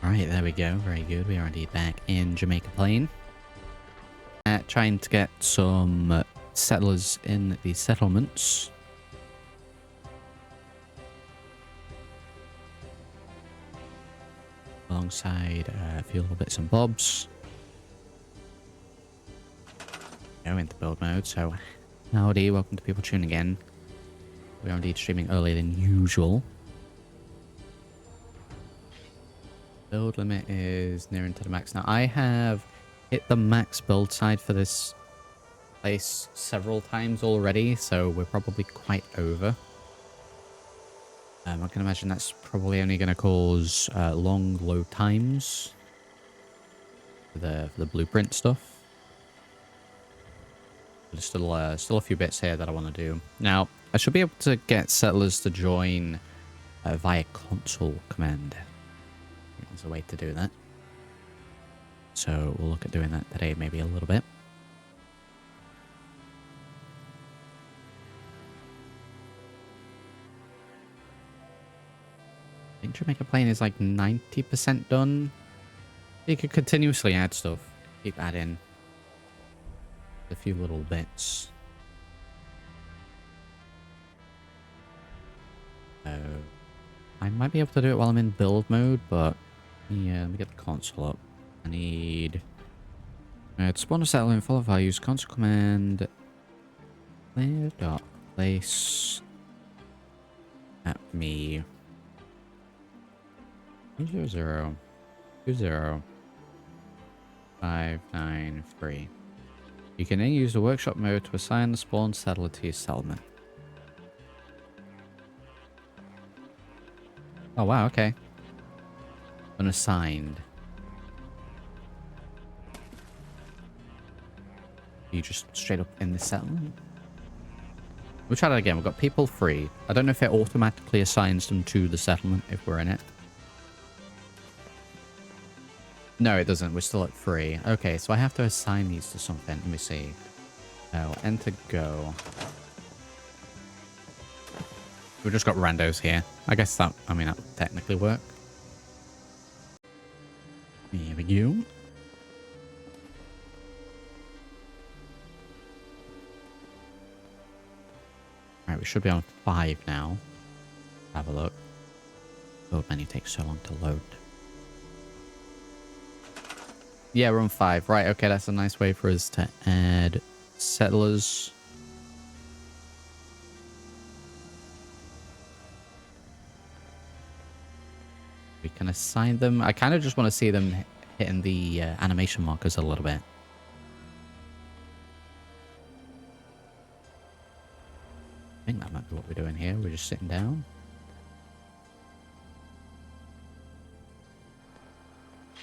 Alright, there we go. Very good. We are indeed back in Jamaica Plain. Trying to get some settlers in the settlements. Alongside a few little bits and bobs. Go into build mode, so howdy, welcome to people tuning in. We are indeed streaming earlier than usual. Build limit is nearing to the max. Now, I have hit the max build side for this place several times already, so we're probably quite over. I can imagine that's probably only going to cause long load times for the blueprint stuff. There's still a few bits here that I want to do. Now, I should be able to get settlers to join via console command. There's a way to do that. So we'll look at doing that today, maybe a little bit. I think Jamaica Plain is like 90% done. You could continuously add stuff. Keep adding a few little bits. I might be able to do it while I'm in build mode, but yeah, let me get the console up. I need to spawn a settlement full of values. Console command clear dot place at me 200205993. You can then use the workshop mode to assign the spawn settler to your settlement. Oh wow, okay. Unassigned. You just straight up in the settlement? We'll try that again. We've got people free. I don't know if it automatically assigns them to the settlement if we're in it. No, it doesn't. We're still at free. Okay, so I have to assign these to something. Let me see. Oh, enter go. We've just got randos here. I guess that, I mean, that would technically work. Here we go. Alright, we should be on 5 now. Have a look. Build menu takes so long to load. Yeah, we're on 5. Right, okay, that's a nice way for us to add settlers. We can assign them. I kind of just want to see them hitting the animation markers a little bit. I think that might be what we're doing here. We're just sitting down.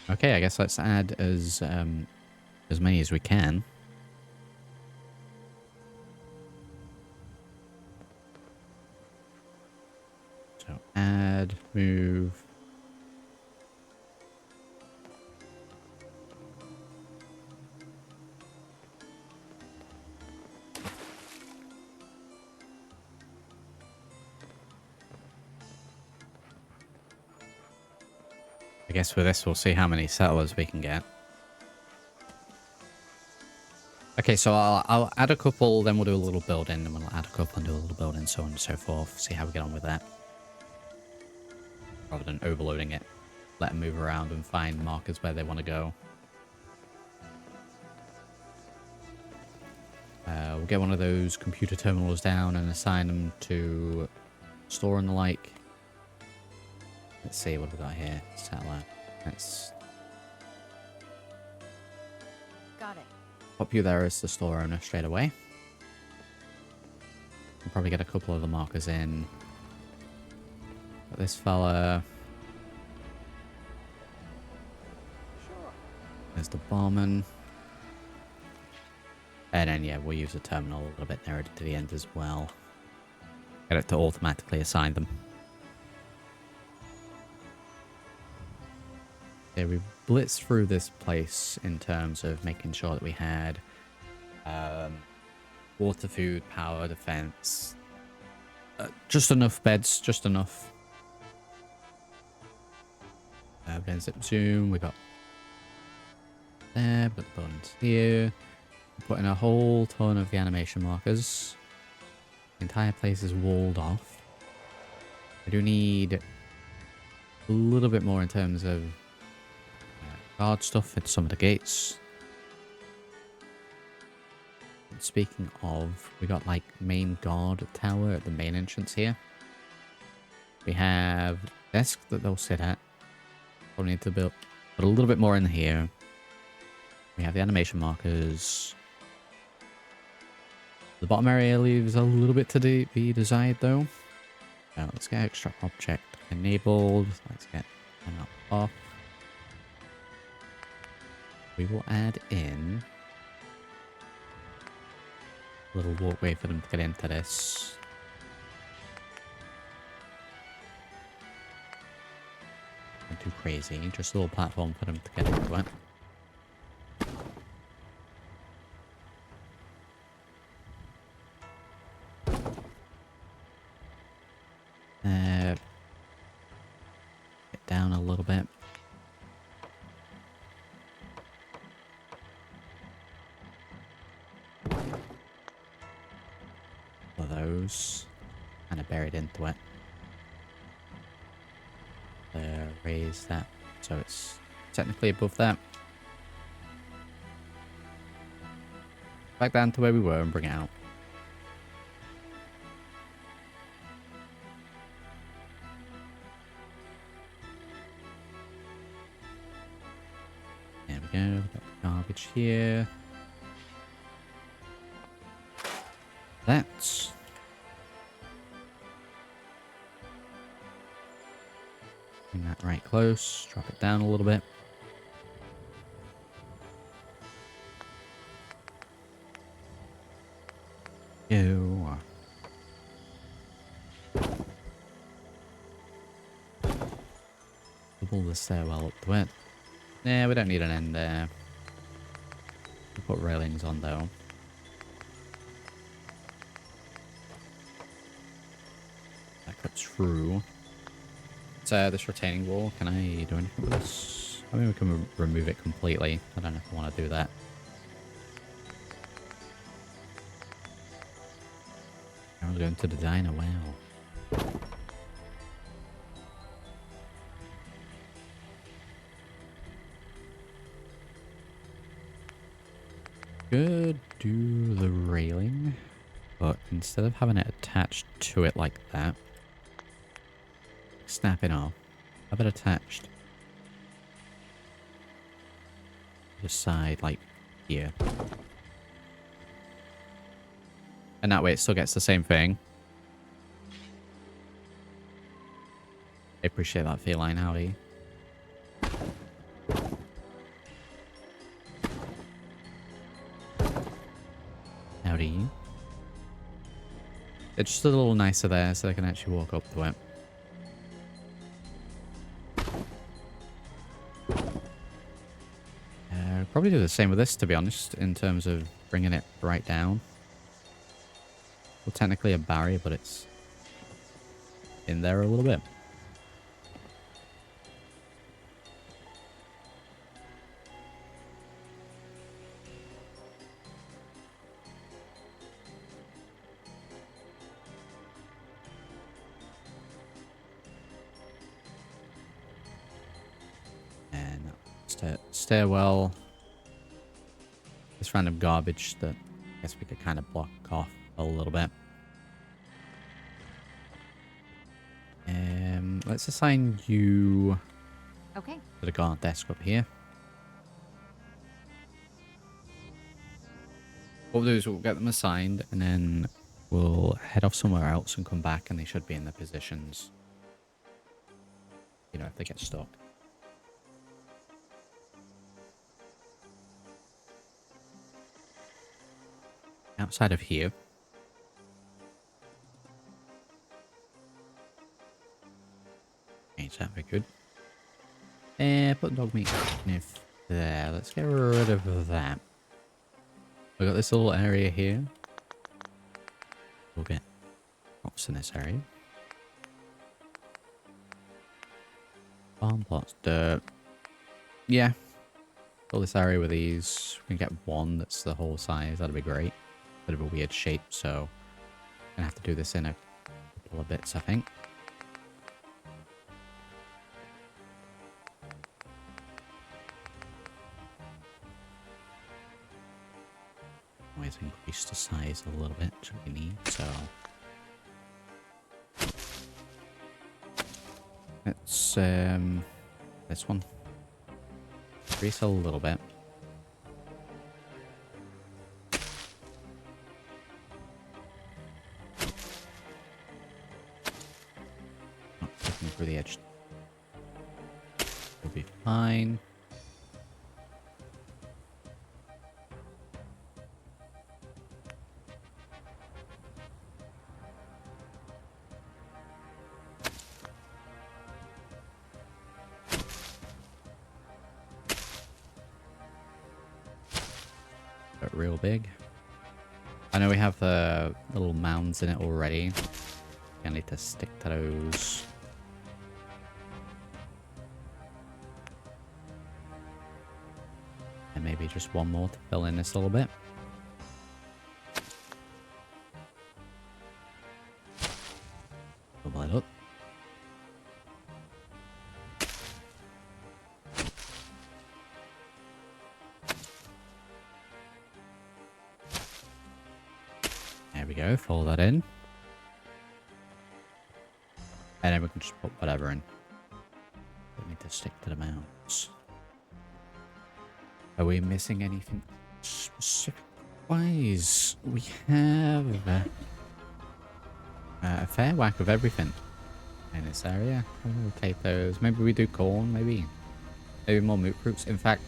Okay, I guess let's add as many as we can. So add, move. I guess for this, we'll see how many settlers we can get. Okay, so I'll add a couple, then we'll do a little building, then we'll add a couple and do a little building, so on and so forth. See how we get on with that. Rather than overloading it. Let them move around and find markers where they want to go. We'll get one of those computer terminals down and assign them to store and the like. Let's see what we got here. Satellite. Let's got it. pop you there as the store owner straight away. We'll probably get a couple of the markers in. Got this fella. Sure. There's the barman. And then, yeah, we'll use the terminal a little bit nearer to the end as well. Get it to automatically assign them. Yeah, we blitzed through this place in terms of making sure that we had water, food, power, defense. Just enough beds, just enough. Then zip zoom. We got there. Put the buttons here. Put in a whole ton of the animation markers. The entire place is walled off. I do need a little bit more in terms of guard stuff at some of the gates. And speaking of, we got like main guard tower at the main entrance here. We have desk that they'll sit at. Probably need to put a little bit more in here. We have the animation markers. The bottom area leaves a little bit to be desired though. Now let's get extra object enabled. Let's get that off. We will add in a little walkway for them to get into this. Not too crazy, just a little platform for them to get into it. Get down a little bit. For those kind of buried into it. Raise that so it's technically above that. Back down to where we were and bring it out. There we go. We've got the garbage here. That's bring that right close. Drop it down a little bit. Ew. Double the stairwell up to it. Nah, we don't need an end there. We'll put railings on though. That cuts through. So this retaining wall, can I do anything with this? I mean, we can remove it completely. I don't know if I want to do that. I'm going to the diner, wow. Could do the railing, but instead of having it attached to it like that, snap it off, have it attached to the side like here. And that way it still gets the same thing. I appreciate that feline, howdy. Howdy. It's just a little nicer there so I can actually walk up to it. Probably do the same with this, to be honest, in terms of bringing it right down. Well, technically a barrier, but it's in there a little bit. And stairwell. This random garbage that I guess we could kind of block off a little bit. Let's assign you to the guard desk up here. What we'll do is we'll get them assigned and then we'll head off somewhere else and come back and they should be in their positions. You know, if they get stuck. Outside of here. Ain't that very good. Put dog meat sniff there. Let's get rid of that. We've got this little area here. We'll get crops in this area. Farm plots, dirt. Yeah. Fill this area with these. We can get one that's the whole size. That'd be great. Bit of a weird shape, so I'm gonna have to do this in a couple of bits, I think. Always increase the size a little bit, which we need, so let's this one. Increase a little bit. Not clicking through the edge. We'll be fine. But real big. I know we have the little mounds in it already. I need to stick to those. And maybe just one more to fill in this a little bit. Fill that up. There we go, fill that in. And then we can just put whatever in. Don't need to stick to the mounts. Are we missing anything specific-wise? We have a fair whack of everything in this area. We'll take those. Maybe we do corn, maybe. Maybe more moot fruits. In fact,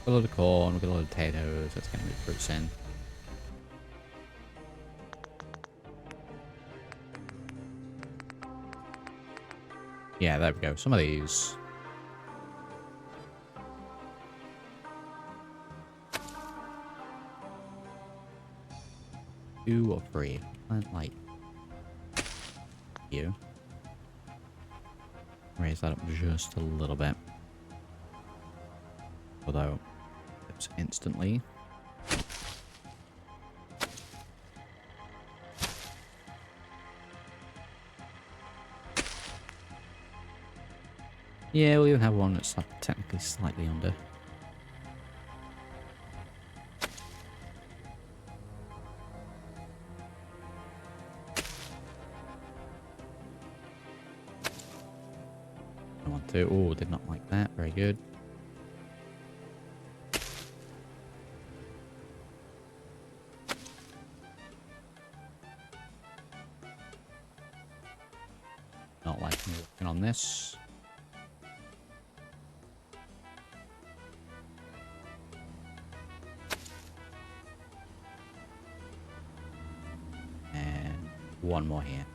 a lot of corn, we've got a lot of potatoes. Let's get moot fruits in. Yeah, there we go. Some of these. Two or three. Plant like you. Raise that up just a little bit. Although, it's instantly. Yeah, we'll even have one that's technically slightly under. I want to. Oh, did not like that. Very good. Not liking working on this. One more here.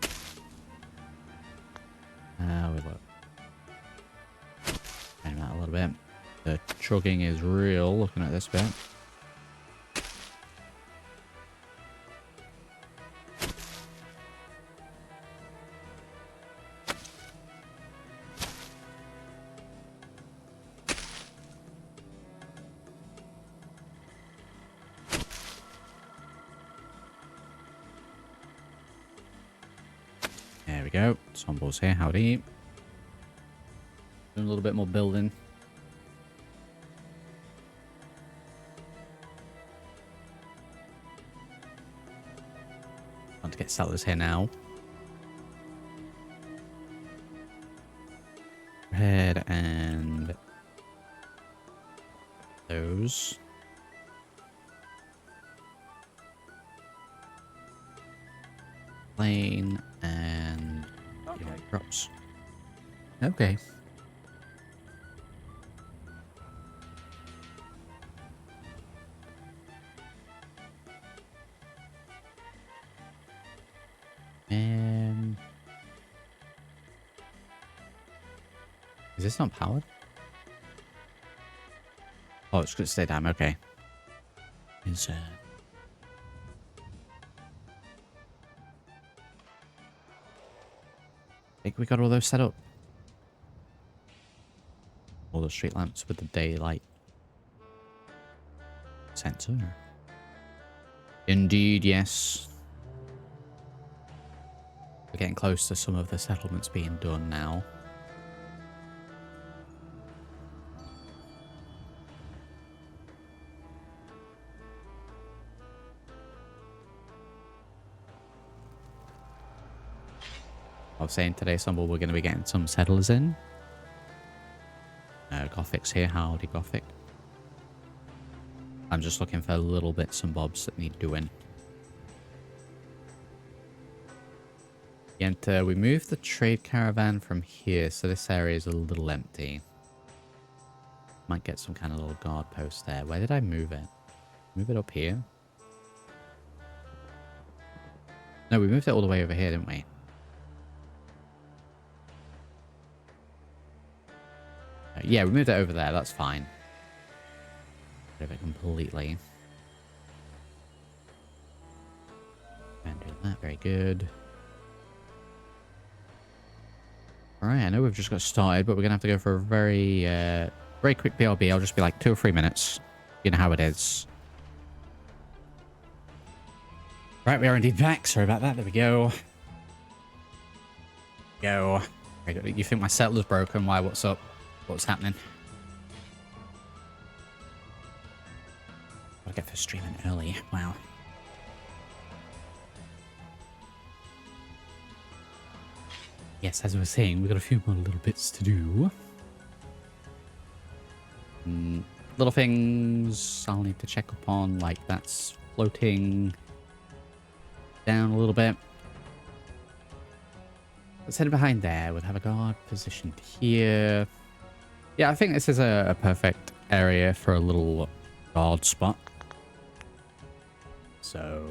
Now we look. Turn that a little bit. The chugging is real looking at this bit. There we go. Sombo's here. Howdy. Doing a little bit more building. Want to get settlers here now. Red and those. Plain and crops. Okay. Is this not powered? Oh, it's gonna stay down. Okay. Is I think we got all those set up. All the street lamps with the daylight sensor. Indeed, yes. We're getting close to some of the settlements being done now. I was saying today, Stumble, we're going to be getting some settlers in. Gothic's here. Howdy, Gothic. I'm just looking for little bits and bobs that need doing. And we moved the trade caravan from here, so this area is a little empty. Might get some kind of little guard post there. Where did I move it? Move it up here? No, we moved it all the way over here, didn't we? Yeah, we moved it over there. That's fine. Rid of it completely. And do that. Very good. Alright, I know we've just got started, but we're going to have to go for a very, very quick BRB. I'll just be like 2 or 3 minutes. You know how it is. Right, we are indeed back. Sorry about that. There we go. Go. Very good. You think my settler's broken? Why? What's up? What's happening? Gotta get for streaming early. Wow. Yes, as I was saying, we've got a few more little bits to do. Little things I'll need to check up on, like that's floating down a little bit. Let's head behind there. We'll have a guard positioned here. Yeah, I think this is a perfect area for a little guard spot. So,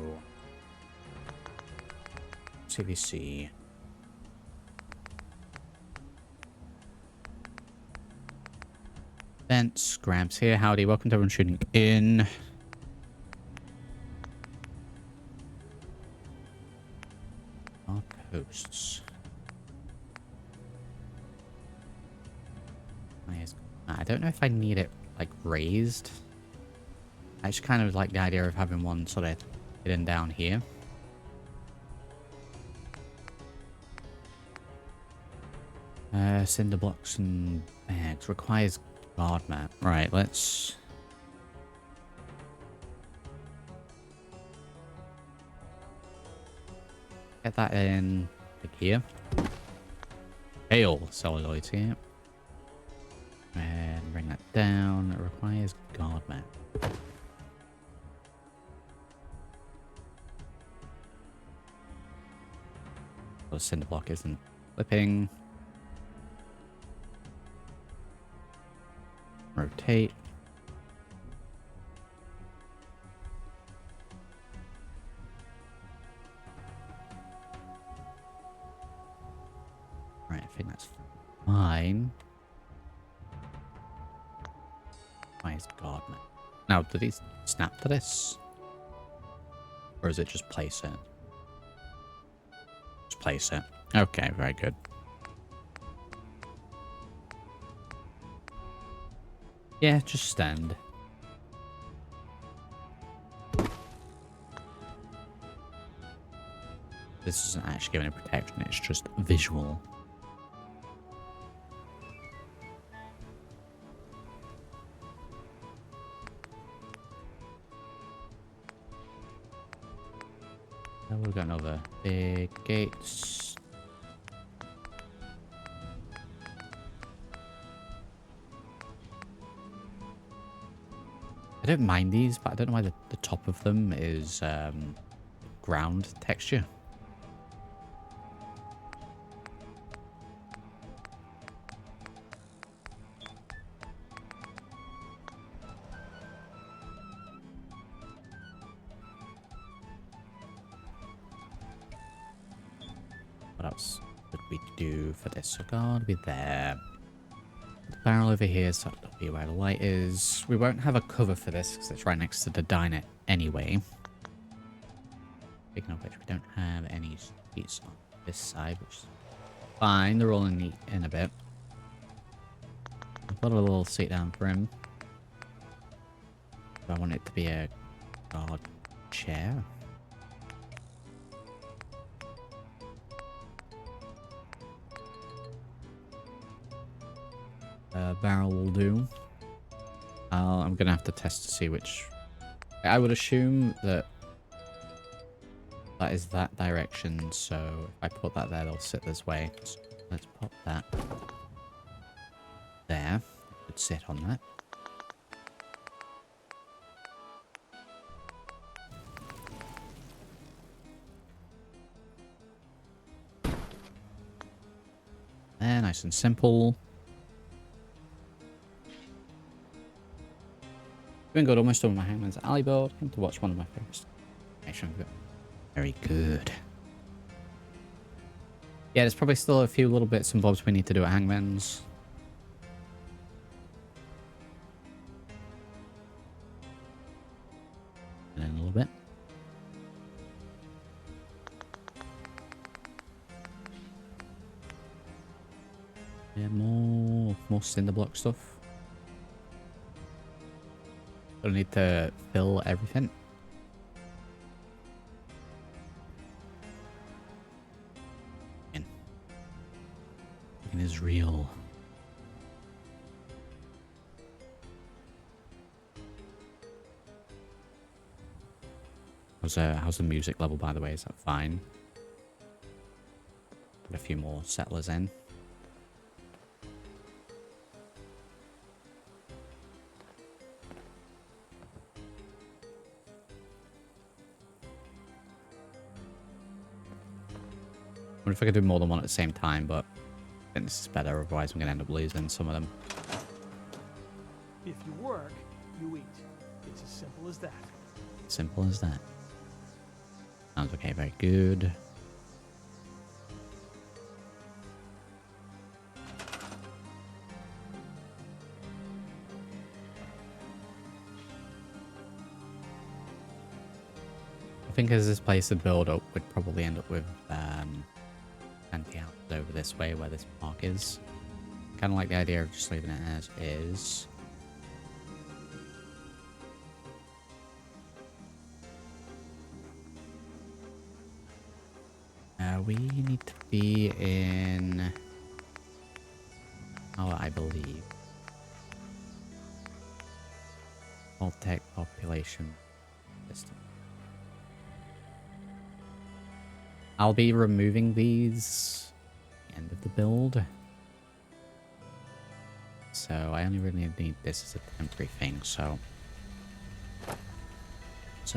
CVC. Vents, Grabs here. Howdy, welcome to everyone tuning in. Our posts. I don't know if I need it, like, raised. I just kind of like the idea of having one sort of hidden down here. Cinder blocks and bags. Requires guard map. Right, let's... get that in like here. Hail celluloid here. And bring that down. It requires guard map. The cinder block isn't flipping. Rotate. Right, I think that's fine. Why is guard map? Now, did he snap to this? Or is it just place it? Just place it. Okay, very good. Yeah, just stand. This isn't actually giving it protection, it's just visual. Now we've got another big gates. I don't mind these, but I don't know why the top of them is ground texture. What else would we do for this? So guard be there. The barrel over here, so that'll be where the light is. We won't have a cover for this because it's right next to the diner anyway. Speaking of which, we don't have any seats on this side, which is fine. They're all in a bit. put a little seat down for him. Do I want it to be a guard chair? Barrel will do. I'm gonna have to test to see which... I would assume that that is that direction, so if I put that there, they'll sit this way. So let's pop that there. It could sit on that. There, nice and simple. Doing good, almost done with my Hangman's Alley build. Came to watch one of my favorites. Very good. Yeah, there's probably still a few little bits and bobs we need to do at Hangman's. And then a little bit. Yeah, more cinder block stuff. Don't need to fill everything. It is real. How's the music level, by the way? Is that fine? Put a few more settlers in. I wonder if I could do more than one at the same time, but I think this is better, otherwise I'm going to end up losing some of them. If you work, you eat. It's as simple as that. Simple as that. Sounds okay, very good. I think as this place would build up, we'd probably end up with anti-houses over this way where this park is. Kind of like the idea of just leaving it as is. We need to be in... Oh, I believe. Tech population system. I'll be removing these at the end of the build. So I only really need this as a temporary thing, so... Let's,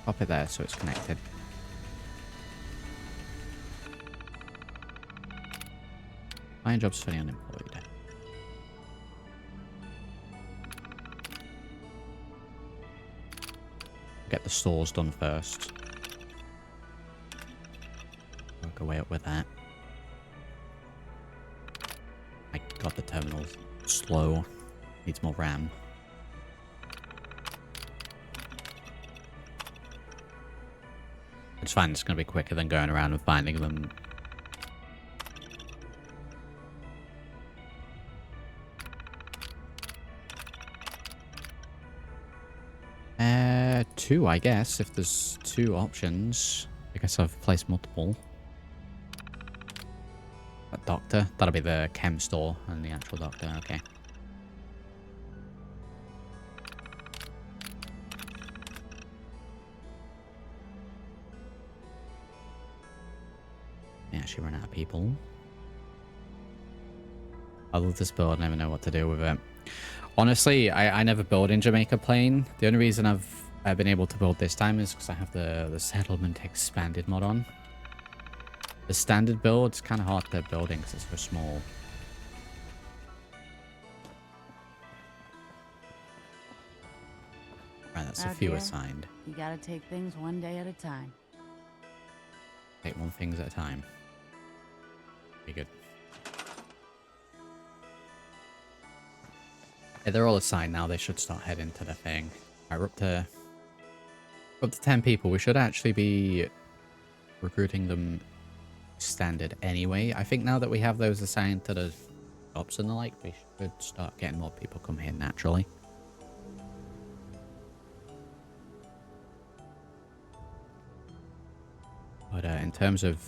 pop it there so it's connected. Fine job's fully unemployed. Get the stores done first. Work our way up with that. My god, the terminal's slow. Needs more RAM. It's fine, it's going to be quicker than going around and finding them. Two, I guess, if there's two options. I guess I've placed multiple. A doctor, that'll be the chem store and the actual doctor, okay. Actually run out of people. I love this build, I never know what to do with it. Honestly, I never build in Jamaica Plain. The only reason I've been able to build this time is because I have the settlement expanded mod on. The standard build is kind of hard to build in because it's so small. Right, that's a few assigned. You gotta take things one day at a time. Take one things at a time. Be good. Yeah, they're all assigned now. They should start heading to the thing. Alright, we're up to 10 people. We should actually be recruiting them standard anyway. I think now that we have those assigned to the shops and the like, we should start getting more people come here naturally. But in terms of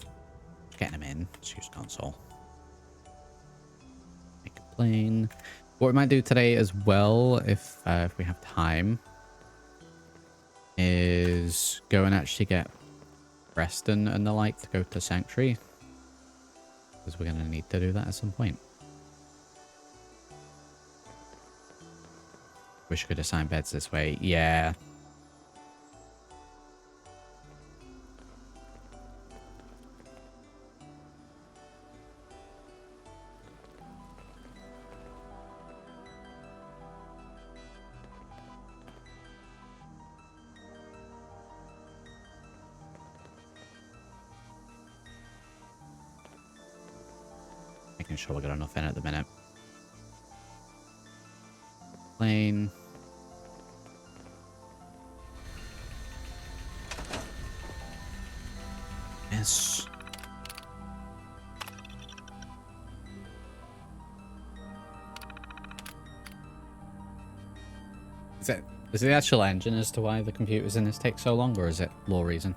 getting them in, let's use console. Make a plane. What we might do today as well, if we have time, is go and actually get Preston and the like to go to Sanctuary. Because we're going to need to do that at some point. Wish we could assign beds this way. Yeah. Making sure we got enough in at the minute. Plane. Yes. Is it the actual engine as to why the computers in this take so long, or is it law reason?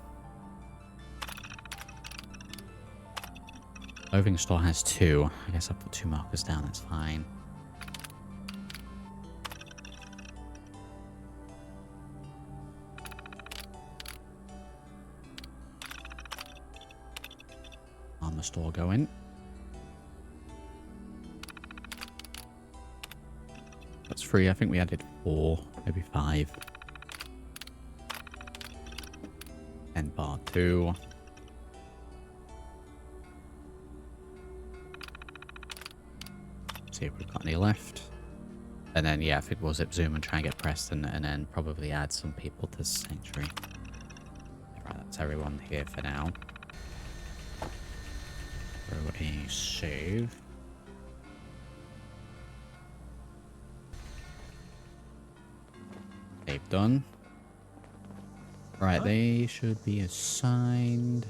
Clothing store has 2. I guess I'll put 2 markers down, that's fine. Armor store going. That's 3. I think we added 4, maybe 5. And bar 2. See if we've got any left. And then, yeah, I think we'll zip zoom and try and get Preston, and then probably add some people to Sanctuary. Right, that's everyone here for now. Throw a save. Save done. Right, they should be assigned.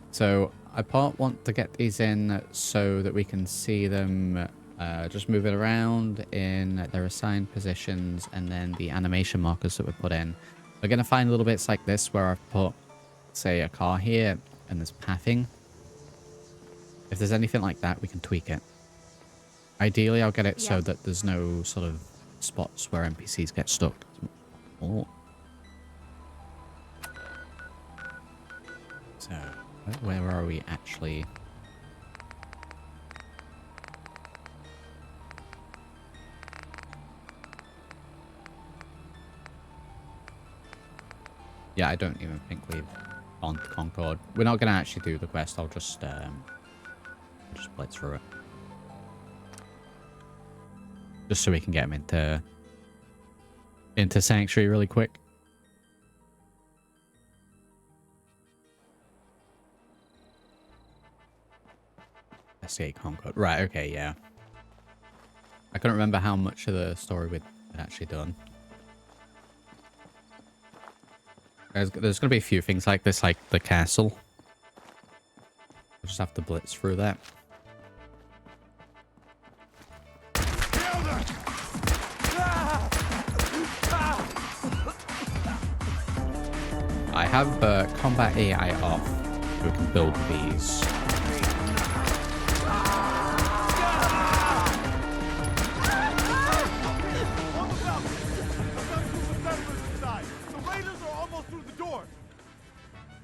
So I want to get these in so that we can see them just moving around in their assigned positions, and then the animation markers that we put in. We're going to find little bits like this where I've put, say, a car here and there's pathing. If there's anything like that, we can tweak it. Ideally, I'll get it so that there's no sort of spots where NPCs get stuck. Oh. So, where are we actually? Yeah, I don't even think we've gone to Concord. We're not going to actually do the quest. I'll just blitz through it. Just so we can get him into Sanctuary really quick. Escape Concord. Right, okay, yeah. I couldn't remember how much of the story we'd actually done. There's going to be a few things like this, like the castle. We'll just have to blitz through that. I have combat AI off, so we can build these.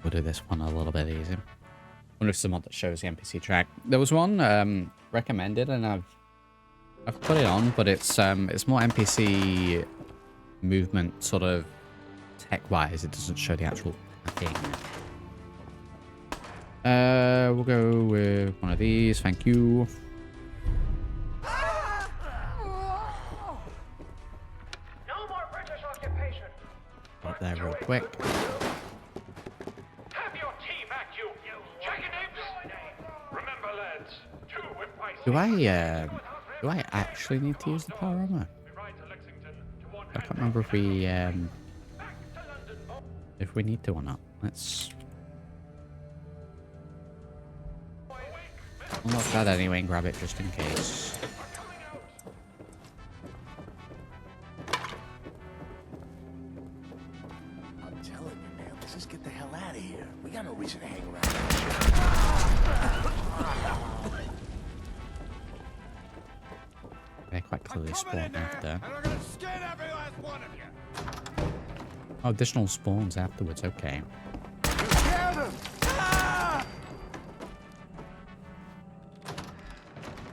We'll do this one a little bit easier. Wonder if someone that shows the NPC track. There was one recommended, and I've put it on, but it's more NPC movement sort of tech-wise. It doesn't show the actual thing. We'll go with one of these. Thank you. No more British occupation. Up there real quick. Have your tea back, you chicken eggs. Remember, lads, 2 with Do I actually need to use the power armor? I can't can't remember if we need to or not. Let's unlock that anyway and grab it just in case. I'm telling you, man, let's just get the hell out of here. We got no reason to hang around. They're quite clearly spawned after. And I'm gonna skin every last one of you. Oh, additional spawns afterwards, okay. You scared him! Ah!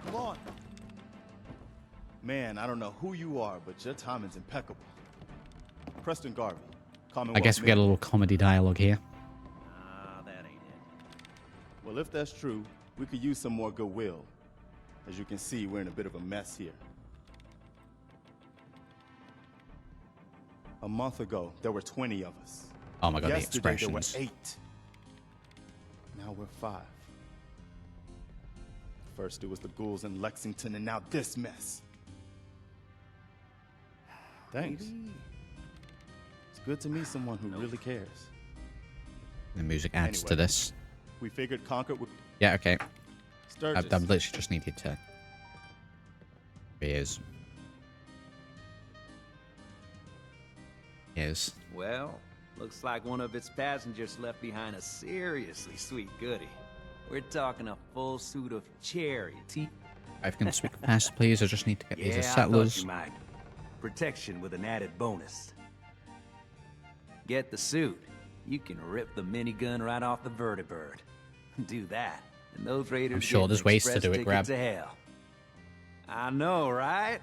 Come on. Man, I don't know who you are, but your timing's impeccable. Preston Garvey, Commonwealth. I guess we get a little comedy dialogue here. That ain't it. Well, if that's true, we could use some more goodwill. As you can see, we're in a bit of a mess here. A month ago, there were 20 of us. Oh my god, the Yesterday, there were expressions. 8. Now we're 5. First, it was the ghouls in Lexington, and now this mess. Thanks. It's good to meet someone who really cares. The music adds to Anyway. this. We figured Concord would... Yeah, okay. Sturgis. I've literally just needed to... Here's... Here's... Well, looks like one of its passengers left behind a seriously sweet goodie. We're talking a full suit of cherry tea. I can speak faster, please. I just need to get these Yeah, as I thought settlers. you might. Protection with an added bonus. Get the suit. You can rip the minigun right off the vertibird. Do that, and those raiders I'm sure get there's an ways to express do it, ticket Grab. to hell. I know, right?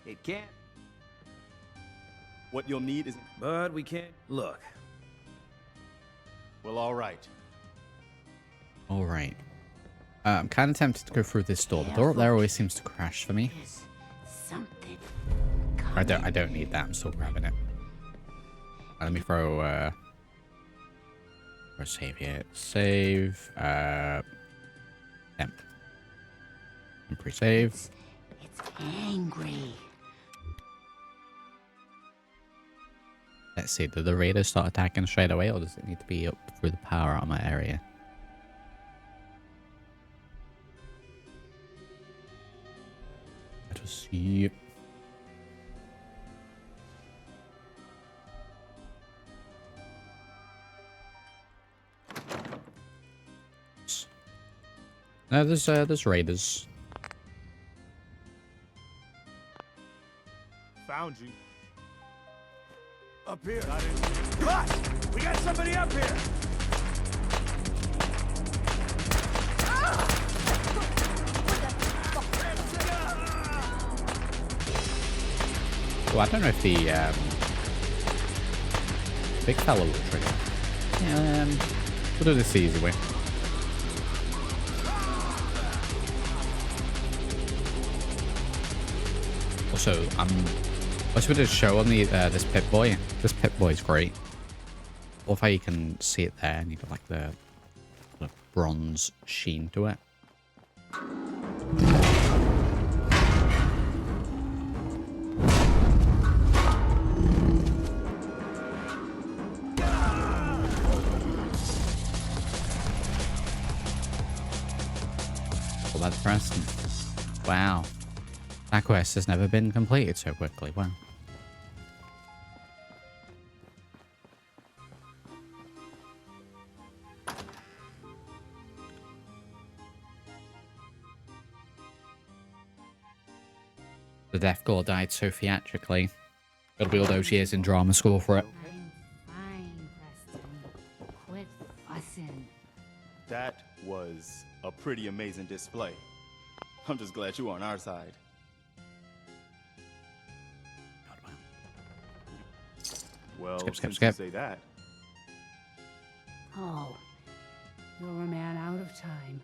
It can't, What you'll need is... but we can't. Look, Well, all right. Alright. I'm kind of tempted to go through this door. The door up there always seems to crash for me. There's something. I don't need that. I'm still grabbing it. Let me throw a save here. Save. Temp. And pre-save. It's angry. Let's see. Do the raiders start attacking straight away, or does it need to be up through the power armor area? Let us see. No, there's raiders. Found you. Up here. Got it. Look! We got somebody up here! Well, I don't know if the big fella will trigger. Yeah, we'll do this the easy way. Also, I just wanted to show on the this Pip Boy. This Pip Boy's great. I love how you can see it there, and you got like the sort of bronze sheen to it. Well, that's Preston. Wow. That quest has never been completed so quickly. Wow. The Death Gore died so theatrically. It'll be all those years in drama school for it. Doing fine, Preston. Quit fussing. That was a pretty amazing display. I'm just glad you were on our side. Well, Skip, since skip. you say that, Oh, you're a man out of time.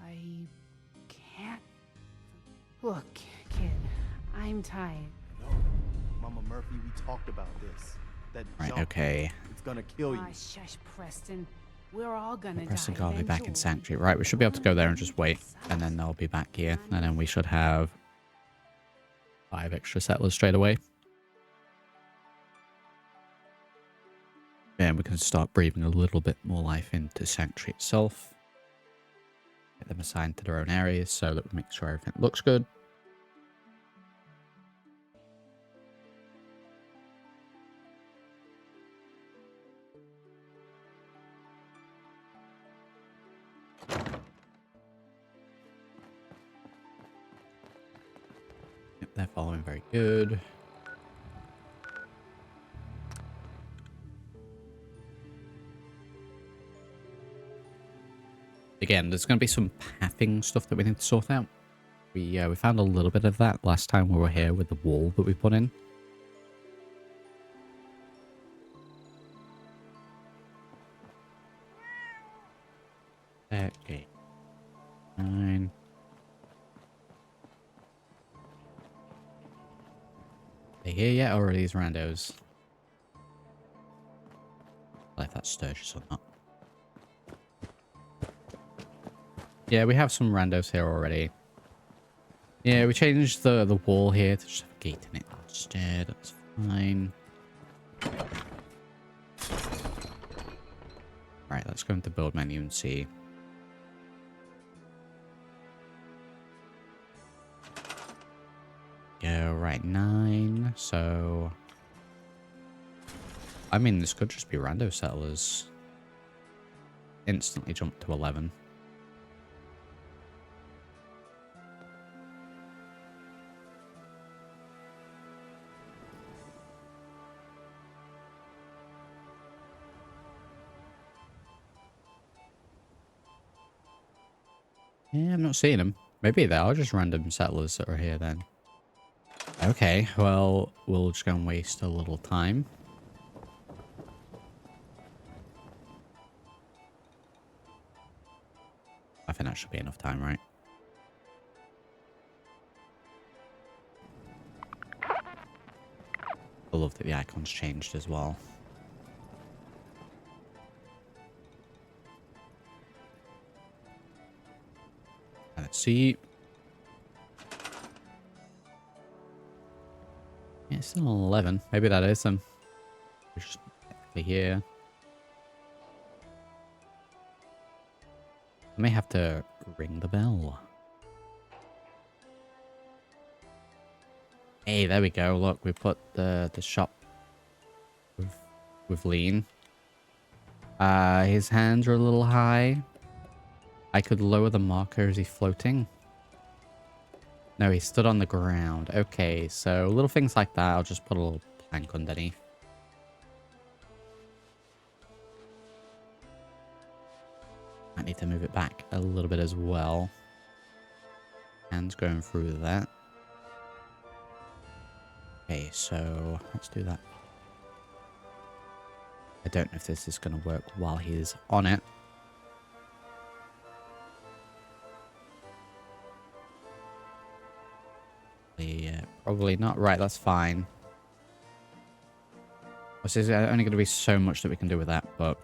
I can't. Look, kid, I'm tired. no, Mama Murphy, we talked about this. That Right, jump, okay. it's gonna kill you. Ah, shush, Preston. We're all gonna Preston die. Garvey back in eventually. Sanctuary. Right, we should be able to go there and just wait. And then they'll be back here. And then we should have 5 extra settlers straight away. And we can start breathing a little bit more life into Sanctuary itself. Get them assigned to their own areas so that we make sure everything looks good. Yep, they're following very good. Again, there's going to be some pathing stuff that we need to sort out. We found a little bit of that last time we were here with the wall that we put in. Okay. 9. They here yet, or are these randos? If that's Sturgis or not. Yeah, we have some randos here already. Yeah, we changed the wall here to just have a gate in it instead. That's fine. Right, let's go into build menu and see. Yeah, right, 9. So, I mean, this could just be rando settlers. Instantly jump to 11. Yeah, I'm not seeing them. Maybe they are just random settlers that are here then. Okay, well, we'll just go and waste a little time. I think that should be enough time, right? I love that the icon's changed as well. Let's see. Yeah, it's still 11. Maybe that is them. We're just here. I may have to ring the bell. Hey, there we go. Look, we put the shop with Lean. His hands are a little high. I could lower the marker. Is he floating? No, he stood on the ground. Okay, so little things like that. I'll just put a little plank underneath. I need to move it back a little bit as well. Hands going through that. Okay, so let's do that. I don't know if this is going to work while he's on it. Yeah, probably not. Right, that's fine. This is only going to be so much that we can do with that, but...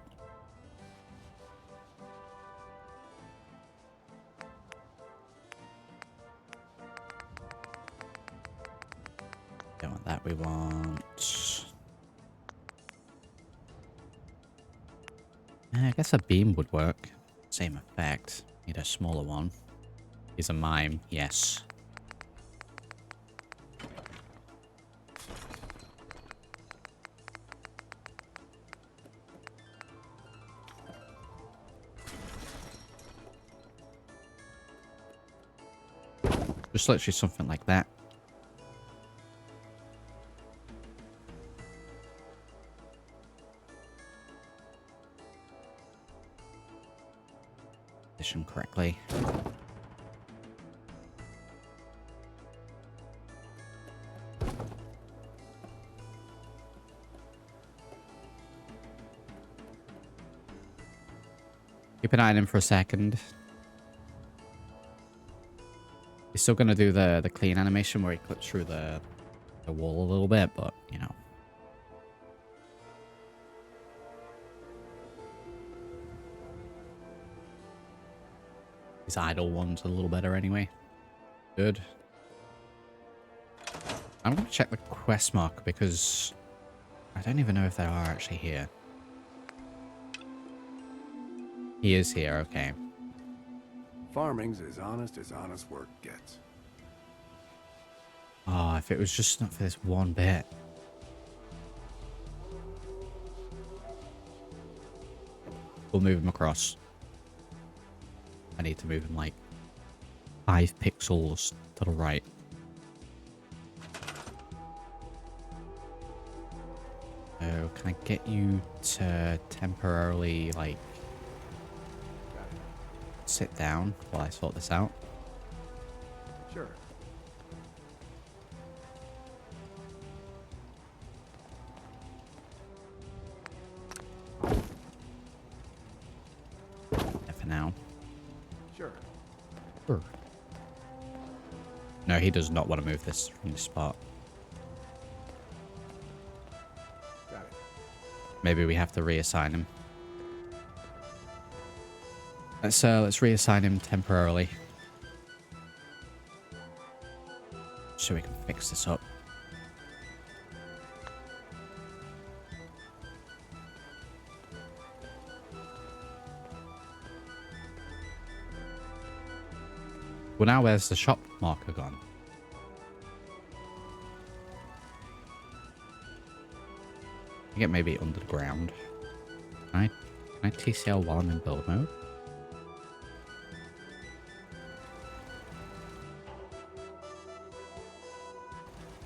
don't want that, we want... I guess a beam would work. Same effect. Need a smaller one. He's a mime, yes. Just literally something like that. Position correctly. Keep an eye on him for a second. He's still going to do the clean animation where he clips through the wall a little bit, but, you know. His idle one's a little better anyway. Good. I'm going to check the quest mark because I don't even know if they are actually here. He is here, okay. Farming's as honest work gets. Oh, if it was just not for this one bit. We'll move him across. I need to move him like 5 pixels to the right. So, can I get you to temporarily, like, sit down while I sort this out? Sure. Yeah, for now. Sure. Sure. No, he does not want to move this from the spot. Got it. Maybe we have to reassign him. Let's reassign him temporarily. So we can fix this up. Well, now where's the shop marker gone? I get maybe under the ground. Can I TCL while I'm in build mode?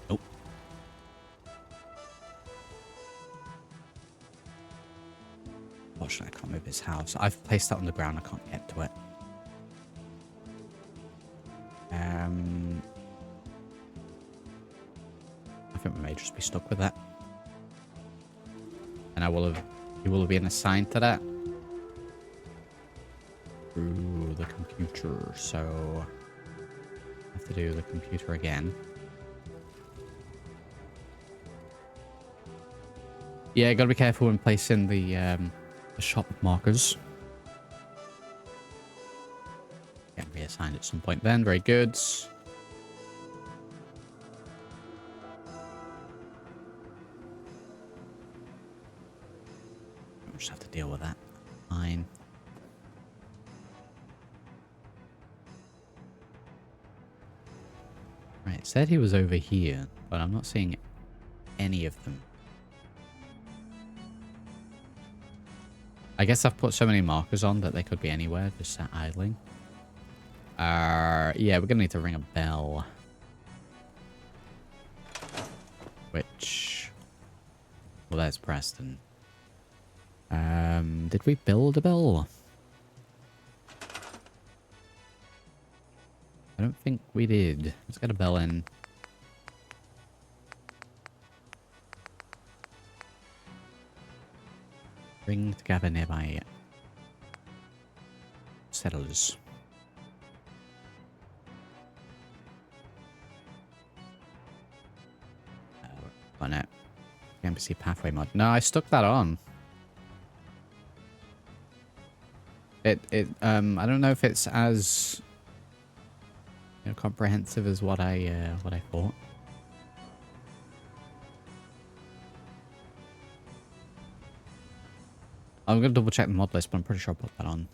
Nope. Fortunately, I can't move his house. I've placed that on the ground. I can't get to it. I think we may just be stuck with that. And he will have been assigned to that through the computer. So I have to do the computer again. Yeah, gotta be careful when placing the shop markers. Get reassigned at some point then. Very good. We'll just have to deal with that. Fine. Right, it said he was over here, but I'm not seeing any of them. I guess I've put so many markers on that they could be anywhere, just sat idling. Yeah, we're gonna need to ring a bell. Which... Well, there's Preston. Did we build a bell? I don't think we did. Let's get a bell in. Ring to gather nearby settlers. On it. NPC pathway mod. No, I stuck that on. I don't know if it's as comprehensive as what I thought. I'm gonna double check the mod list, but I'm pretty sure I put that on.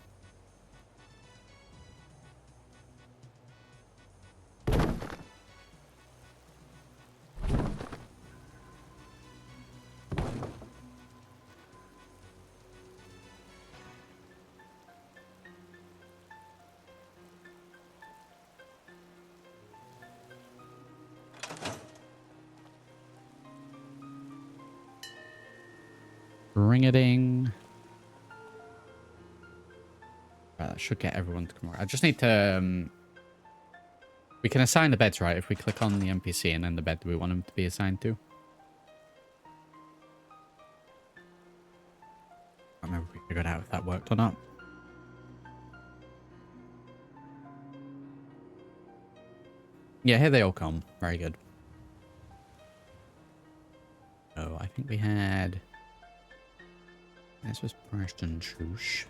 Ring-a-ding. Right, that should get everyone to come around. I just need to... we can assign the beds, right? If we click on the NPC and then the bed we want them to be assigned to. I don't remember if we figured out if that worked or not. Yeah, here they all come. Very good. So I think we had... This was Preston Choosh.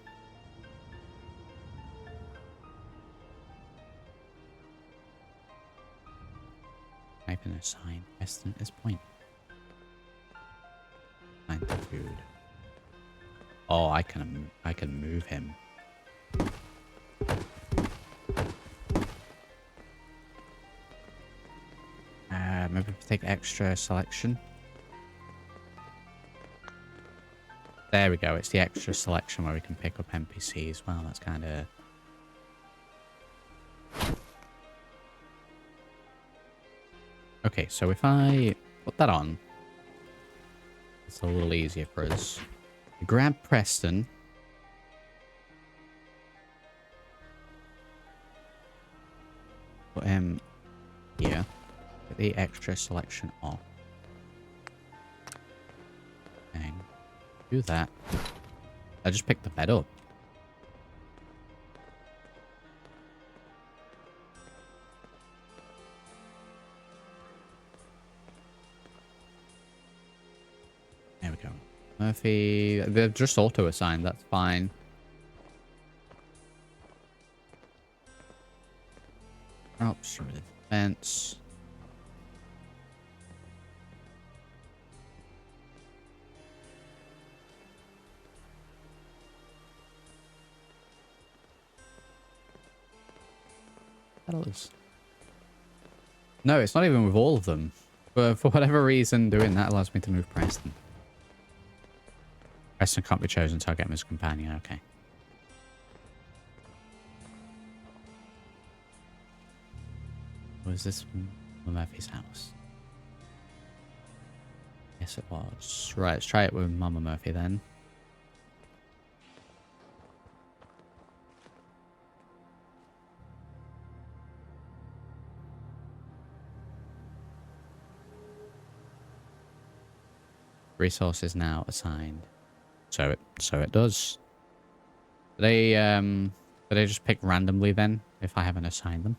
Type in a sign. Preston is point. Find the food. Oh, I can move him. take extra selection. There we go. It's the extra selection where we can pick up NPCs. Wow, that's kind of... Okay, so if I put that on, it's a little easier for us. Grab Preston. Put him here. Get the extra selection off. Bang. Do that. I just picked the bed up. There we go. Murphy, they're just auto-assigned, that's fine. Props from the fence. Fellas. No, it's not even with all of them. But for whatever reason, doing that allows me to move Preston. Preston can't be chosen, so I'll get him as a companion. Okay. Was this Murphy's house? Yes, it was. Right, let's try it with Mama Murphy then. Resources now assigned. So it does. Do they just pick randomly then if I haven't assigned them?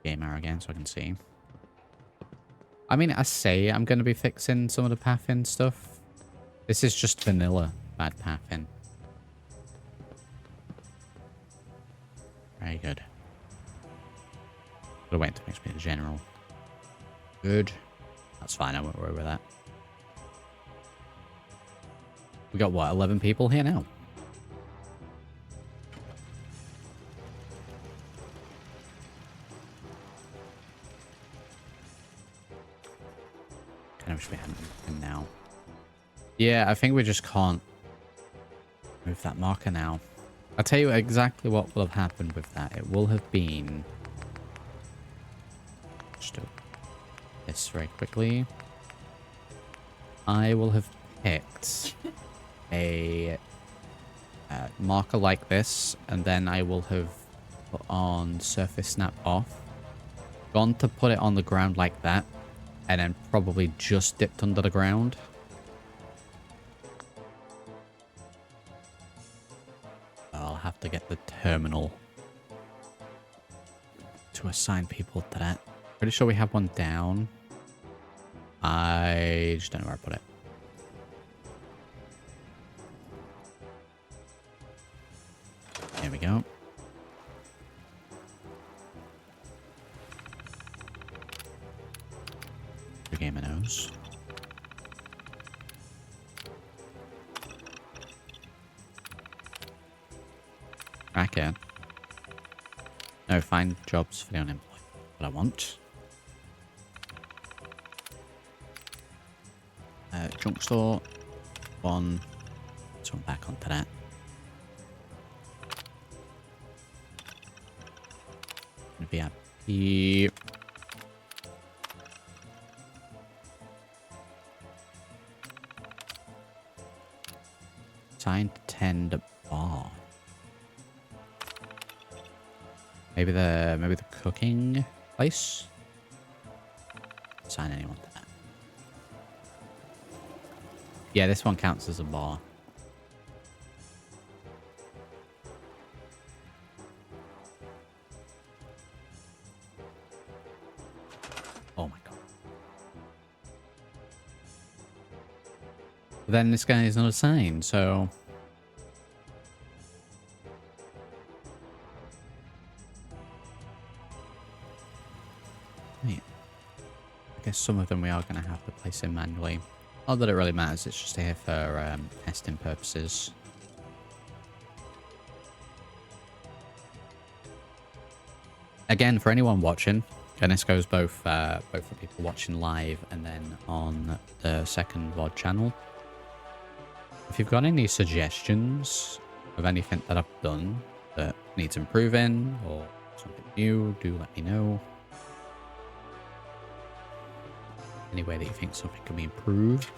Gamer again so I can see. I mean, I say I'm going to be fixing some of the pathing stuff. This is just vanilla bad pathing. Very good. Gotta wait until it makes me a general. Good. That's fine, I won't worry with that. We got what, 11 people here now? Kind of wish we hadn't moved him now. Yeah, I think we just can't move that marker now. I'll tell you exactly what will have happened with that. It will have been... Just do this very quickly. I will have picked a marker like this, and then I will have put on surface snap off, gone to put it on the ground like that, and then probably just dipped under the ground. I'll have to get the terminal to assign people to that. Pretty sure we have one down. I just don't know where I put it. There we go. The gamer knows. Tracker. No, find jobs for the unemployed. What I want. Junk store. One. So I'm back onto that. Gonna be happy. Sign to tend bar. Maybe the cooking place. Assign anyone to that. Yeah, this one counts as a bar. Oh my god. But then this guy is not assigned, so... Wait. I guess some of them we are going to have to place in manually. Not that it really matters, it's just here for testing purposes. Again, for anyone watching, and this goes both for people watching live and then on the second VOD channel. If you've got any suggestions of anything that I've done that needs improving or something new, do let me know. Any way that you think something can be improved.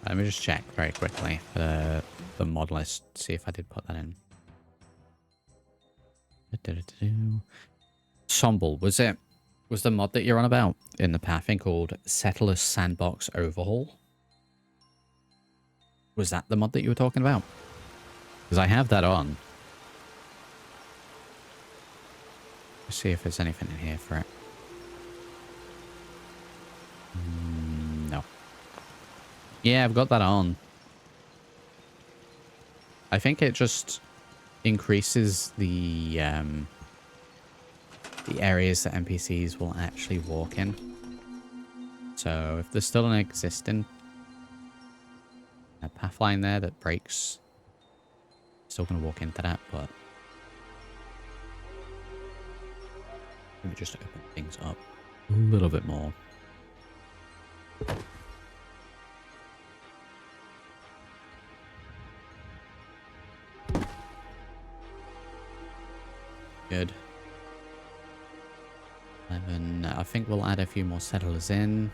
Let me just check very quickly for the mod list, see if I did put that in. Somble, was the mod that you're on about in the pathing called Settler's Sandbox Overhaul? Was that the mod that you were talking about? Because I have that on. Let's see if there's anything in here for it. No. Yeah, I've got that on. I think it just increases the areas that NPCs will actually walk in. So if there's still an existing path line there that breaks, still going to walk into that, but let me just open things up a little bit more. Good. 11. I think we'll add a few more settlers in.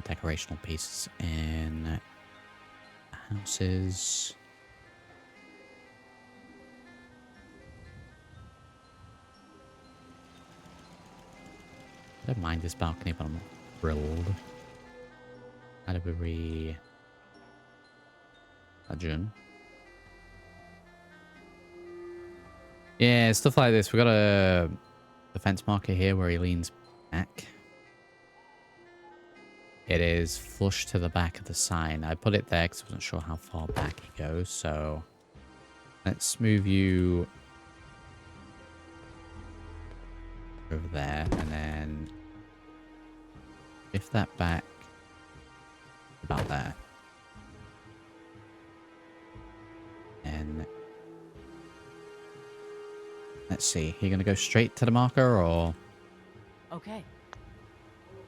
Decorational pieces in houses. I don't mind this balcony, but I'm not thrilled. How do we imagine? Yeah, stuff like this. We got a defense marker here where he leans back. It is flush to the back of the sign. I put it there because I wasn't sure how far back he goes. So let's move you over there and then shift that back about there. And let's see. You're going to go straight to the marker or... Okay.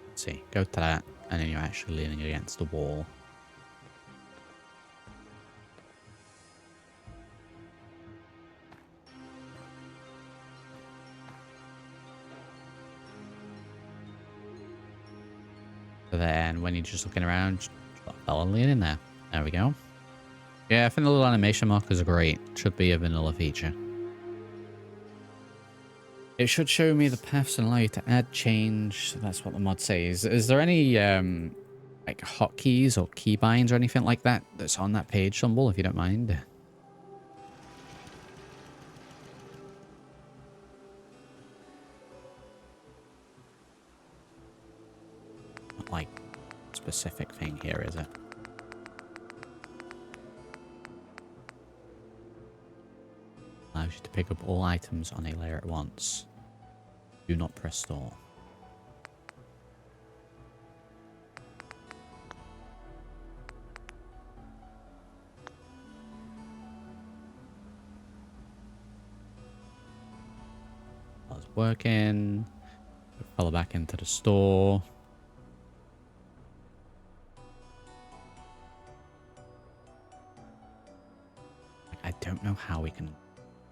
Let's see. Go to that. And then you're actually leaning against the wall. So then when you're just looking around, just got a fella leaning there. There we go. Yeah, I think the little animation markers are great. Should be a vanilla feature. It should show me the paths and allow you to add, change. That's what the mod says. Is there any like hotkeys or keybinds or anything like that that's on that page, Stumble, if you don't mind? Not like a specific thing here, is it? Allows you to pick up all items on a layer at once. Do not press store. I was working. Fell back into the store. I don't know how we can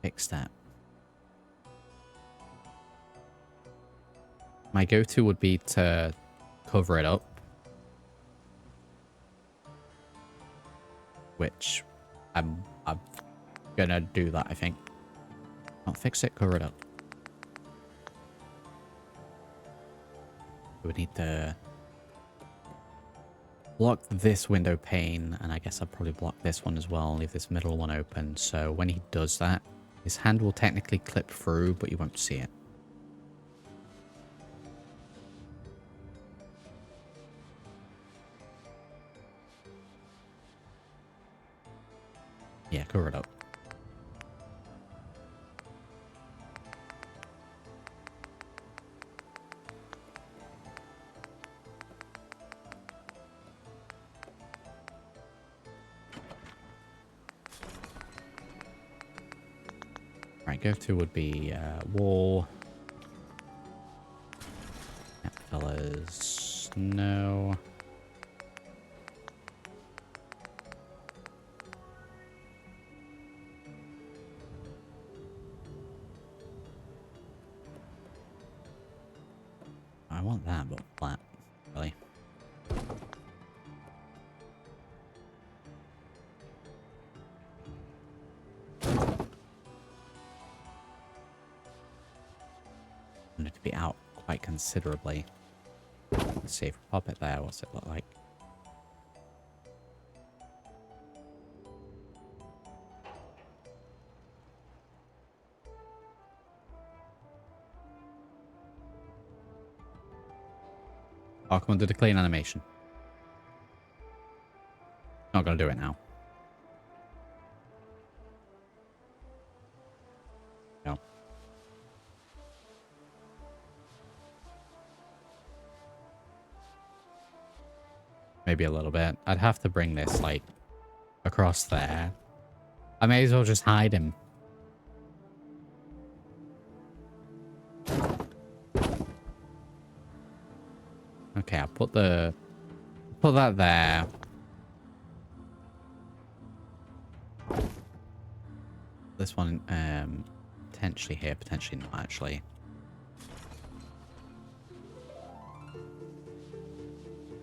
fix that. My go-to would be to cover it up. Which I'm gonna do that, I think. Not fix it, cover it up. We would need to block this window pane, and I guess I'll probably block this one as well, and leave this middle one open, so when he does that, his hand will technically clip through, but you won't see it. Yeah, cover it up. go-to would be wall. Gap fillers, no. I want that, but flat, really. I need to be out quite considerably. Let's see if we pop it there, what's it look like? Oh, come on, do the clean animation. Not gonna do it now. No. Maybe a little bit. I'd have to bring this, like, across there. I may as well just hide him. Okay, I'll put that there. This one, potentially here, potentially not, actually.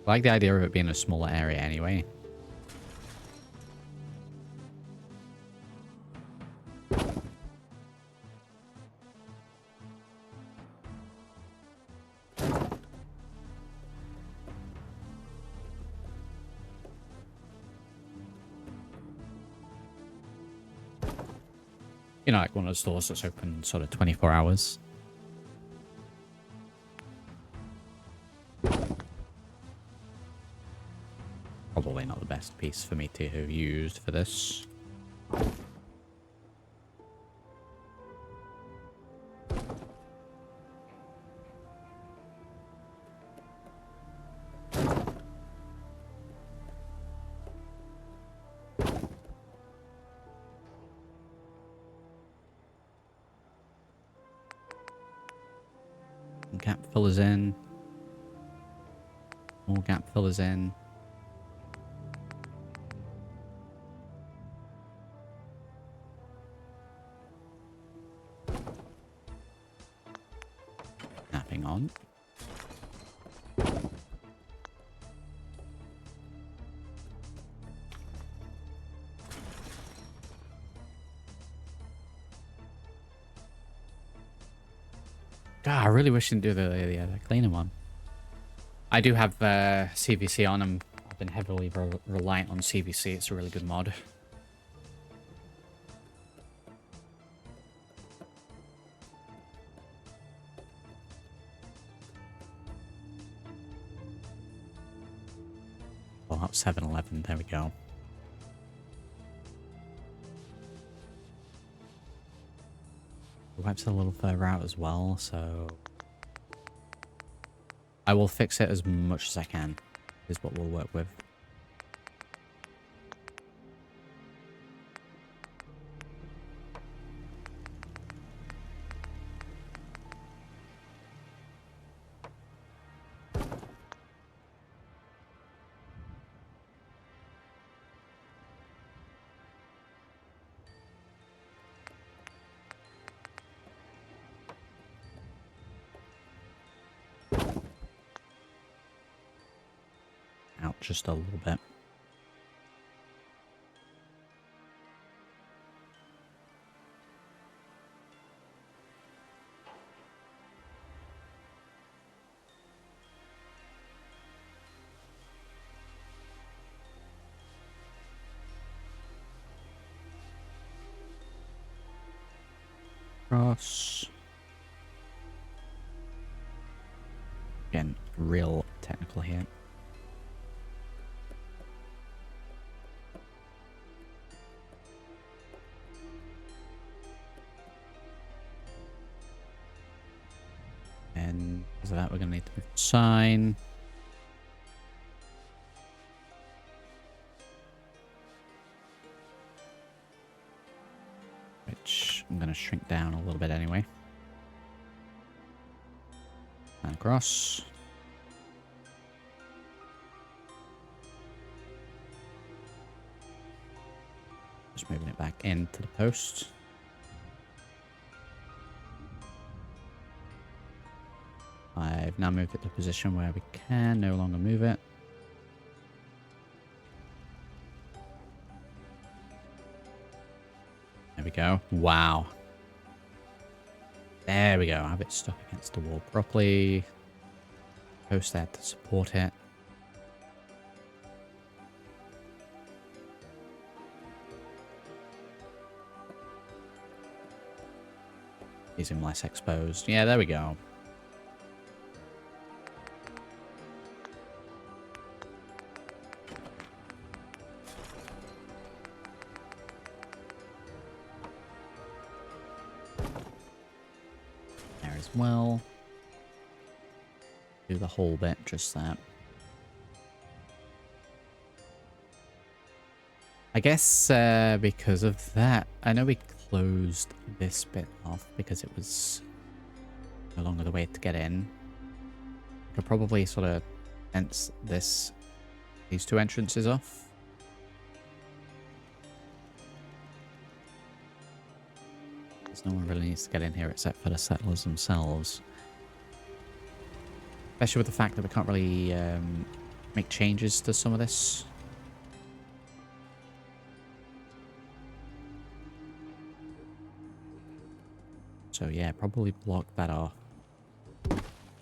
I like the idea of it being a smaller area anyway. You know, like one of those stores that's open sort of 24 hours. Probably not the best piece for me to have used for this. Gap fillers in. More gap fillers in. Snapping on. God, I really wish I didn't do the cleaner one. I do have CVC on. I've been heavily reliant on CVC. It's a really good mod. Well, up 7-Eleven. There we go. The web's a little further out as well, so I will fix it as much as I can, is what we'll work with. Out just a little bit. Cross. Again, real technical here. And because of that, we're going to need to move the sign. Which I'm going to shrink down a little bit anyway. And across. Just moving it back into the post. I've now moved it to a position where we can no longer move it. There we go. Wow. There we go. Have it stuck against the wall properly. Post there to support it. Is him less exposed. Yeah, there we go. There as well. Do the whole bit, just that. I guess because of that, I know we closed this bit off because it was no longer the way to get in. I could probably sort of fence these two entrances off. Because no one really needs to get in here except for the settlers themselves. Especially with the fact that we can't really make changes to some of this. So yeah, probably block that off.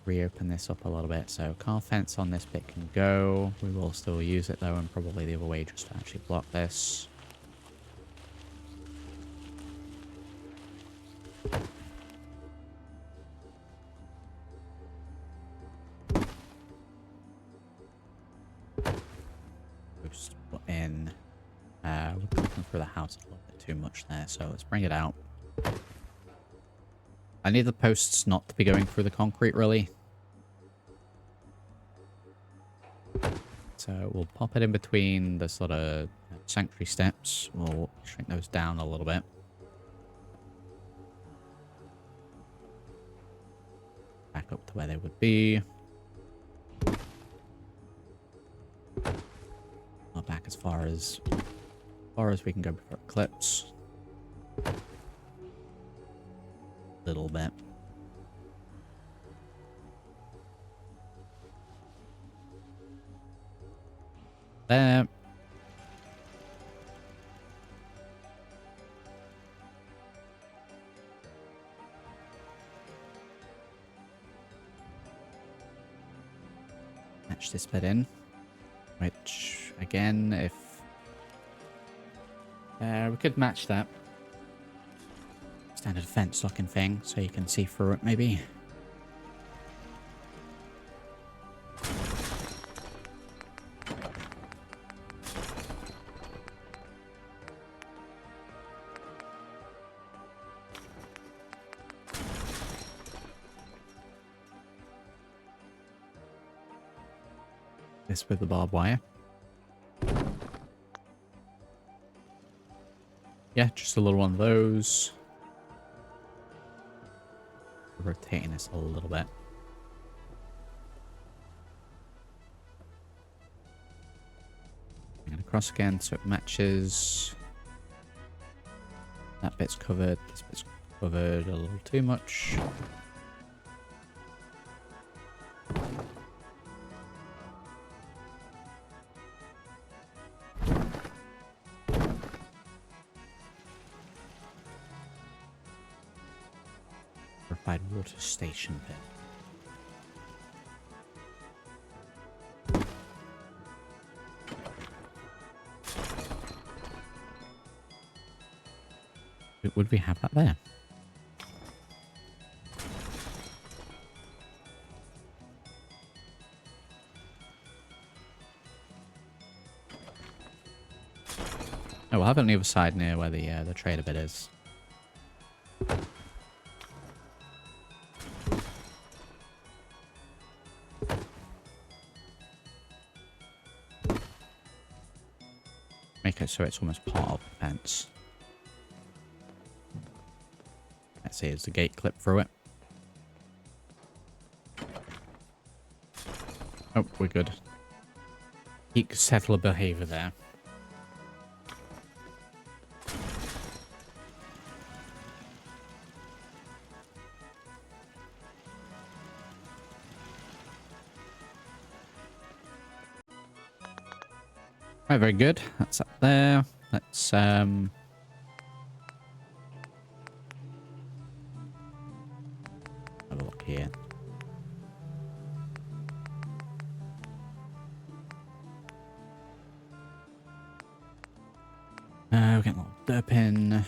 Reopen this up a little bit. So car fence on this bit can go. We will still use it though, and probably the other way just to actually block this. Just put in. We're looking for the house a little bit too much there, so let's bring it out. I need the posts not to be going through the concrete, really. So we'll pop it in between the sort of sanctuary steps. We'll shrink those down a little bit. Back up to where they would be. Not back as far as we can go before it clips. Little bit. There. Match this bit in. Which, again, if... we could match that. Standard fence looking thing, so you can see through it, maybe. This with the barbed wire. Yeah, just a little one of those. Rotating this a little bit. Bring it across again so it matches. That bit's covered. This bit's covered a little too much. Water station pit. Would we have that there? Oh, we'll have it on the other side near where the trader bit is. Make it so it's almost part of the fence. see, is the gate clip through it? Oh, we're good. Peak settler behavior there. Right, very good. That's up there. Let's have a look here. We're getting a little derp in.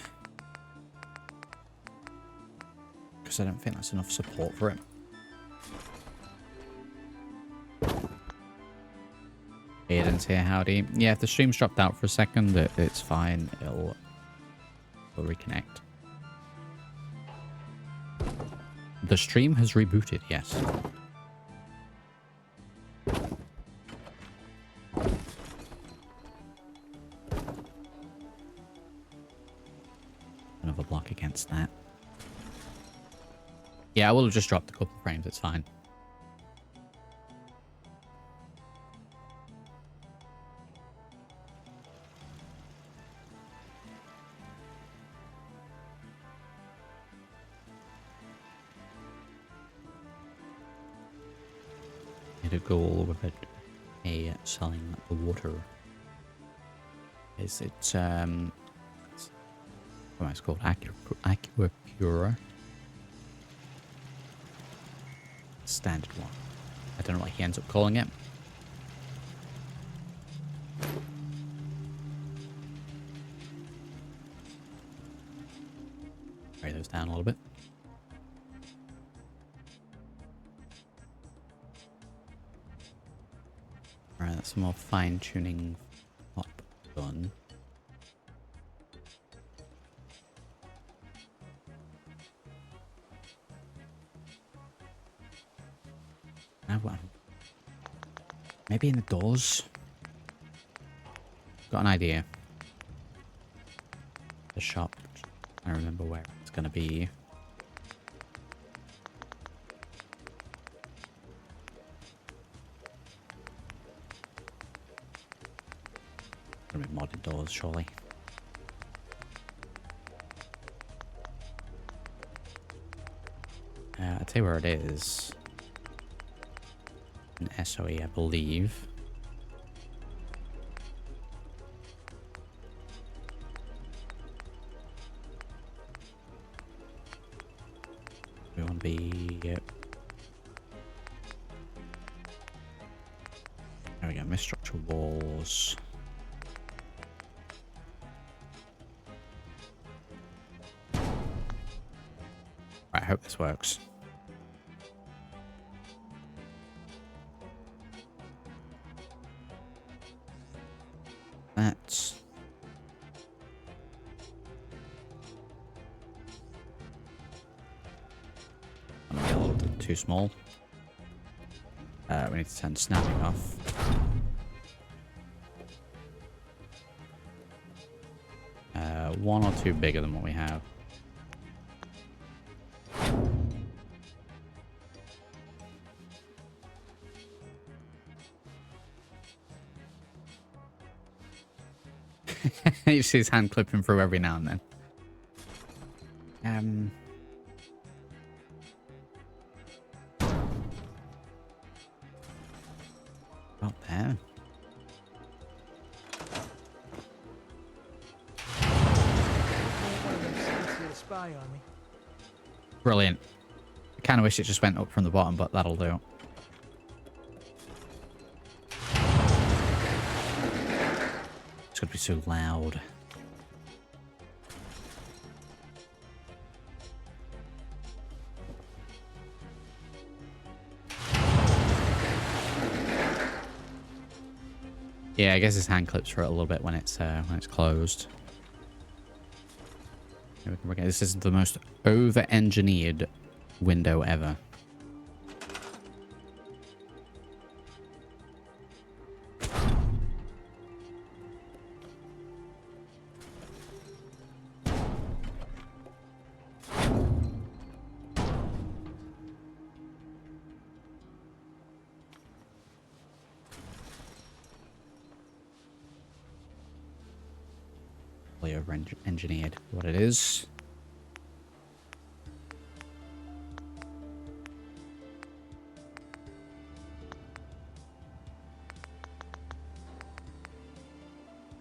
Because I don't think that's enough support for it. Aiden's here, howdy. Yeah, if the stream's dropped out for a second, it's fine. It'll reconnect. The stream has rebooted, yes. Another block against that. Yeah, I will have just dropped a couple frames, it's fine. A goal with a selling the water is it's what it's called, Aquapura, standard one. I don't know what he ends up calling it. Carry those down a little bit. Alright, that's some more fine-tuning up done. Now what? Maybe in the doors? Got an idea. The shop. I remember where it's gonna be. Modded doors, surely. I'll tell you where it is. An SOE, I believe. We want to be... There we go, mistructure walls. I hope this works. That's... I'm gonna be a little bit too small. We need to turn snapping off. One or two bigger than what we have. You see his hand clipping through every now and then. About there. Spy on me. Brilliant. I kind of wish it just went up from the bottom, but that'll do. It's gonna be so loud. Yeah, I guess his hand clips for it a little bit when it's closed. This is the most over-engineered window ever. massively over-engineered what it is.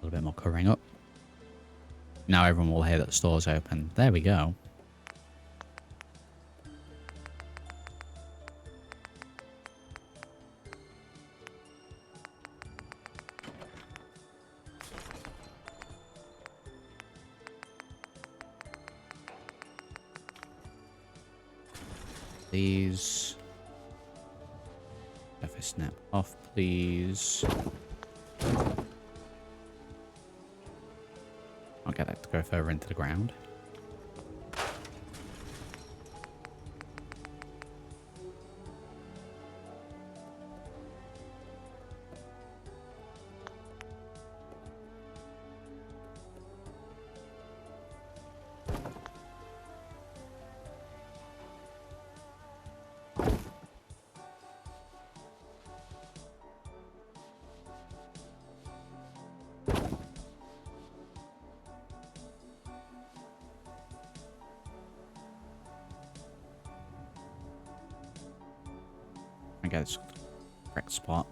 A little bit more covering up. Now everyone will hear that the store's open. There we go. Please. If I snap off, please. I'll get that to go further into the ground. I guess correct spot.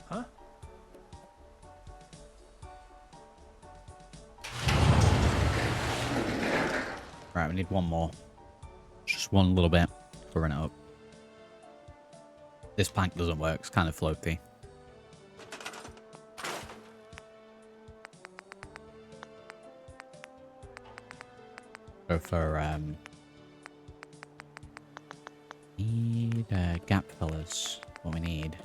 Huh? Right, we need one more. Just one little bit to run it up. This plank doesn't work, it's kind of floaty. Go for need gap fillers. What we need.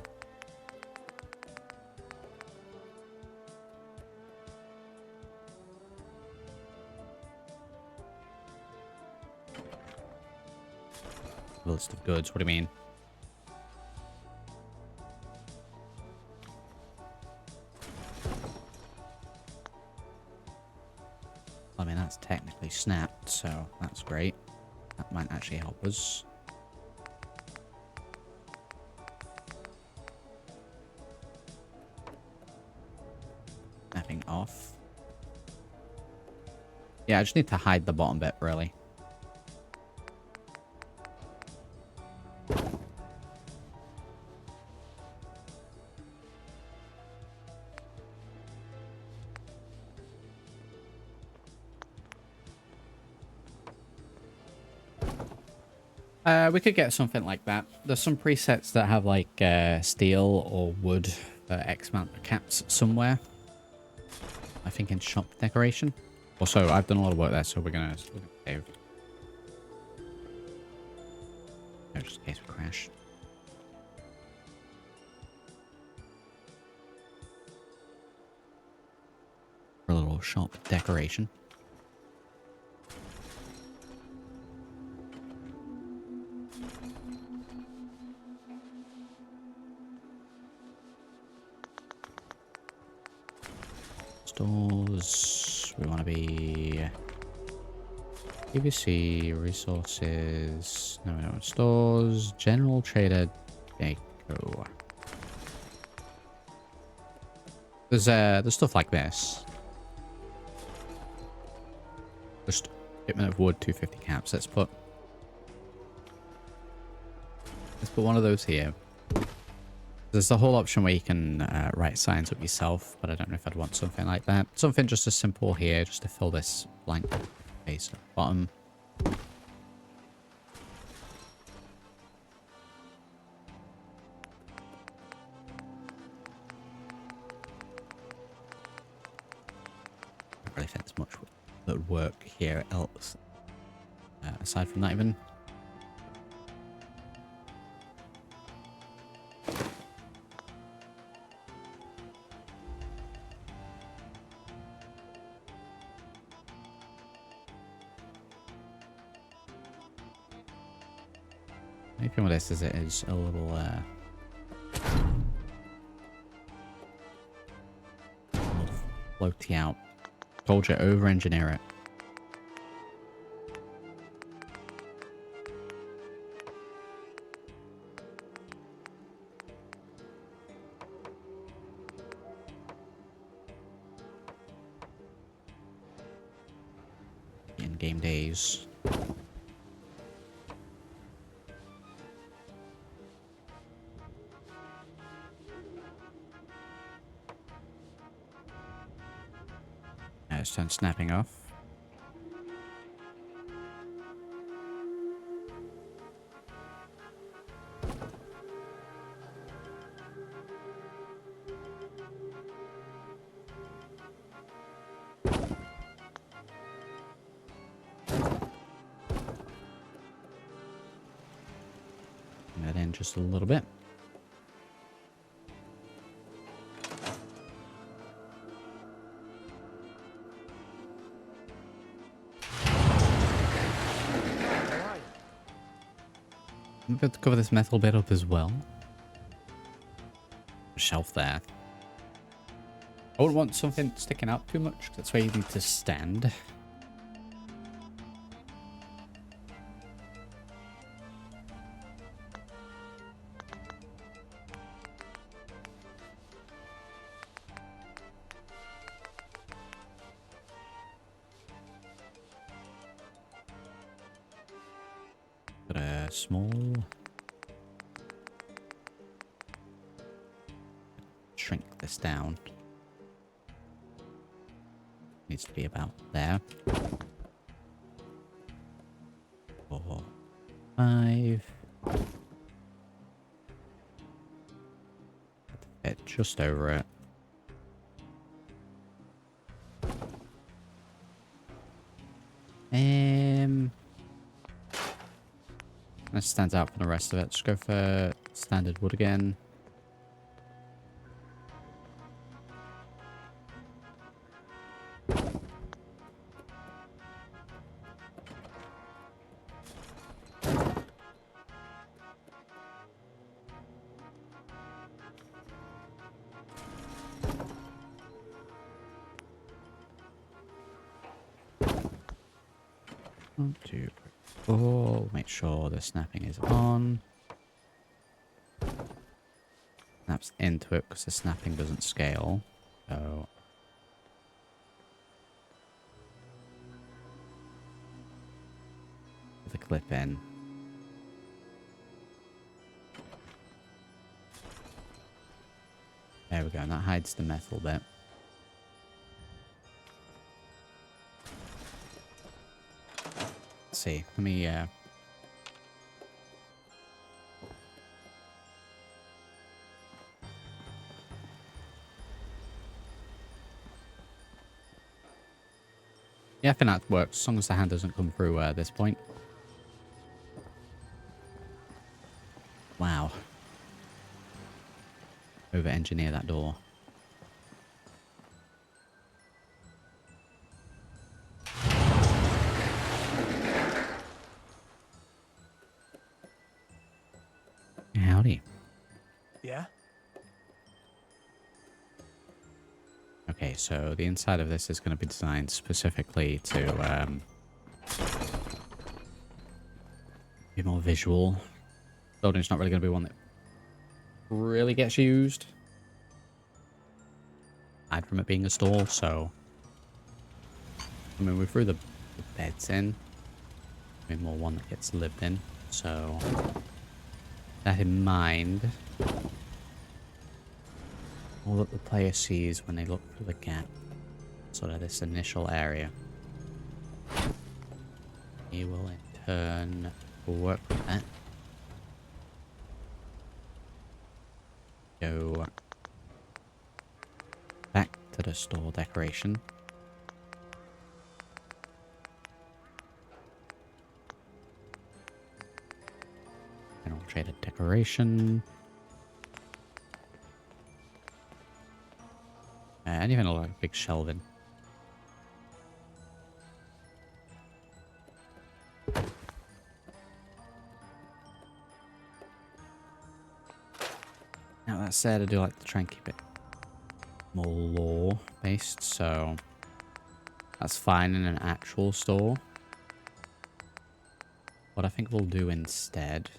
List of goods. What do you mean? I mean, that's technically snapped, so that's great. That might actually help us. Snapping off. Yeah, I just need to hide the bottom bit, really. We could get something like that. There's some presets that have like steel or wood X amount of caps somewhere. I think in shop decoration. Also, I've done a lot of work there, so we're gonna save. No, just in case we crash. For a little shop decoration. Stores, we want to be PVC, resources, no, we don't want stores, general trader, deco. There's stuff like this. Just shipment of wood, 250 caps. Let's put one of those here. There's the whole option where you can write signs up yourself, but I don't know if I'd want something like that. Something just as simple here, just to fill this blank space at the bottom. I don't really think there's much that would work here else, aside from that even. Maybe what this is, it is a little floaty out. Told you, over-engineer it. game days. Now it's done snapping off. That in just a little bit. I'm about to cover this metal bit up as well. Shelf there. I wouldn't want something sticking out too much, 'cause that's where you need to stand. Got a small... Shrink this down. Needs to be about there. 4, 5. Fit just over it. That stands out from the rest of it. Just go for standard wood again. One, two, 3, 4. Make sure the snapping is on. Snaps into it because the snapping doesn't scale. So put the clip in. There we go, and that hides the metal bit. Let's see, let me yeah, I think that works, as long as the hand doesn't come through this point. Wow. Over-engineer that door. Howdy. Yeah? Okay, so the inside of this is going to be designed specifically to be more visual. Building's not really going to be one that really gets used. Aside from it being a store, so... I mean, we threw the beds in. I mean, more one that gets lived in, so... That in mind... All that the player sees when they look through the gap. Sort of this initial area. He will in turn work with that. Go back to the store decoration. And I'll trade a decoration. And even a lot of big shelving. Now that said, I do like to try and keep it more lore based, so that's fine in an actual store. What I think we'll do instead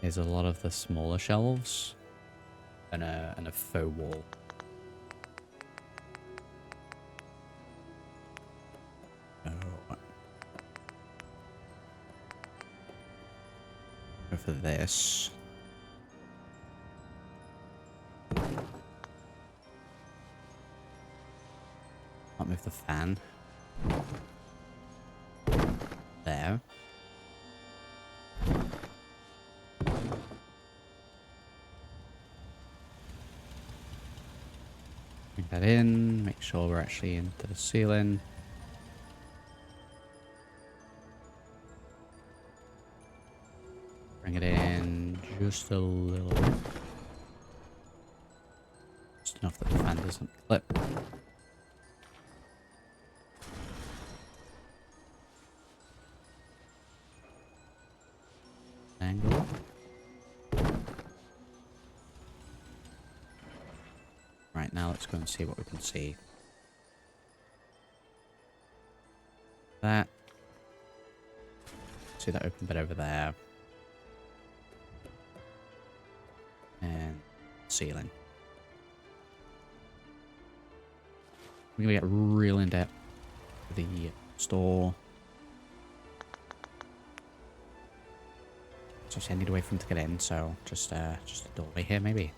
is a lot of the smaller shelves and a faux wall. So for this. I'll move the fan. There. Bring that in, make sure we're actually into the ceiling. Bring it in just a little bit. Just enough that the fan doesn't clip. Angle. Right, now let's go and see what we can see. That. See that open bit over there. And ceiling. We're gonna get real in depth with the store. So I need a way for him to get in, so just a doorway here maybe.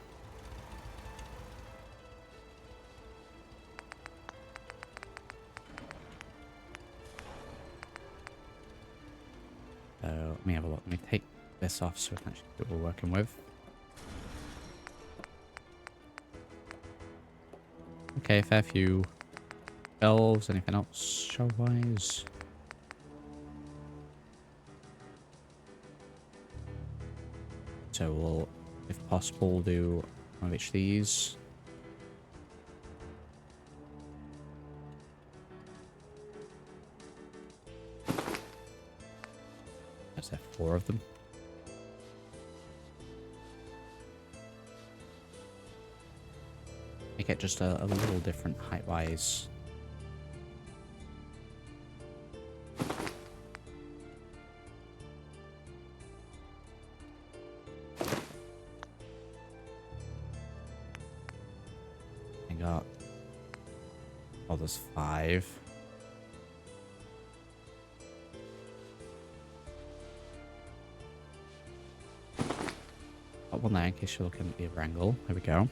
So let me have a look. Let me take this off so we can actually see what we're working with. Okay, fair few shelves. Anything else shelf-wise? So we'll, if possible, do one of each of these. There's there 4 of them. Make it just a little different height-wise. I got... Oh, there's 5. Got one there in case you're looking at the other angle. There we go.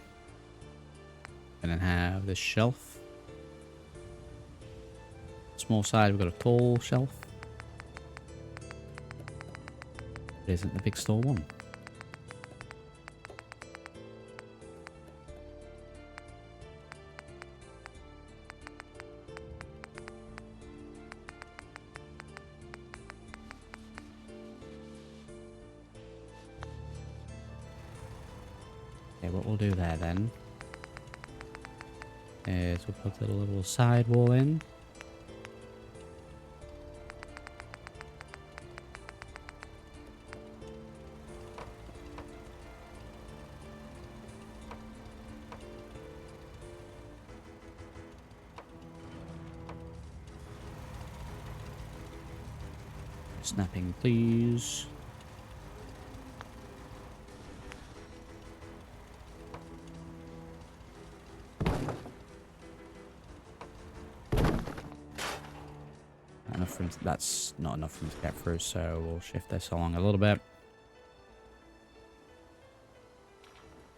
And then have this shelf. Small side, we've got a tall shelf. It isn't the big store one. Okay, what we'll do there then is we'll put a little side wall in. Snapping, please. Enough for him to, that's not enough for him to get through, so we'll shift this along a little bit.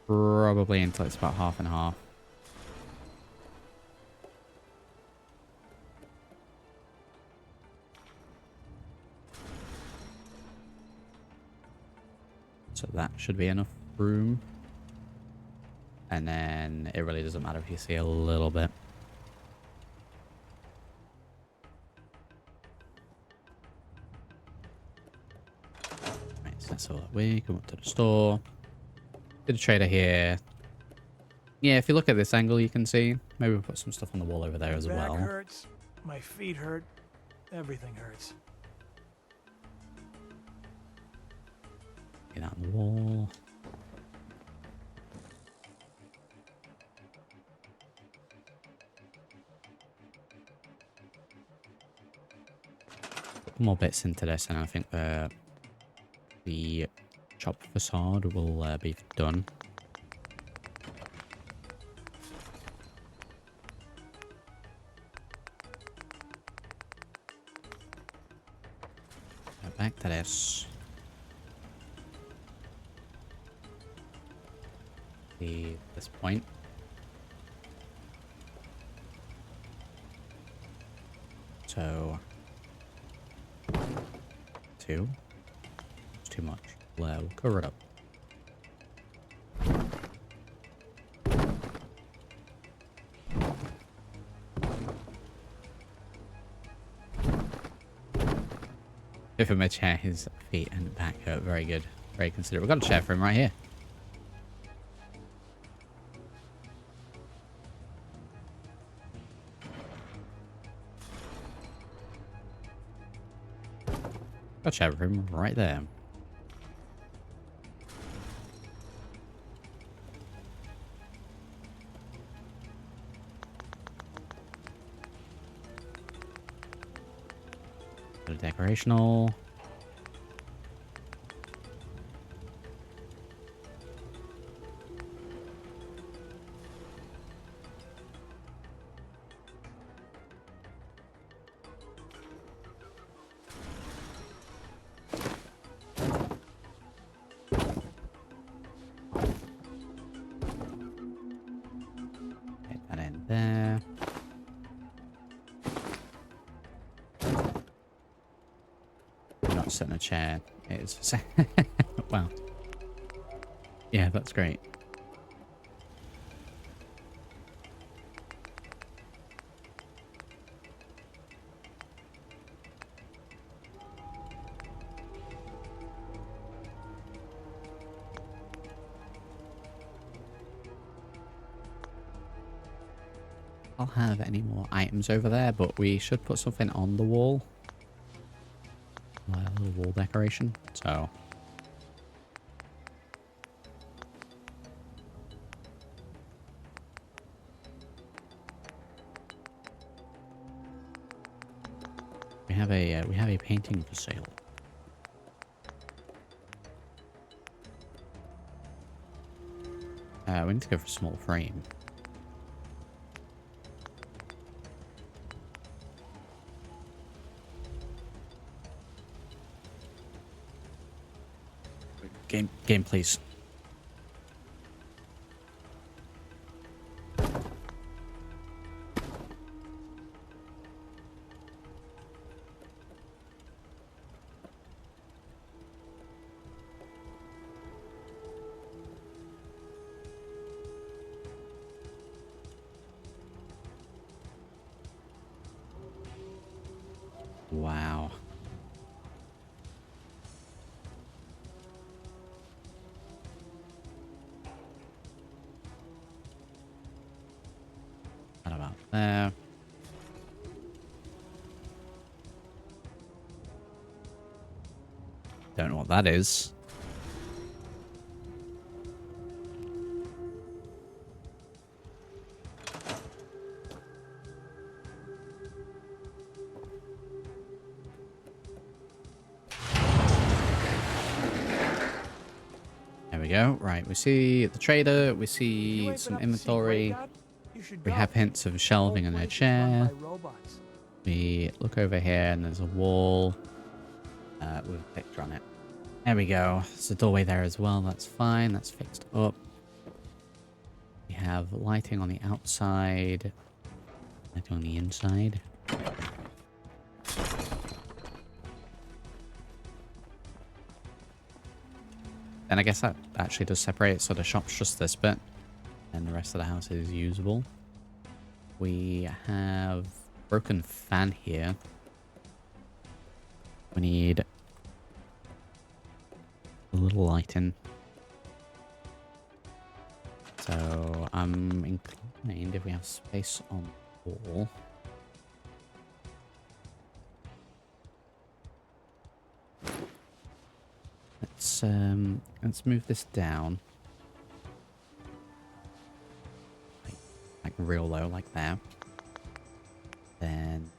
Probably until it's about half and half. So that should be enough room. And then it really doesn't matter if you see a little bit. Right, so that's all that way. Come up to the store. Did a trader here. Yeah, if you look at this angle, you can see. Maybe we'll put some stuff on the wall over there as Back well. hurts, my feet hurt, everything hurts. Get out on the wall. Put more bits into this, and I think the shop facade will be done. Back to this. this point. So 2. It's too much. We'll cover it up. If him a chair, his feet and back hurt. Very good. Very considerate. We've got a chair for him right here. Got a chair for him right there. Bit of decorational. Get that in there. Not sitting in a chair. It is. Wow. Yeah, that's great. I'll have any more items over there, but we should put something on the wall. A little wall decoration. So we have a painting for sale. We need to go for a small frame. Game, please. Wow. What about there? Don't know what that is. There we go. Right, we see the trader, we see some inventory. We have hints of shelving and a chair. We look over here and there's a wall with a picture on it. There we go. There's a doorway there as well. That's fine. That's fixed up. We have lighting on the outside. Lighting on the inside. And I guess that actually does separate it, so the shop's just this bit. And the rest of the house is usable. We have broken fan here. We need a little lighting. So I'm inclined, if we have space on the wall, let's move this down. Like real low, like that. Then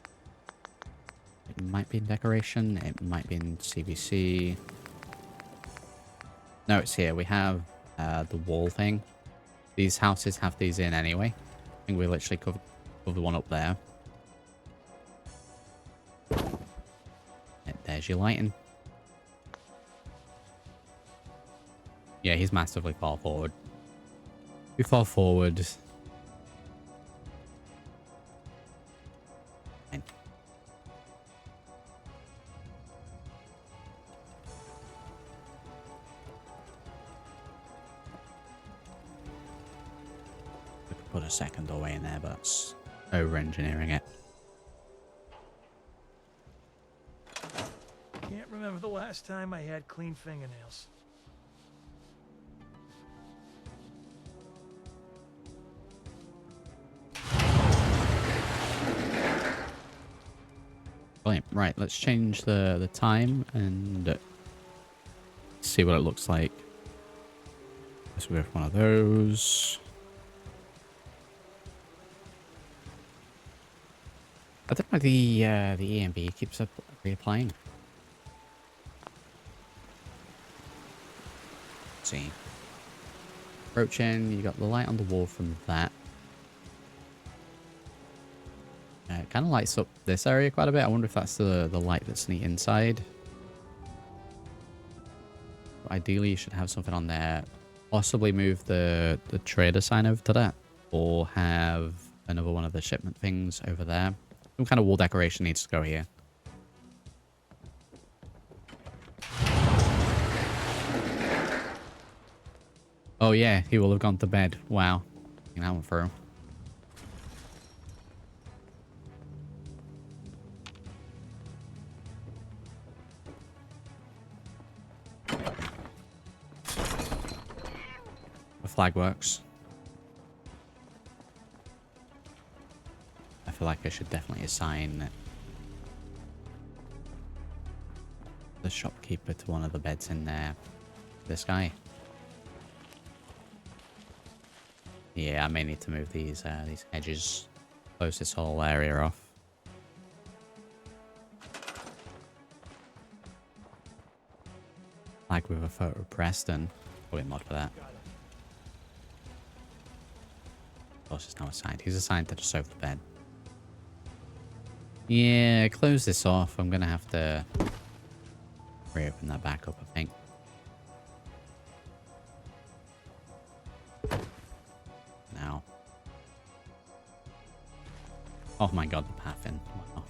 it might be in decoration, it might be in CVC. No, it's here. We have the wall thing. These houses have these in anyway. I think we literally covered the one up there. And there's your lighting. Yeah, he's massively far forward. Too far forward. Fine. We could put a second doorway in there, but that's over-engineering it. Can't remember the last time I had clean fingernails. Brilliant. Right, let's change the time and see what it looks like. Let's go with one of those. I don't know why the EMB keeps up reapplying. Let's see. Approaching, you got the light on the wall from that. It kind of lights up this area quite a bit. I wonder if that's the light that's on the inside. But ideally, you should have something on there. Possibly move the trader sign over to that. Or have another one of the shipment things over there. Some kind of wall decoration needs to go here. Oh yeah, he will have gone to bed. Wow. That one through. The flag works. I feel like I should definitely assign the shopkeeper to one of the beds in there. This guy. Yeah, I may need to move these edges. Close this whole area off. Like with a photo of Preston. Probably a mod for that. Of course, it's now assigned. He's assigned to the sofa bed. Yeah, close this off. I'm gonna have to reopen that back up, I think. Now. Oh my god, the path in. Wow.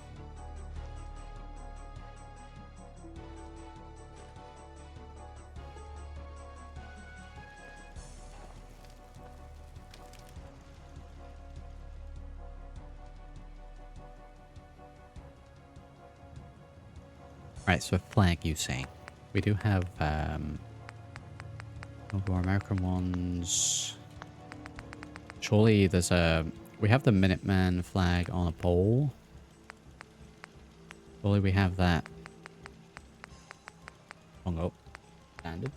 Right, so flag you say. We do have more American ones. Surely there's we have the Minuteman flag on a pole. Surely we have that. Hung up. Standard.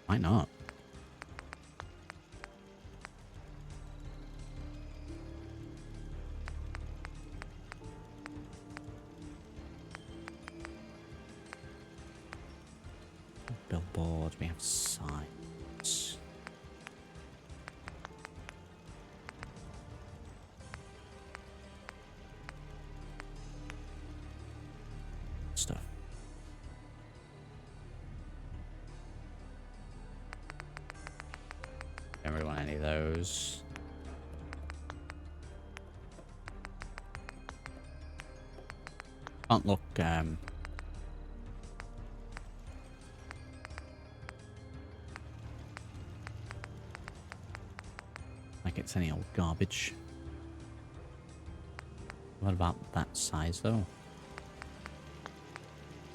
Why not? Billboard, we have signs. Stuff. Don't really want any of those. Can't look, like it's any old garbage. What about that size though?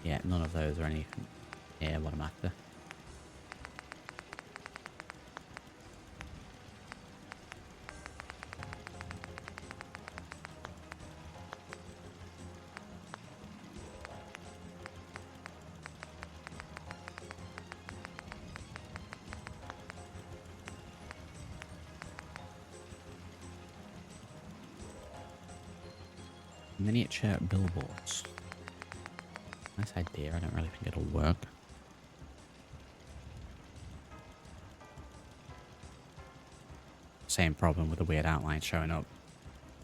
Yeah, none of those are anything. Yeah, what I'm after. Miniature billboards. Nice idea. I don't really think it'll work. Same problem with the weird outline showing up.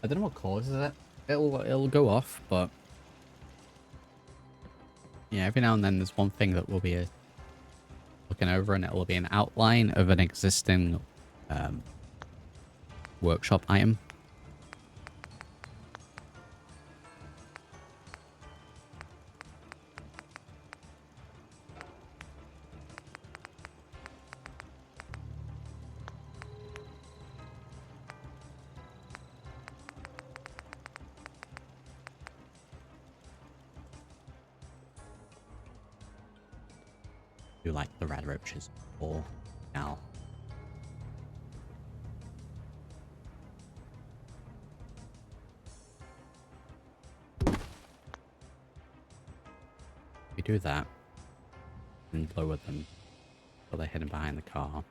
I don't know what causes it. It'll go off, but yeah, every now and then there's one thing that will be a looking over, and it'll be an outline of an existing workshop item. Do like the red roaches or now. We do that and lower them so they're hidden behind the car.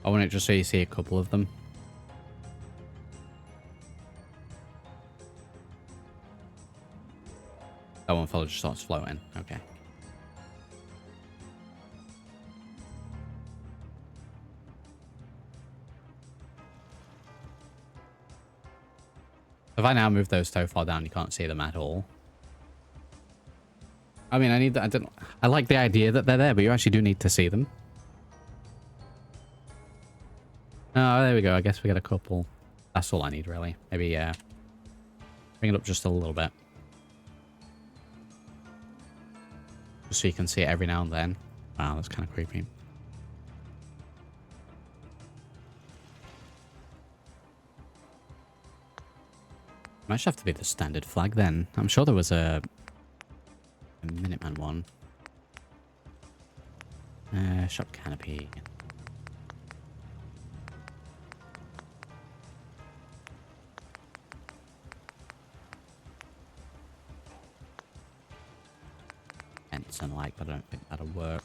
I want it just so you see a couple of them. That one fellow just starts floating. Okay. If I now move those so far down, you can't see them at all. I mean, I like the idea that they're there, but you actually do need to see them. Oh, there we go. I guess we got a couple. That's all I need, really. Maybe, bring it up just a little bit. Just so you can see it every now and then. Wow, that's kind of creepy. Might just have to be the standard flag then. I'm sure there was a Minuteman one. Shop canopy. And like, but I don't think that'll work.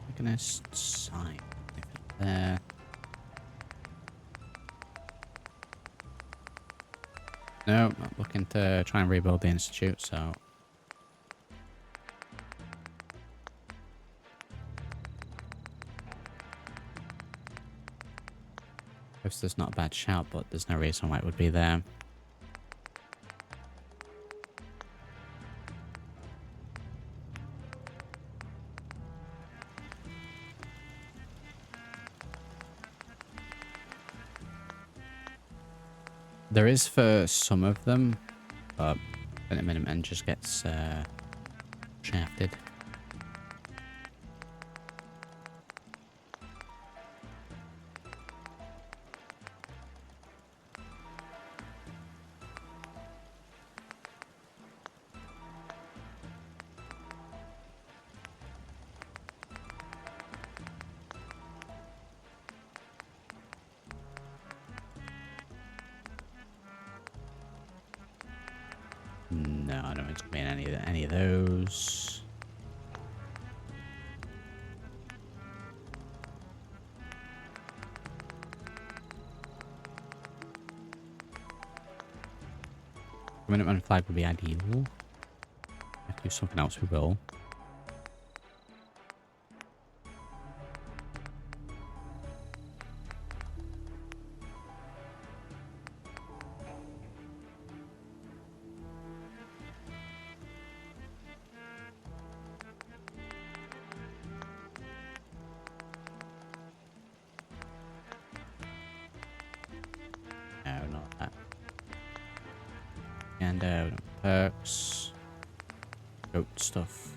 Organist sign there. No, not looking to try and rebuild the institute, so poster's not a bad shout, but there's no reason why it would be there. There is for some of them, but at a minimum just gets shafted. No, I don't think it's gonna be in any of those. Minuteman flag would be ideal. If do something else, we will. No, not that. And perks. Goat stuff.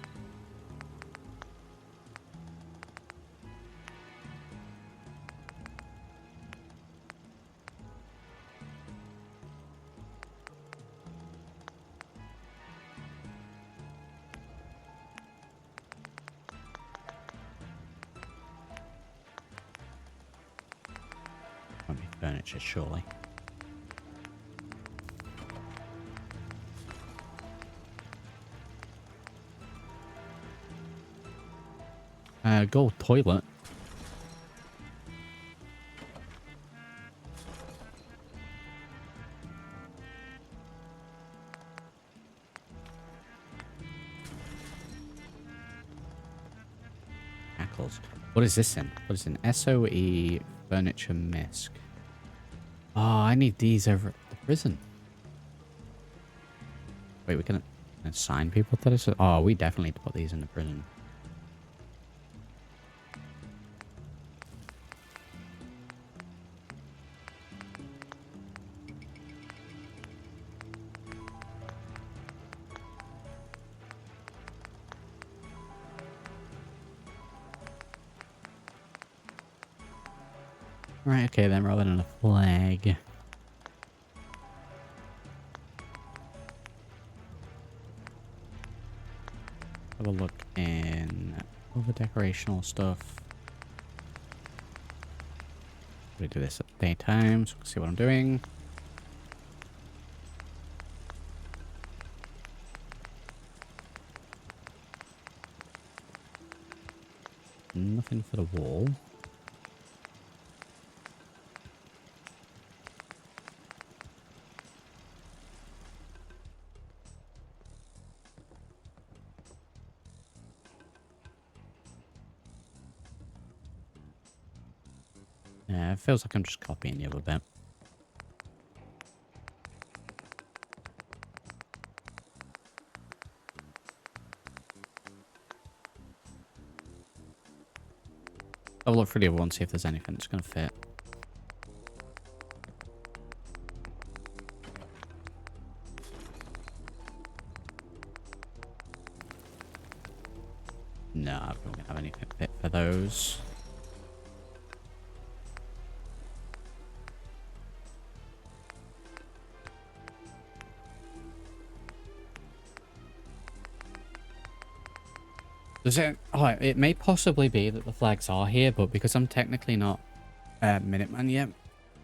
Won't be furniture, surely. Gold toilet. vehicles. What is this in? What is in? SOE furniture misc. Oh, I need these over at the prison. Wait, we can assign people to this? Oh, we definitely need to put these in the prison. Right, okay then, rather than a flag. Have a look in all the decorational stuff. We do this at daytime, so we can see what I'm doing. Nothing for the wall. Yeah, it feels like I'm just copying the other bit. I'll look for the other one, see if there's anything that's going to fit. No, I don't have anything fit for those. Does it? Oh, it may possibly be that the flags are here, but because I'm technically not Minuteman yet,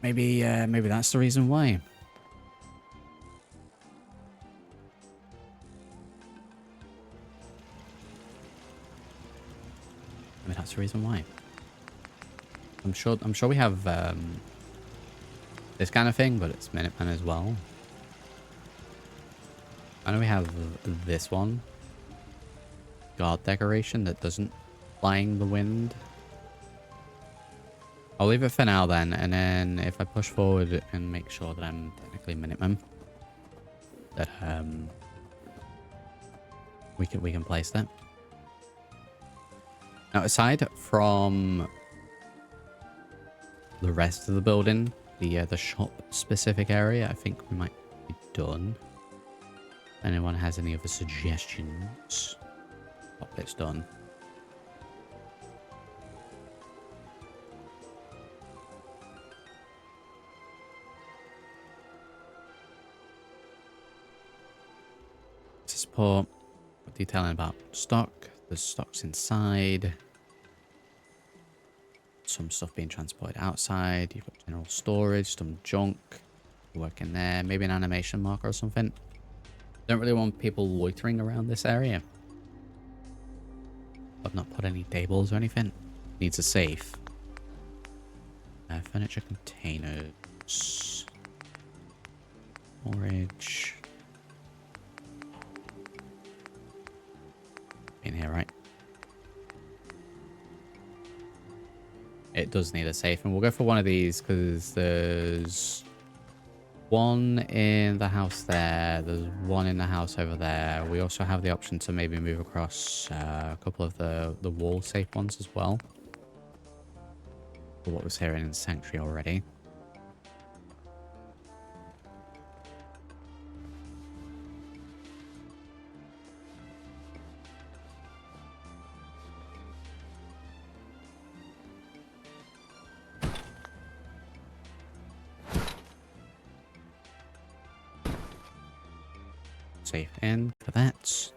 maybe that's the reason why. Maybe that's the reason why. I'm sure we have this kind of thing, but it's Minuteman as well. I know we have this one. Guard decoration that doesn't flying the wind. I'll leave it for now then, and then if I push forward and make sure that I'm technically Minuteman, that we can place that. Now, aside from the rest of the building, the shop specific area, I think we might be done. If anyone has any other suggestions? Top bit's done. Support. Detailing about stock. There's stocks inside. Some stuff being transported outside. You've got general storage, some junk. Work in there. Maybe an animation marker or something. Don't really want people loitering around this area. I've not put any tables or anything. Needs a safe. Furniture containers. Storage. In here, right? It does need a safe, and we'll go for one of these because there's one in the house there. There's one in the house over there. We also have the option to maybe move across a couple of the wall safe ones as well. For what was here in Sanctuary already. Safe in for that.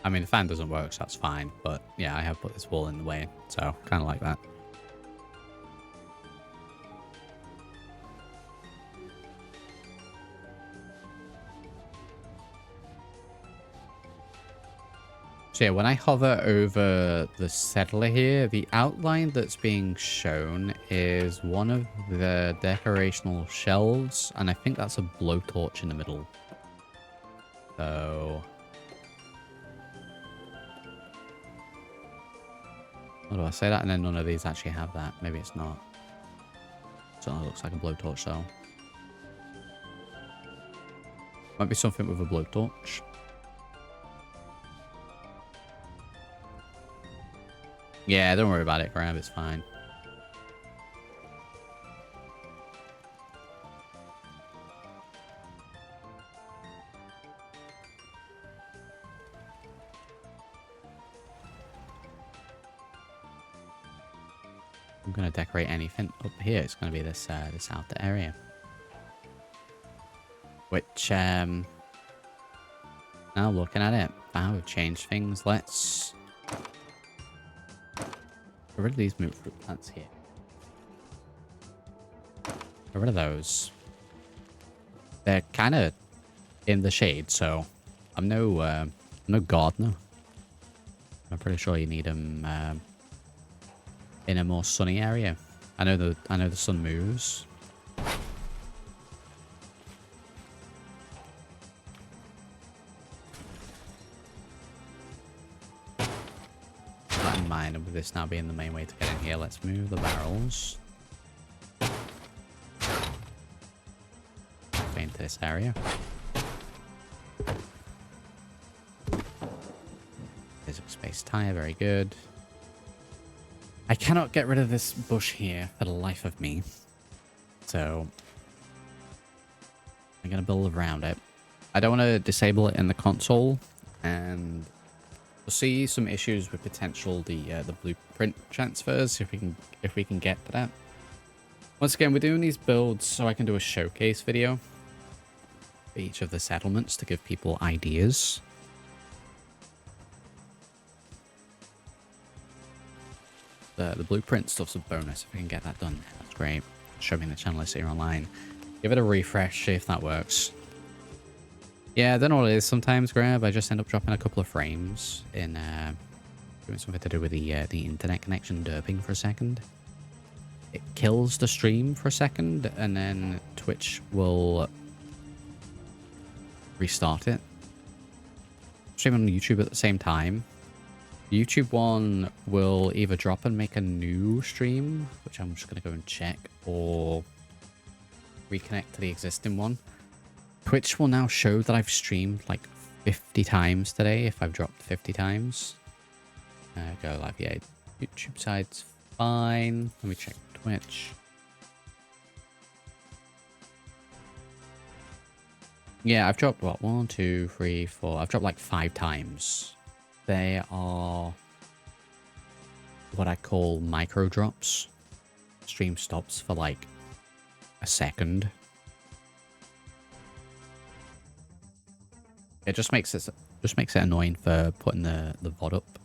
I mean, the fan doesn't work, so that's fine. But yeah, I have put this wall in the way, so kind of like that. So yeah, when I hover over the settler here, the outline that's being shown is one of the decorational shelves, and I think that's a blowtorch in the middle. So... What do I say that? And then none of these actually have that. Maybe it's not. Certainly looks like a blowtorch though. Might be something with a blowtorch. Yeah, don't worry about it, Grab. It's fine. I'm gonna decorate anything up here. It's gonna be this this outer area, which now looking at it, wow, we've changed things. Let's get rid of these moot fruit plants here. Get rid of those. They're kind of in the shade, so I'm no gardener. I'm pretty sure you need them in a more sunny area. I know the sun moves. That in mind, and with this now being the main way to get in here, let's move the barrels into this area. Physics space tire, very good. I cannot get rid of this bush here for the life of me. So I'm going to build around it. I don't want to disable it in the console, and we'll see some issues with potential the blueprint transfers if we can get to that. Once again, we're doing these builds so I can do a showcase video for each of the settlements to give people ideas. The blueprint stuff's a bonus. If we can get that done, that's great. Show me in the channel list here online. Give it a refresh, see if that works. Yeah, I don't know what it is sometimes, Grab. I just end up dropping a couple of frames in doing something to do with the internet connection derping for a second. It kills the stream for a second, and then Twitch will restart it. Stream on YouTube at the same time. The YouTube one will either drop and make a new stream, which I'm just going to go and check, or reconnect to the existing one. Twitch will now show that I've streamed like 50 times today, if I've dropped 50 times. Go live, yeah. YouTube side's fine. Let me check Twitch. Yeah, I've dropped, what, 1, 2, 3, 4. I've dropped like 5 times. They are what I call micro drops. Stream stops for like a second. It just makes it annoying for putting the VOD up.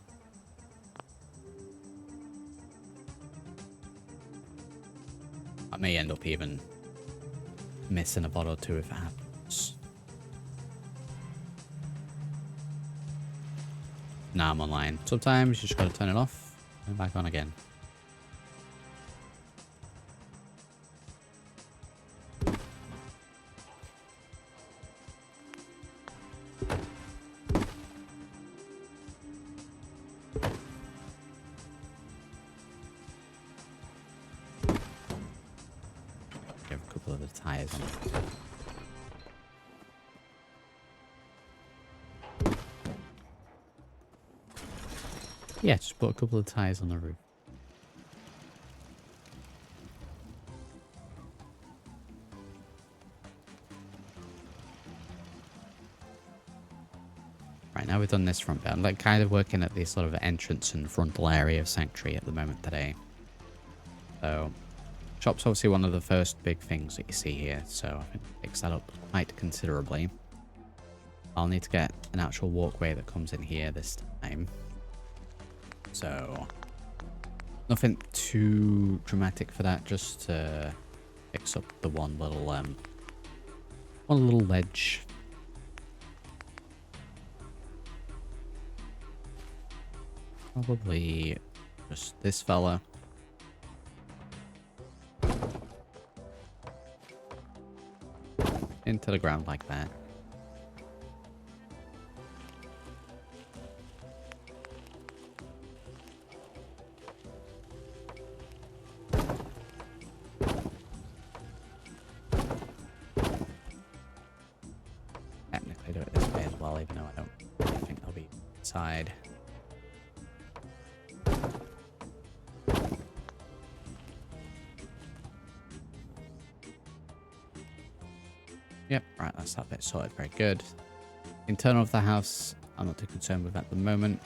I may end up even missing a VOD or two if it happens. Now I'm online. Sometimes you just gotta turn it off and back on again. Give a couple of the tires on it. Yeah, just put a couple of tires on the roof. Right, now we've done this front bit. I'm like kind of working at the sort of entrance and frontal area of Sanctuary at the moment today. So, shop's obviously one of the first big things that you see here, so I can fix that up quite considerably. I'll need to get an actual walkway that comes in here this time. So, nothing too dramatic for that, just to fix up the one little ledge. Probably just this fella. Into the ground like that. Technically do it this way as well, even though I don't really think they'll be inside. Yep, right, that's that bit sorted. Very good. Internal of the house, I'm not too concerned with at the moment.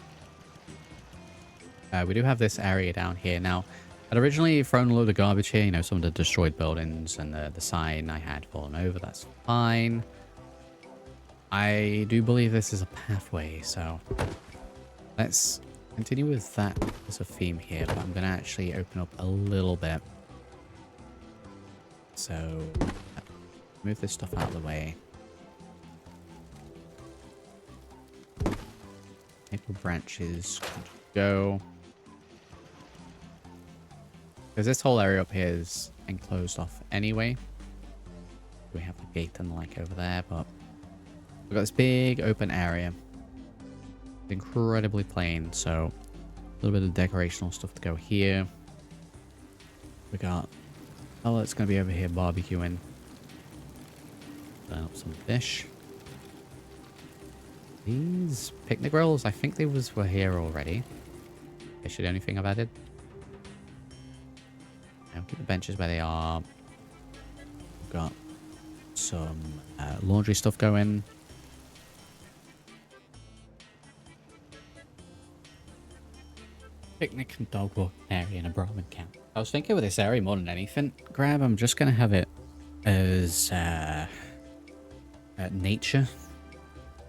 We do have this area down here. Now, I'd originally thrown a load of garbage here, you know, some of the destroyed buildings and the sign I had fallen over. That's fine. I do believe this is a pathway, so let's continue with that as a theme here, but I'm going to actually open up a little bit. So, move this stuff out of the way. Maple branches could go. Because this whole area up here is enclosed off anyway. We have the gate and the like over there, but we've got this big open area. Incredibly plain, so a little bit of decorational stuff to go here. We got, oh, it's going to be over here barbecuing. Burn up some fish. These picnic grills, I think they were here already. They should anything I've added. Now keep the benches where they are. We've got some laundry stuff going. Picnic and dog walk area in a Brahmin camp. I was thinking with this area more than anything, Grab, I'm just going to have it as nature.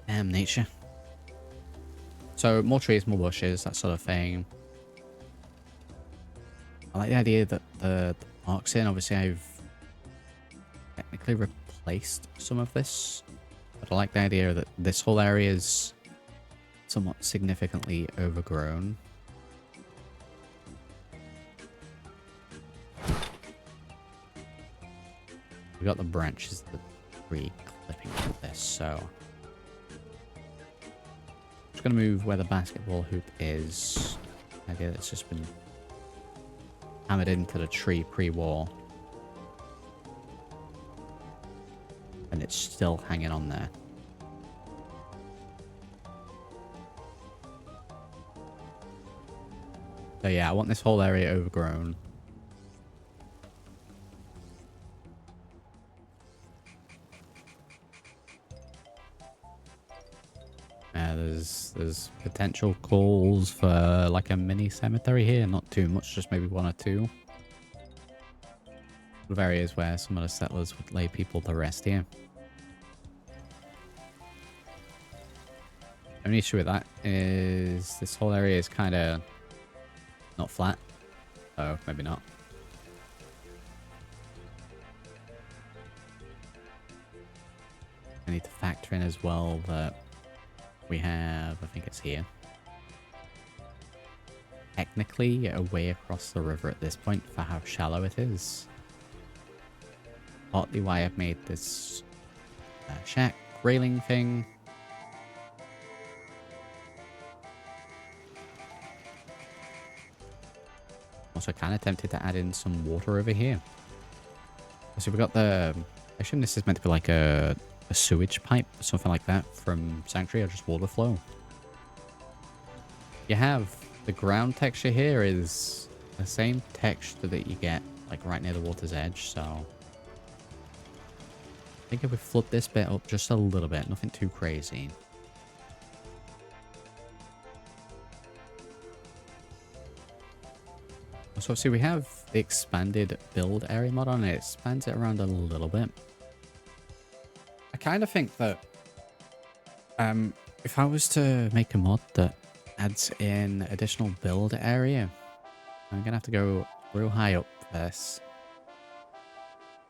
Nature. So more trees, more bushes, that sort of thing. I like the idea that the park's in. Obviously, I've technically replaced some of this. But I like the idea that this whole area is somewhat significantly overgrown. We got the branches, the tree clipping of this, so just gonna move where the basketball hoop is. The idea that's just been hammered into the tree pre-war, and it's still hanging on there. So yeah, I want this whole area overgrown. There's potential calls for like a mini cemetery here. Not too much, just maybe one or two. Of areas where some of the settlers would lay people to rest here. The only issue with that is this whole area is kind of not flat. So maybe not. I need to factor in as well that we have, I think it's here, technically a way across the river at this point for how shallow it is. Partly why I've made this shack railing thing. Also kind of tempted to add in some water over here. So we've got the, I assume this is meant to be like a sewage pipe, something like that from Sanctuary, or just water flow. You have the ground texture here is the same texture that you get like right near the water's edge, so I think if we flood this bit up just a little bit, nothing too crazy. So obviously we have the expanded build area mod on it. It expands it around a little bit. I kind of think that if I was to make a mod that adds in additional build area, I'm gonna have to go real high up for this.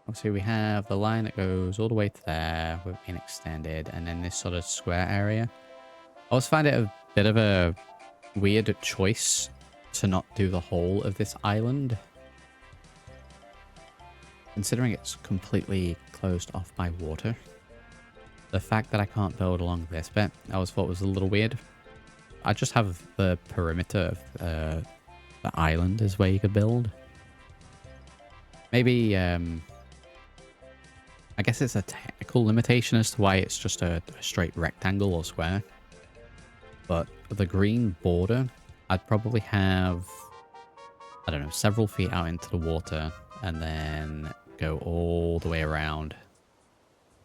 Obviously we have the line that goes all the way to there, we've been extended, and then this sort of square area. I always find it a bit of a weird choice to not do the whole of this island. Considering it's completely closed off by water. The fact that I can't build along this bit, I always thought was a little weird. I just have the perimeter of the island is where you could build. Maybe, I guess it's a technical limitation as to why it's just a straight rectangle or square. But the green border, I'd probably have, I don't know, several feet out into the water and then go all the way around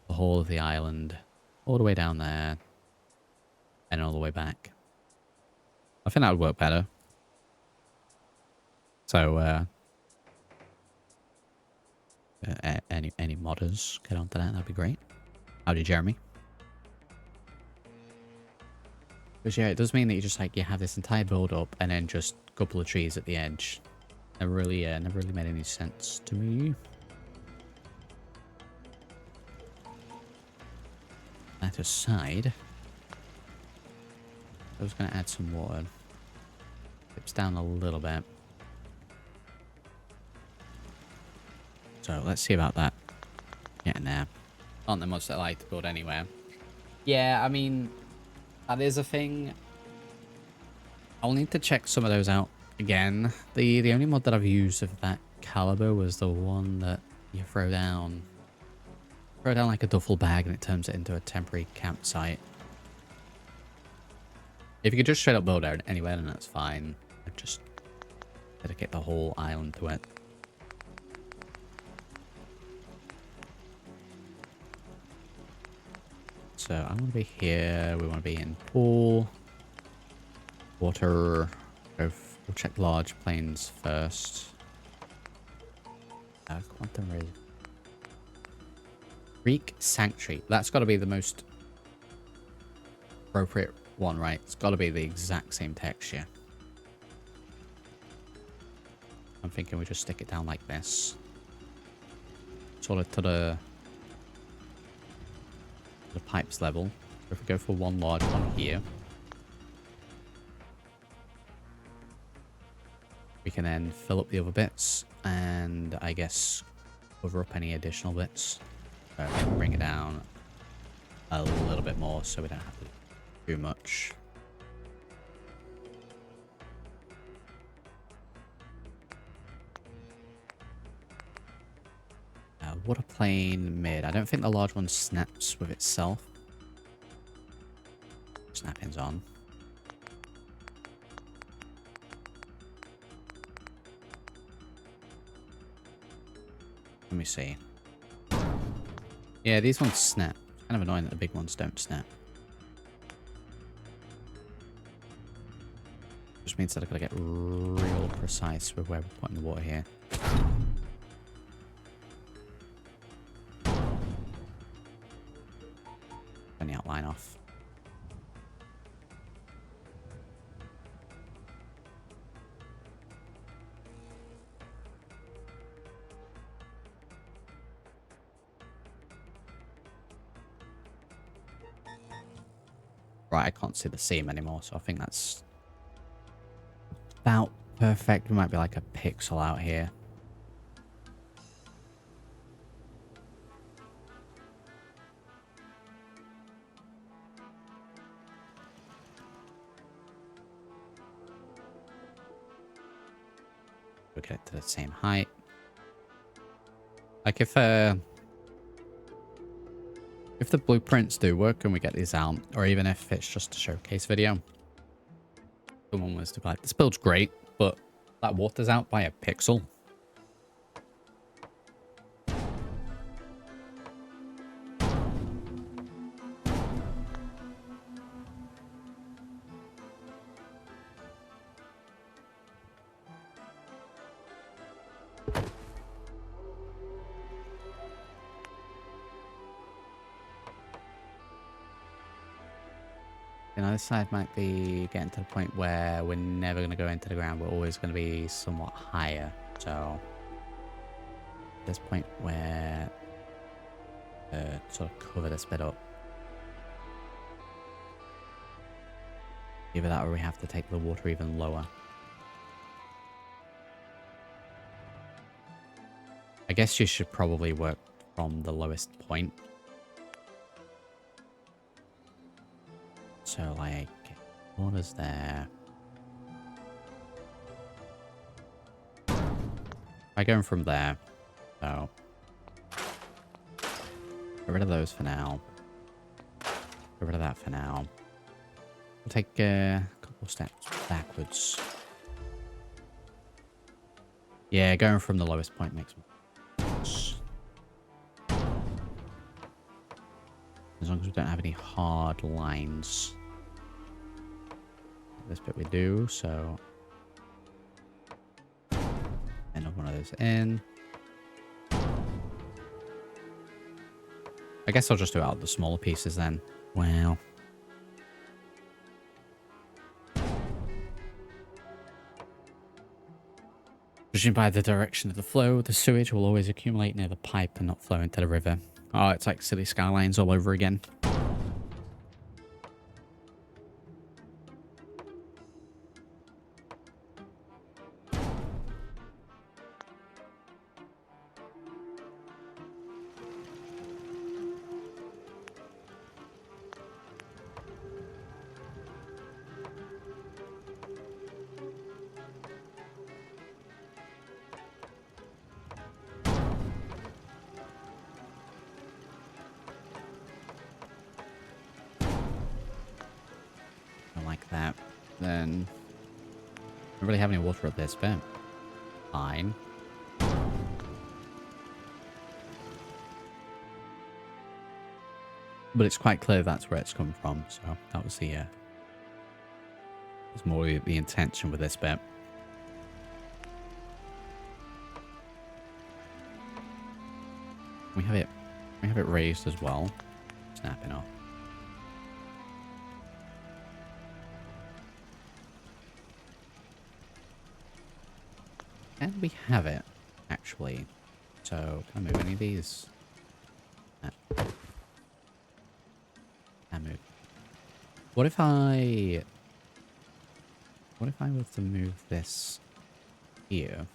the whole of the island, all the way down there, and all the way back. I think that would work better. So, any modders get onto that, that'd be great. Howdy, Jeremy. Because yeah, it does mean that you just like, you have this entire build up and then just a couple of trees at the edge. Never really made any sense to me. That aside, I was going to add some water. Dips down a little bit. So let's see about that. Getting there. Aren't there much that I like to build anywhere? Yeah, I mean, that is a thing. I'll need to check some of those out again. The only mod that I've used of that caliber was the one that you throw down like a duffel bag and it turns it into a temporary campsite. If you could just straight up build out anywhere, then that's fine. I'd just dedicate the whole island to it. So I want to be here. We want to be in pool. Water. We'll check large planes first. Quantum ray. Creek Sanctuary. That's got to be the most appropriate one, right? It's got to be the exact same texture. I'm thinking we just stick it down like this. Sort of to the pipes level. If we go for one large one here, we can then fill up the other bits and I guess cover up any additional bits. Bring it down a little bit more so we don't have to do much. Water plane mid. I don't think the large one snaps with itself. Snapping's on. Let me see. Yeah, these ones snap. It's kind of annoying that the big ones don't snap. Which means that I've got to get real precise with where we're putting the water here. Turn the outline off. Right, I can't see the seam anymore, so I think that's about perfect. We might be like a pixel out here. We'll get it to the same height. Like if the blueprints do work and we get these out, or even if it's just a showcase video, someone was to be like, this build's great, but that water's out by a pixel. You know, this side might be getting to the point where we're never going to go into the ground. We're always going to be somewhat higher. So, at this point where sort of cover this bit up. Either that or we have to take the water even lower. I guess you should probably work from the lowest point. So, like, water's there. I go in from there, so get rid of those for now. Get rid of that for now. We'll take a couple steps backwards. Yeah, going from the lowest point makes sense. As long as we don't have any hard lines. This bit we do, so another one of those in. I guess I'll just do out the smaller pieces then. Wow. Judging by the direction of the flow, the sewage will always accumulate near the pipe and not flow into the river. Oh, it's like City Skylines all over again. Like that. Then I don't really have any water at this bit. Fine. But it's quite clear that's where it's come from, so that was the was more the intention with this bit. We have it raised as well. Snapping off. And we have it, actually. So, can I move any of these? Can I move? What if I were to move this here?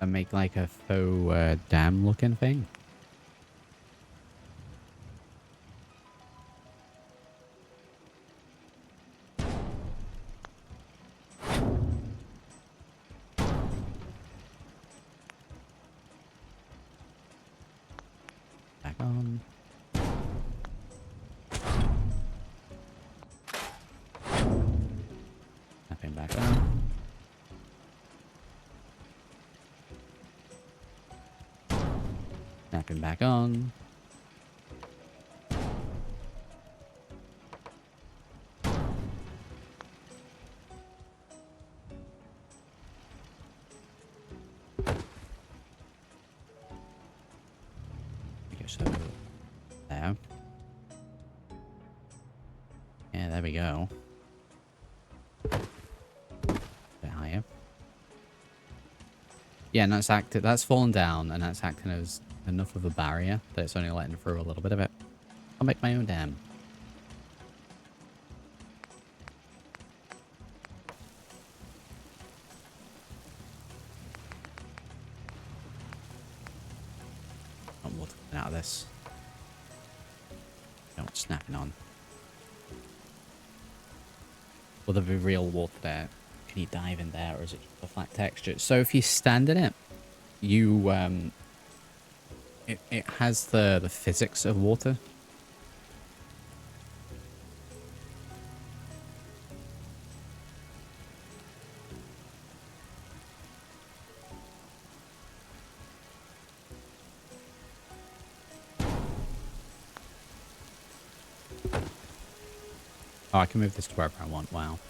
And make like a faux dam looking thing? Snapping back on. Okay, so there. Yeah, there we go. A bit higher. Yeah, and that's acted. That's fallen down, and that's acting as enough of a barrier that it's only letting through a little bit of it. I'll make my own dam. Got water coming out of this. Don't want snapping on. Will there be real water there? Can you dive in there, or is it just a flat texture? So if you stand in it, you it has the physics of water. Oh, I can move this to wherever I want. Wow.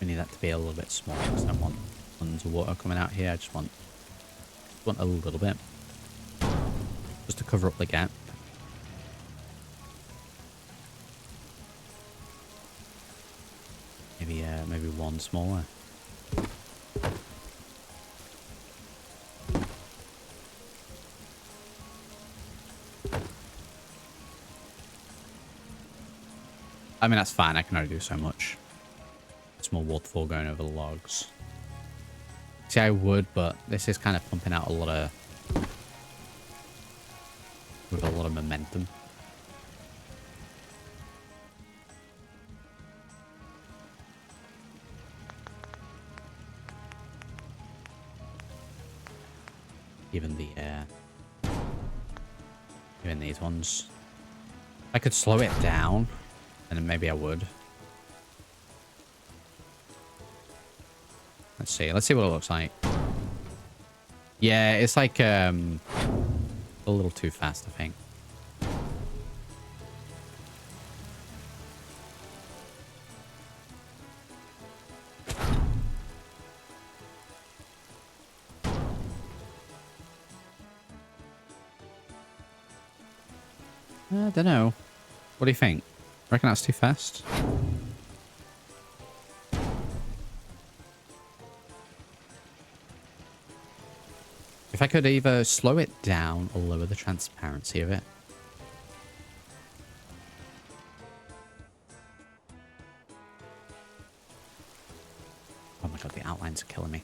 We need that to be a little bit smaller because I don't want tons of water coming out here. I just want a little bit. Just to cover up the gap. one smaller. I mean, that's fine. I can only do so much. Small waterfall going over the logs. See, I would, but this is kind of pumping out a lot of... with a lot of momentum. Even the, even these ones. I could slow it down, and then maybe I would. Let's see what it looks like. Yeah, it's like, a little too fast, I think. I don't know. What do you think? Reckon that's too fast? If I could either slow it down or lower the transparency of it. Oh my god, the outlines are killing me.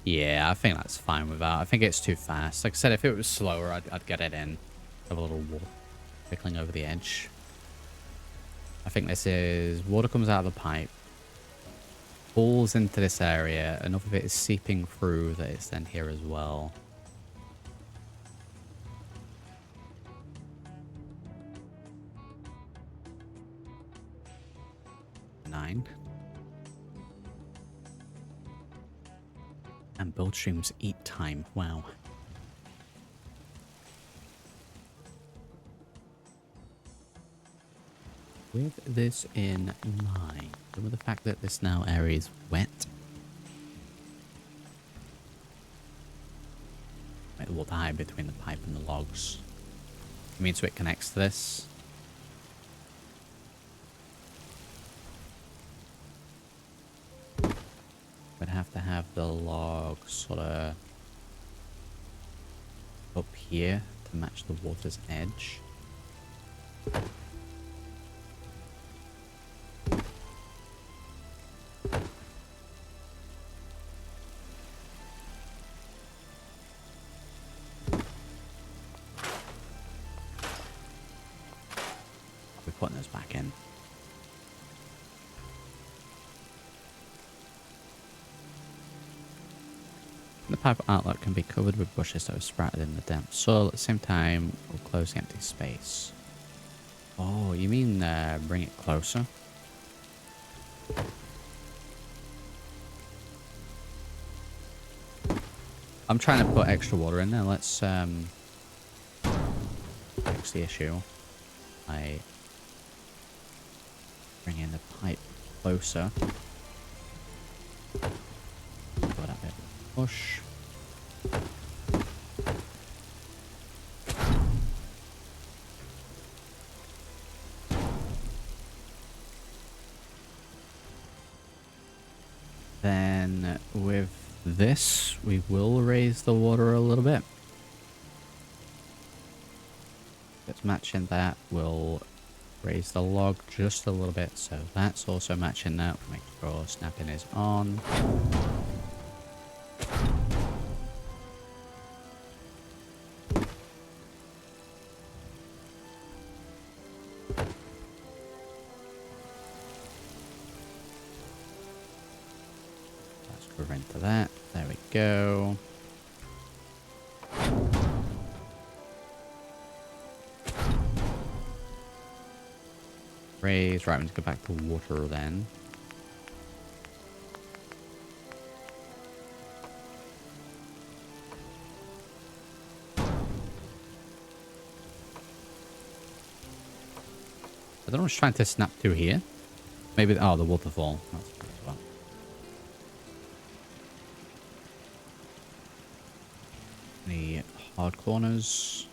Yeah, I think that's fine with that. I think it's too fast. Like I said, if it was slower, I'd get it in. Have a little water trickling over the edge. I think this is... water comes out of the pipe. Falls into this area. Enough of it is seeping through that it's then here as well. Nine. And build streams eat time. Wow. With this in mind, and with the fact that this now area is wet, make the water high between the pipe and the logs. I mean, so it connects to this. We'd have to have the logs sort of up here to match the water's edge. We're putting those back in. The pipe outlet can be covered with bushes that are sprouted in the damp soil at the same time or close the empty space. Oh, you mean bring it closer? I'm trying to put extra water in there. Let's fix the issue. I bring in the pipe closer. Put that bit. Push. Then with this, we will raise the water a little bit. It's matching that. We'll raise the log just a little bit. So that's also matching that. Make sure snapping is on. Into that. There we go. Raise. Right, we need to go back to water then. I don't know what's trying to snap through here. Maybe, oh, the waterfall. That's good as well. Any hard corners?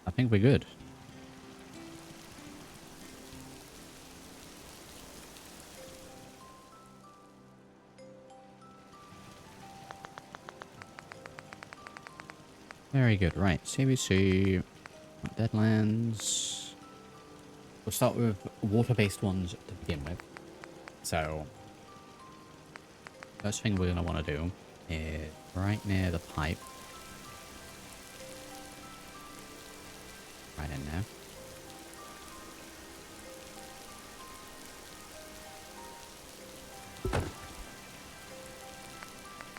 I think we're good. Very good. Right, CBC, Deadlands. We'll start with water-based ones to begin with. So, first thing we're going to want to do is right near the pipe. Right in there.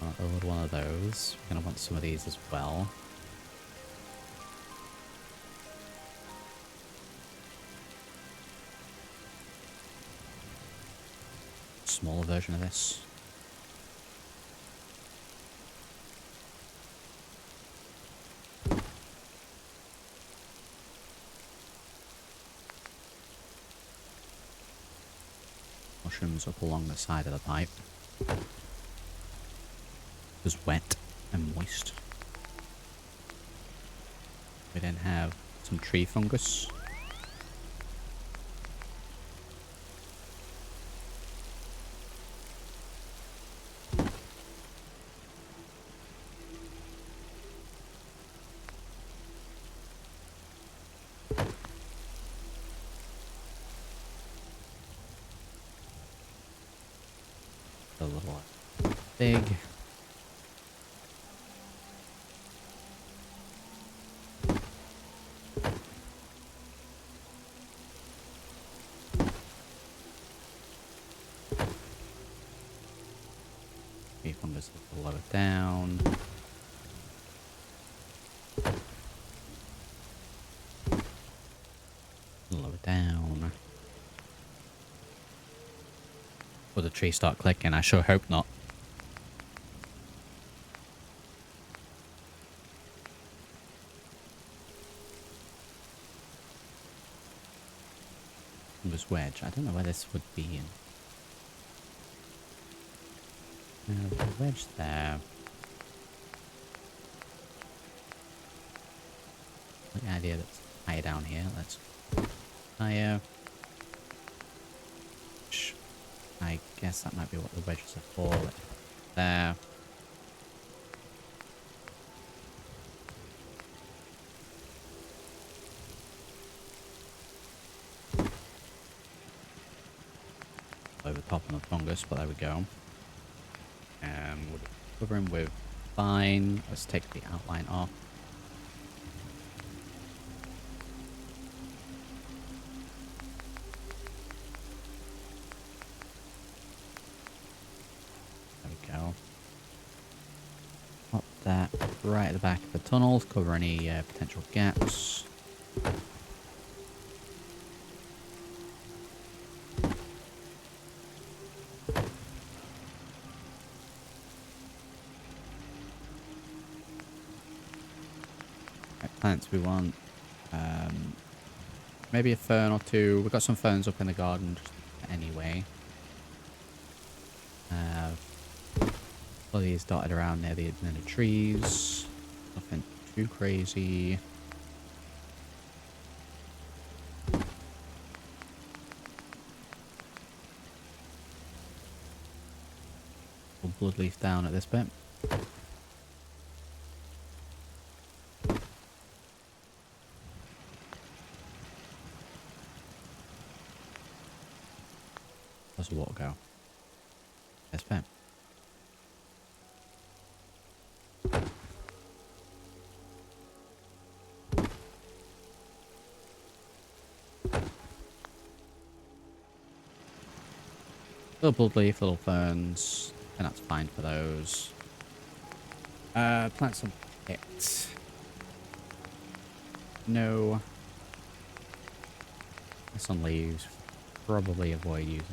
I'll load one of those. We're going to want some of these as well. Smaller version of this. Mushrooms up along the side of the pipe. It was wet and moist. We then have some tree fungus. A little big. Tree fungus a little lower down. Lower down. Will the tree start clicking? I sure hope not. Fungus wedge. I don't know where this would be in. The wedge there. The idea that's higher down here. Let's higher. I guess that might be what the wedges are for. There. Over top on the fungus, but there we go. We'll cover him with vine. Let's take the outline off. Pop that right at the back of the tunnel to cover any potential gaps. Right, plants we want. Maybe a fern or two. We've got some ferns up in the garden just anyway. All these dotted around near the trees. Nothing too crazy. Pull bloodleaf down at this bit. Where's the water go? This bit. Little bloodleaf, little ferns, and that's fine for those. Plant some it. No. This on leaves. Probably avoid using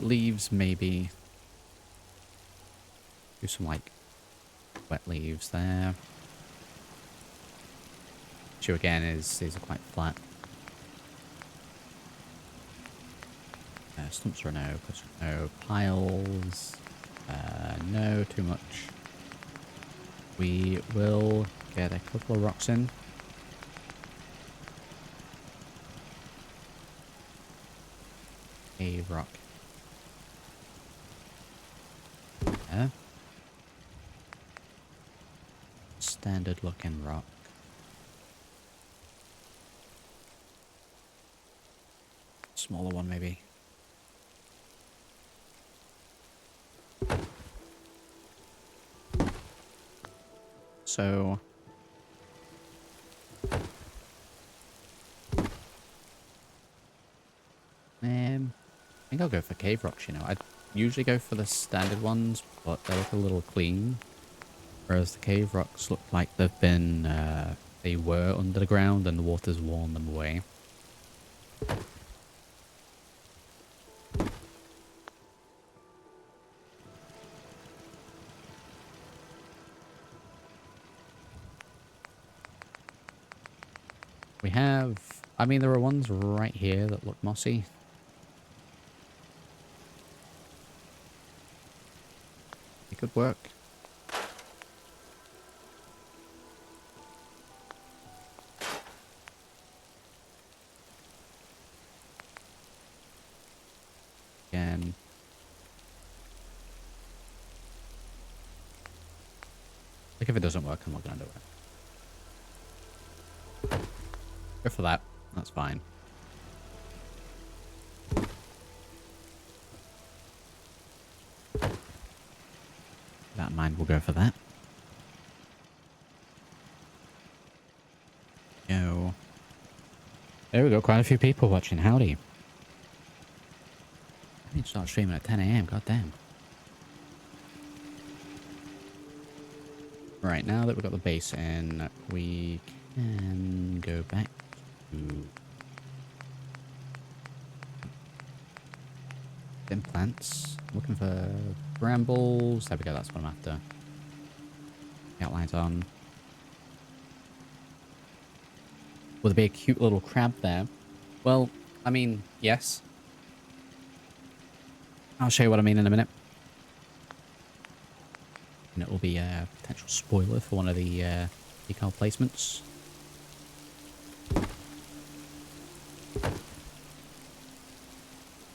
leaves, maybe. Do some like wet leaves there. Issue again is these are quite flat. Stumps are no, no piles. No, too much. We will get a couple of rocks in. A rock. There. Standard looking rock. Smaller one maybe. So I think I'll go for cave rocks, you know. I usually go for the standard ones, but they look a little clean. Whereas the cave rocks look like they've been, they were under the ground and the water's worn them away. We have, I mean, there are ones right here that look mossy. It could work. Again. Like if it doesn't work, I'm not gonna do it. Go for that. That's fine. That in mind, we'll go for that. Yo. There we go. Quite a few people watching. Howdy. I need to start streaming at 10 AM. God damn. Right, now that we've got the base in, we can go back to plants. Looking for brambles. There we go, that's what I'm after. The outline's on. Will there be a cute little crab there? Well, I mean, yes. I'll show you what I mean in a minute. And it will be a potential spoiler for one of the decal placements.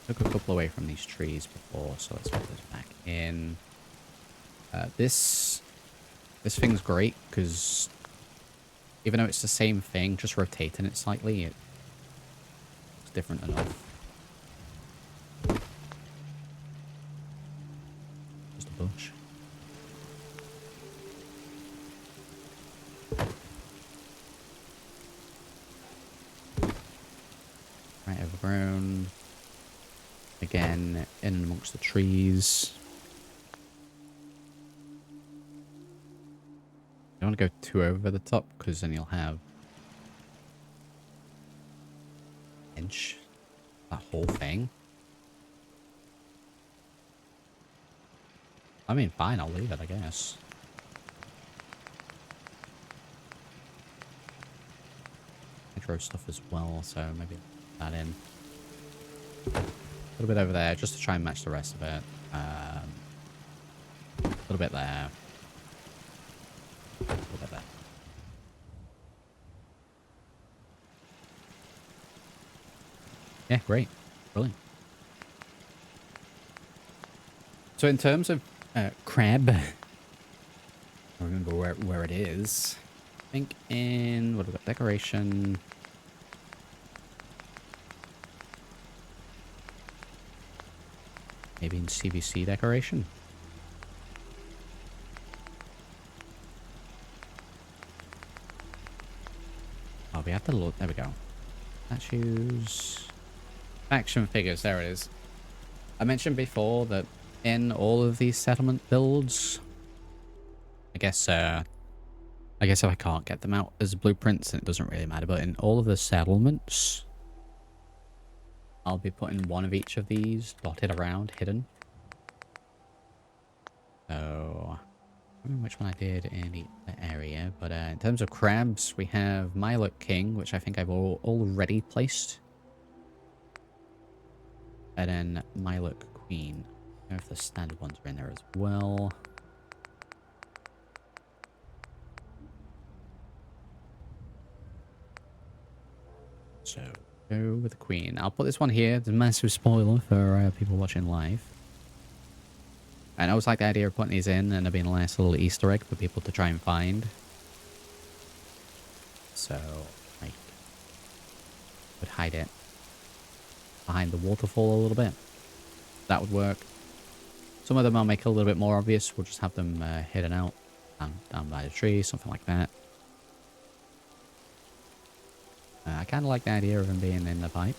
Took a couple away from these trees before, so let's put this back in. This thing's great because even though it's the same thing, just rotating it slightly, it's different enough. Just a bush. Right, overgrown. Again, in and amongst the trees. You don't want to go too over the top, because then you'll have inch that whole thing. I mean, fine, I'll leave it, I guess. Intro stuff as well, so maybe that in. A little bit over there, just to try and match the rest of it. A little bit there. A little bit there. Yeah, great. Brilliant. So in terms of crab, I remember where it is. I think in, what have we got? Decoration. Maybe in CVC decoration. Oh, we have to look. There we go. Statues. Action figures. There it is. I mentioned before that in all of these settlement builds. I guess if I can't get them out as blueprints, then it doesn't really matter. But in all of the settlements, I'll be putting one of each of these dotted around, hidden. So, I don't remember which one I did in each area. But in terms of crabs, we have Mylok King, which I think I've already placed. And then Mylok Queen. I don't know if the standard ones are in there as well. So, go with the Queen. I'll put this one here. It's a massive spoiler for people watching live. And I always like the idea of putting these in and there being a nice little Easter egg for people to try and find. So, I would hide it behind the waterfall a little bit. That would work. Some of them I'll make a little bit more obvious. We'll just have them hidden out down by the tree, something like that. I kind of like the idea of them being in the pipe.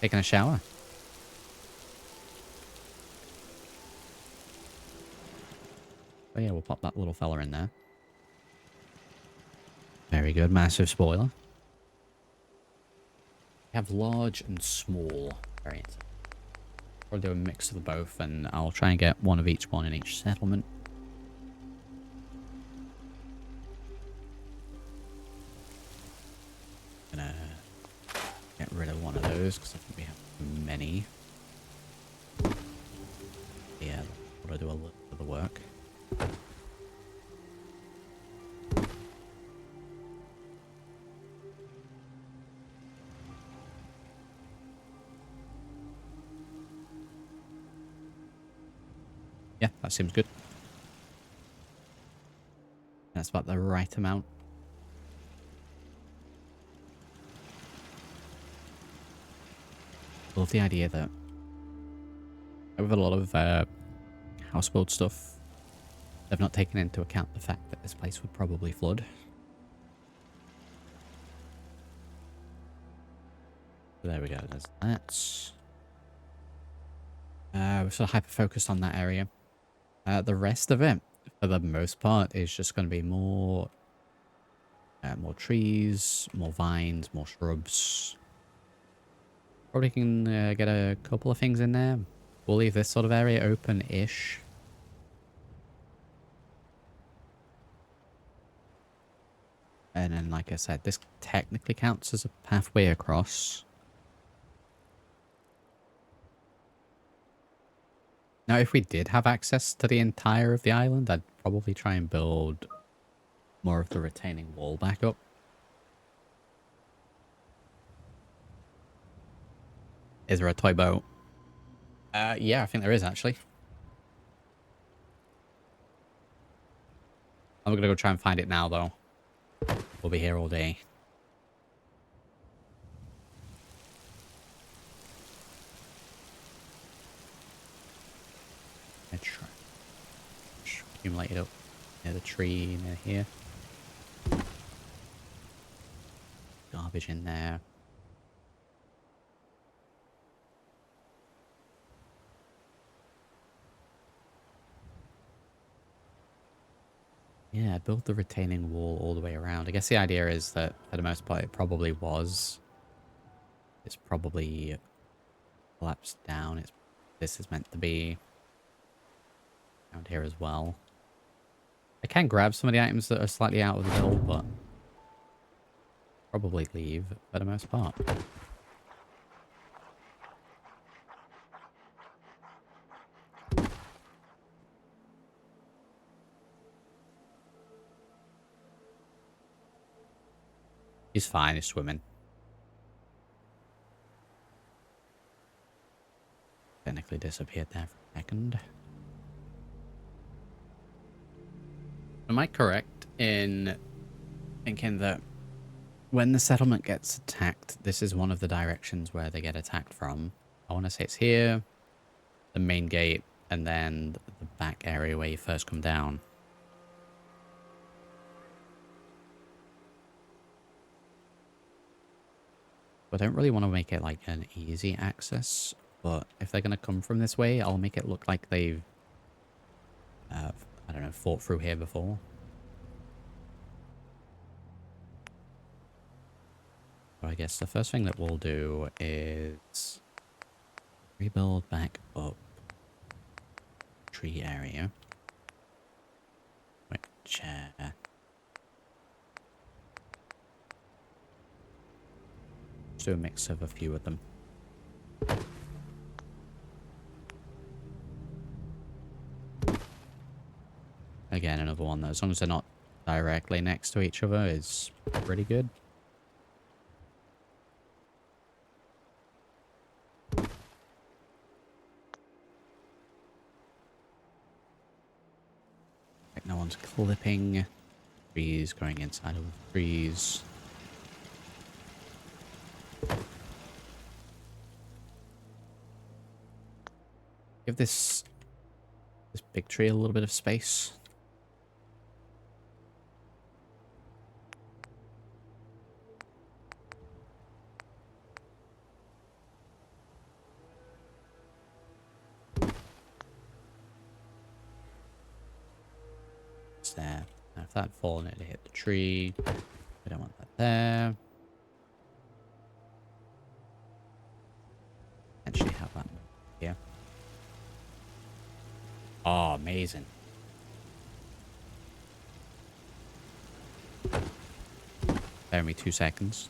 Taking a shower. Oh yeah, we'll pop that little fella in there. Very good, massive spoiler. We have large and small variants. We'll do a mix of the both, and I'll try and get one of each one in each settlement. Gonna get rid of one of those because I think we have too many. Yeah, I'll do a little of the work. Yeah, that seems good. That's about the right amount. Love the idea that with a lot of houseboat stuff, they've not taken into account the fact that this place would probably flood. So there we go, there's that. We're sort of hyper-focused on that area. The rest of it, for the most part, is just going to be more trees, more vines, more shrubs. Probably can get a couple of things in there. We'll leave this sort of area open-ish. And then, like I said, this technically counts as a pathway across. Now, if we did have access to the entire of the island, I'd probably try and build more of the retaining wall back up. Is there a toy boat? Yeah, I think there is, actually. I'm gonna go try and find it now, though. We'll be here all day. Let's try. Accumulate it up near the tree near here. Garbage in there. Yeah, build the retaining wall all the way around. I guess the idea is that, for the most part, it probably was. It's probably collapsed down. This is meant to be around here as well. I can grab some of the items that are slightly out of the build, but probably leave for the most part. He's fine, he's swimming. Technically disappeared there for a second. Am I correct in thinking that when the settlement gets attacked, this is one of the directions where they get attacked from? I want to say it's here, the main gate, and then the back area where you first come down. I don't really want to make it like an easy access, but if they're going to come from this way, I'll make it look like they've, I don't know, fought through here before. So I guess the first thing that we'll do is rebuild back up tree area, which let's do a mix of a few of them. Again, another one that, as long as they're not directly next to each other, is pretty good. Like no one's clipping. Trees going inside of trees. Give this big tree a little bit of space. It's there. Now if that had fallen, it'd hit the tree. We don't want that there. Actually have that here. Oh, amazing. Bear me 2 seconds.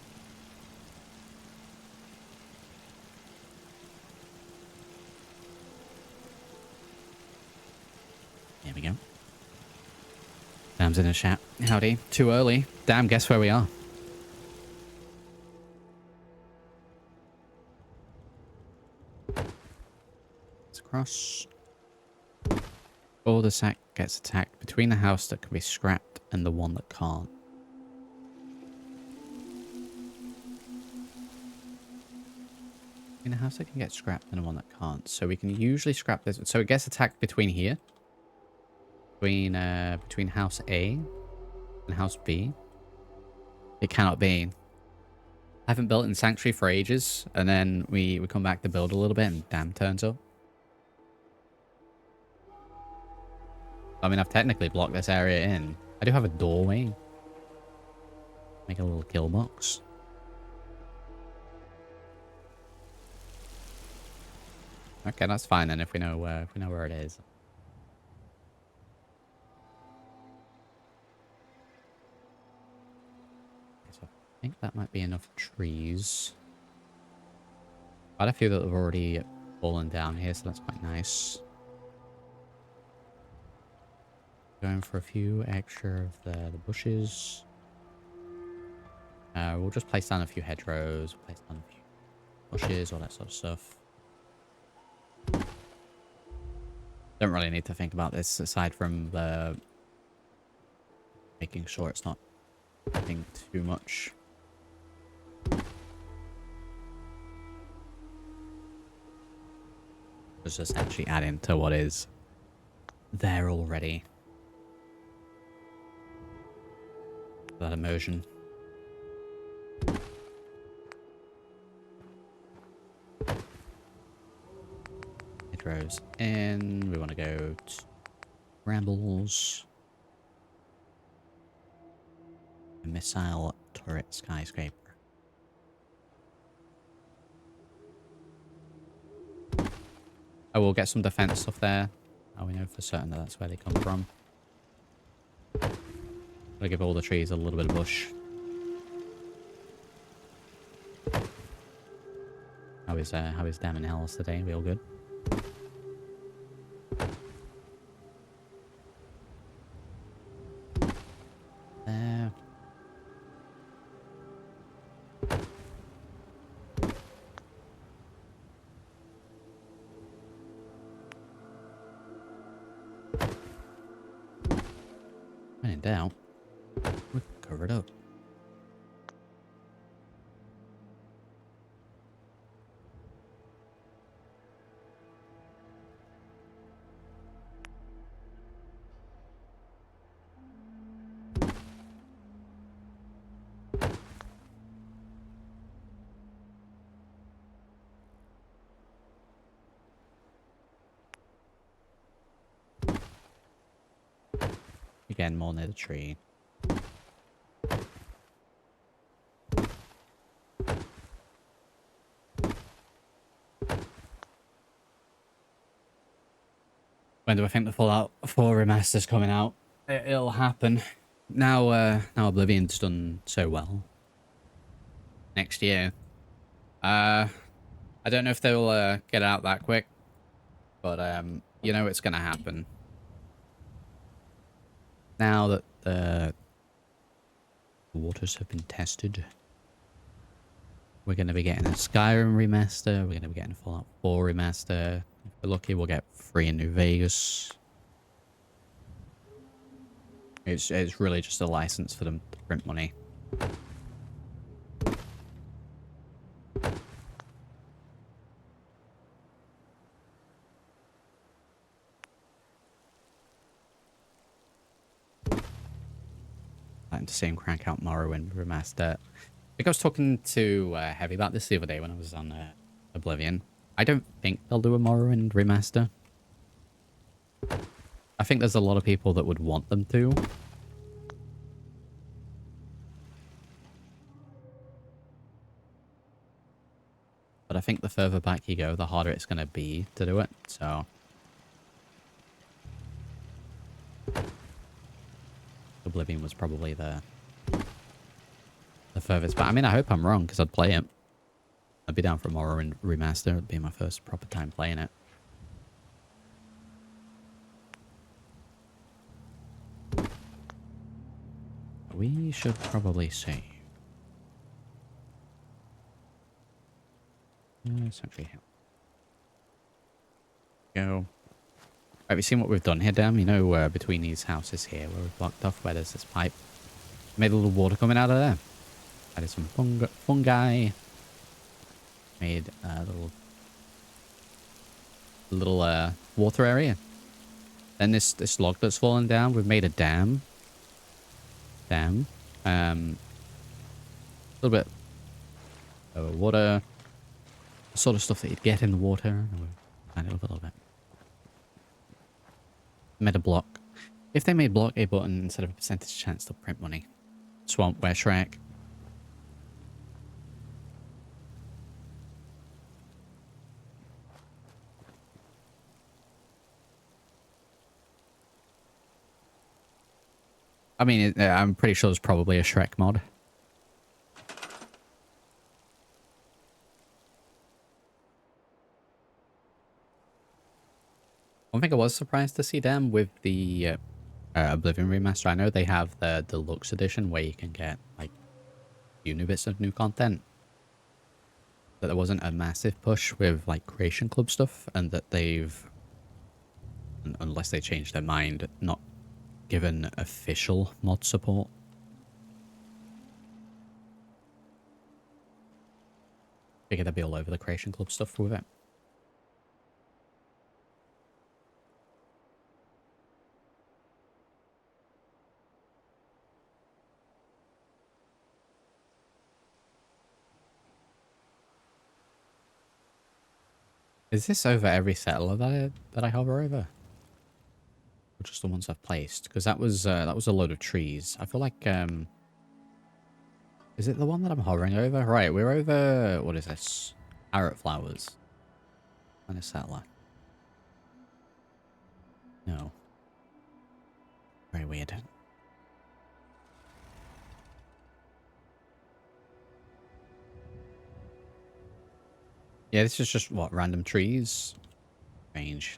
There we go. Dam's in the chat. Howdy. Too early. Damn, guess where we are? Let's cross. Or the sack gets attacked between the house that can be scrapped and the one that can't. In a house that can get scrapped and the one that can't. So we can usually scrap this. So it gets attacked between here. Between house A and house B. It cannot be. I haven't built in Sanctuary for ages. And then we come back to build a little bit and damn turns up. I mean, I've technically blocked this area in. I do have a doorway. Make a little kill box. Okay, that's fine then if we know where it is. Okay, so I think that might be enough trees. Quite a few that have already fallen down here, so that's quite nice. Going for a few extra of the bushes. We'll just place down a few hedgerows, place down a few bushes, all that sort of stuff. Don't really need to think about this aside from the making sure it's not hitting too much. It's just actually adding to what is there already. That immersion. Hedgerows in. We want to go to brambles. A missile turret skyscraper. I will get some defense stuff there. Oh, we know for certain that that's where they come from. Gotta give all the trees a little bit of bush. How is Dam and Hells today? We all good? There. When in doubt, we cover it up. Again, more near the tree. When do I think the Fallout 4 remaster's coming out? It'll happen. Now Oblivion's done so well. Next year. I don't know if they'll get out that quick, but you know it's gonna happen. Now that the waters have been tested, we're gonna be getting a Skyrim remaster. We're gonna be getting a Fallout 4 remaster. If we're lucky, we'll get 3 in New Vegas. It's really just a license for them to print money. Starting to see him crank out Morrowind remaster. I think I was talking to Heavy about this the other day when I was on Oblivion. I don't think they'll do a Morrowind remaster. I think there's a lot of people that would want them to. But I think the further back you go, the harder it's going to be to do it, so... Oblivion was probably the furthest back. I mean, I hope I'm wrong, because I'd play it. I'd be down for a Morrowind remaster. It'd be my first proper time playing it. We should probably save. Sanctuary Hill. Go. Have you seen what we've done here, Dan? You know, between these houses here, where we've blocked off, where there's this pipe. Made a little water coming out of there. Added some fungi. Made a little water area. Then this log that's fallen down, we've made a dam. A little bit of water. The sort of stuff that you'd get in the water. Add it up a little bit. Made a block. If they made block a button instead of a percentage chance, they'll print money. Swamp, where Shrek. I mean, I'm pretty sure there's probably a Shrek mod. One thing I was surprised to see them with the Oblivion remaster. I know they have the deluxe edition where you can get like a few new bits of new content. That there wasn't a massive push with like Creation Club stuff, and that they've, unless they changed their mind, not given official mod support. Figured they'd be all over the Creation Club stuff with it. Is this over every settler that I hover over? Or just the ones I've placed? Because that was a load of trees. I feel like is it the one that I'm hovering over? Right, we're over, what is this? Parrot flowers. And a settler. No. Very weird. Yeah, this is just, what, random trees? Strange.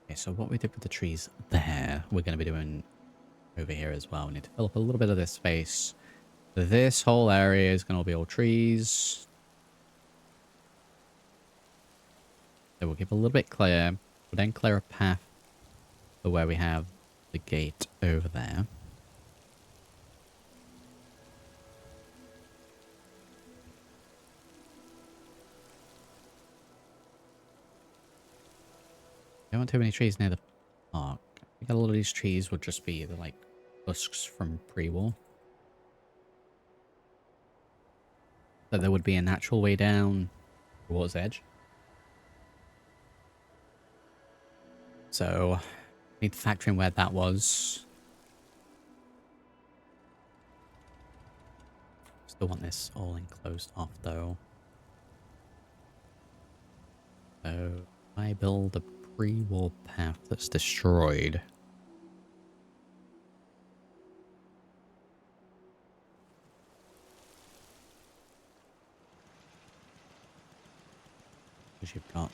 Okay, so what we did with the trees there, we're going to be doing over here as well. We need to fill up a little bit of this space. This whole area is going to be all trees. So we'll keep a little bit clear. We'll then clear a path for where we have the gate over there. Don't want too many trees near the park. I think a lot of these trees would just be the like husks from pre-war. That there would be a natural way down the water's edge. So, need to factor in where that was. Still want this all enclosed off though. So, I build a pre-war path that's destroyed. Because you've got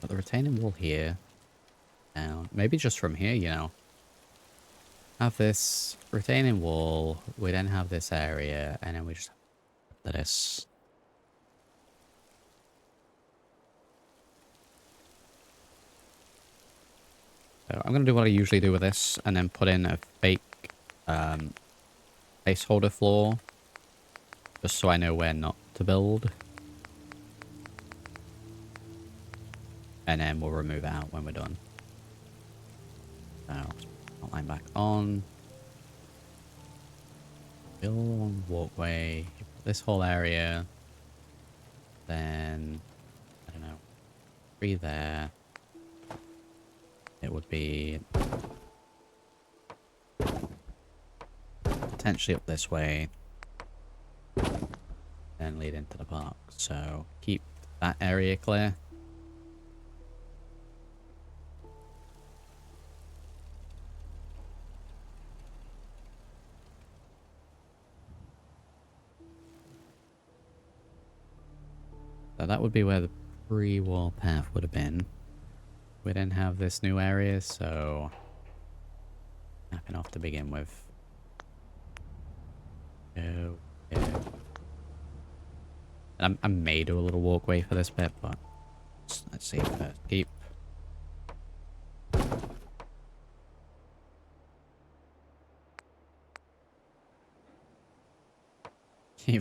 the retaining wall here. Down. Maybe just from here, you know. Have this retaining wall. We then have this area, and then we just have this. So I'm going to do what I usually do with this, and then put in a fake placeholder floor, just so I know where not to build. And then we'll remove it out when we're done. So, outline back on. Build one walkway. This whole area. Then, I don't know, 3 there. It would be potentially up this way. Then lead into the park. So, keep that area clear. So that would be where the pre-wall path would have been. We didn't have this new area, so snapping off to begin with. And I may do a little walkway for this bit, but let's see first. Keep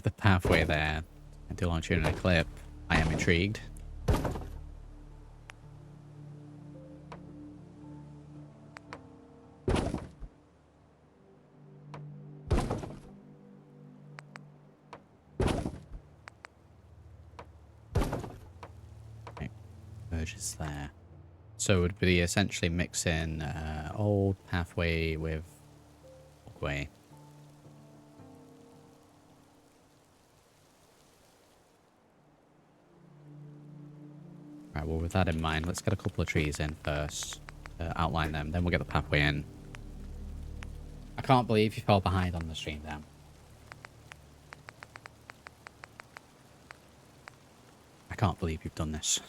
the pathway there until I'm shooting a clip. I am intrigued. Okay, verges there. So it would be essentially mixing old pathway with walkway. Right, well, with that in mind, let's get a couple of trees in first. Outline them, then we'll get the pathway in. I can't believe you fell behind on the stream, Dan. I can't believe you've done this.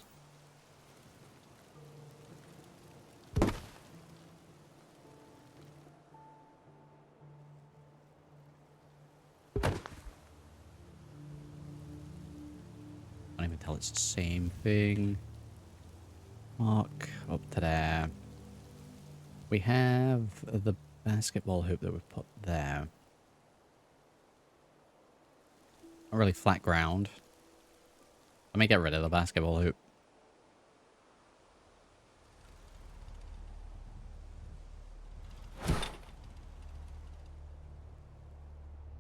Can't even tell it's the same thing. Mark up to there. We have the basketball hoop that we've put there. Not really flat ground. Let me get rid of the basketball hoop.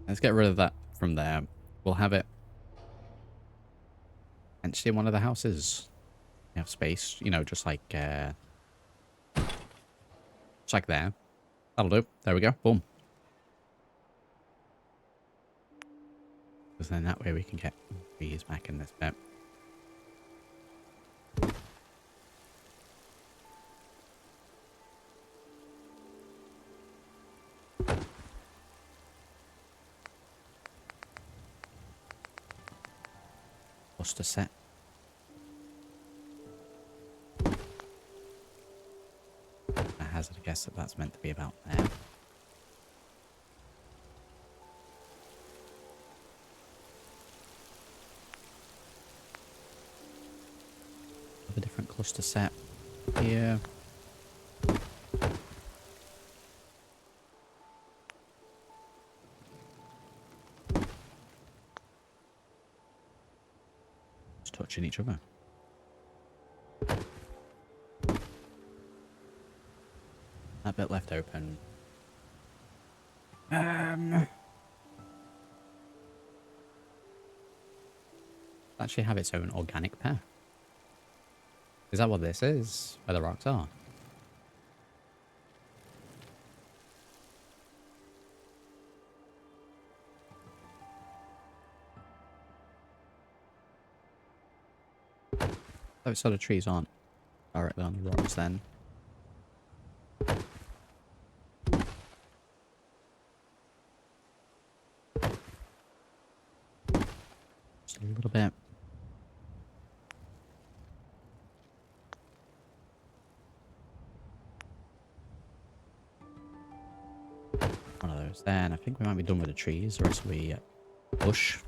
Let's get rid of that from there. We'll have it potentially in one of the houses. We have space, you know, just like there. That'll do. There we go. Boom. Because then that way we can get bees back in this bit. Cluster set. I hazard a guess that that's meant to be about there. Have a different cluster set here. Just touching each other. That bit left open. Actually have its own organic path. Is that what this is? Where the rocks are? Those sort of trees aren't directly on the rocks then. Just a little bit. One of those there, and I think we might be done with the trees, the rest we bush.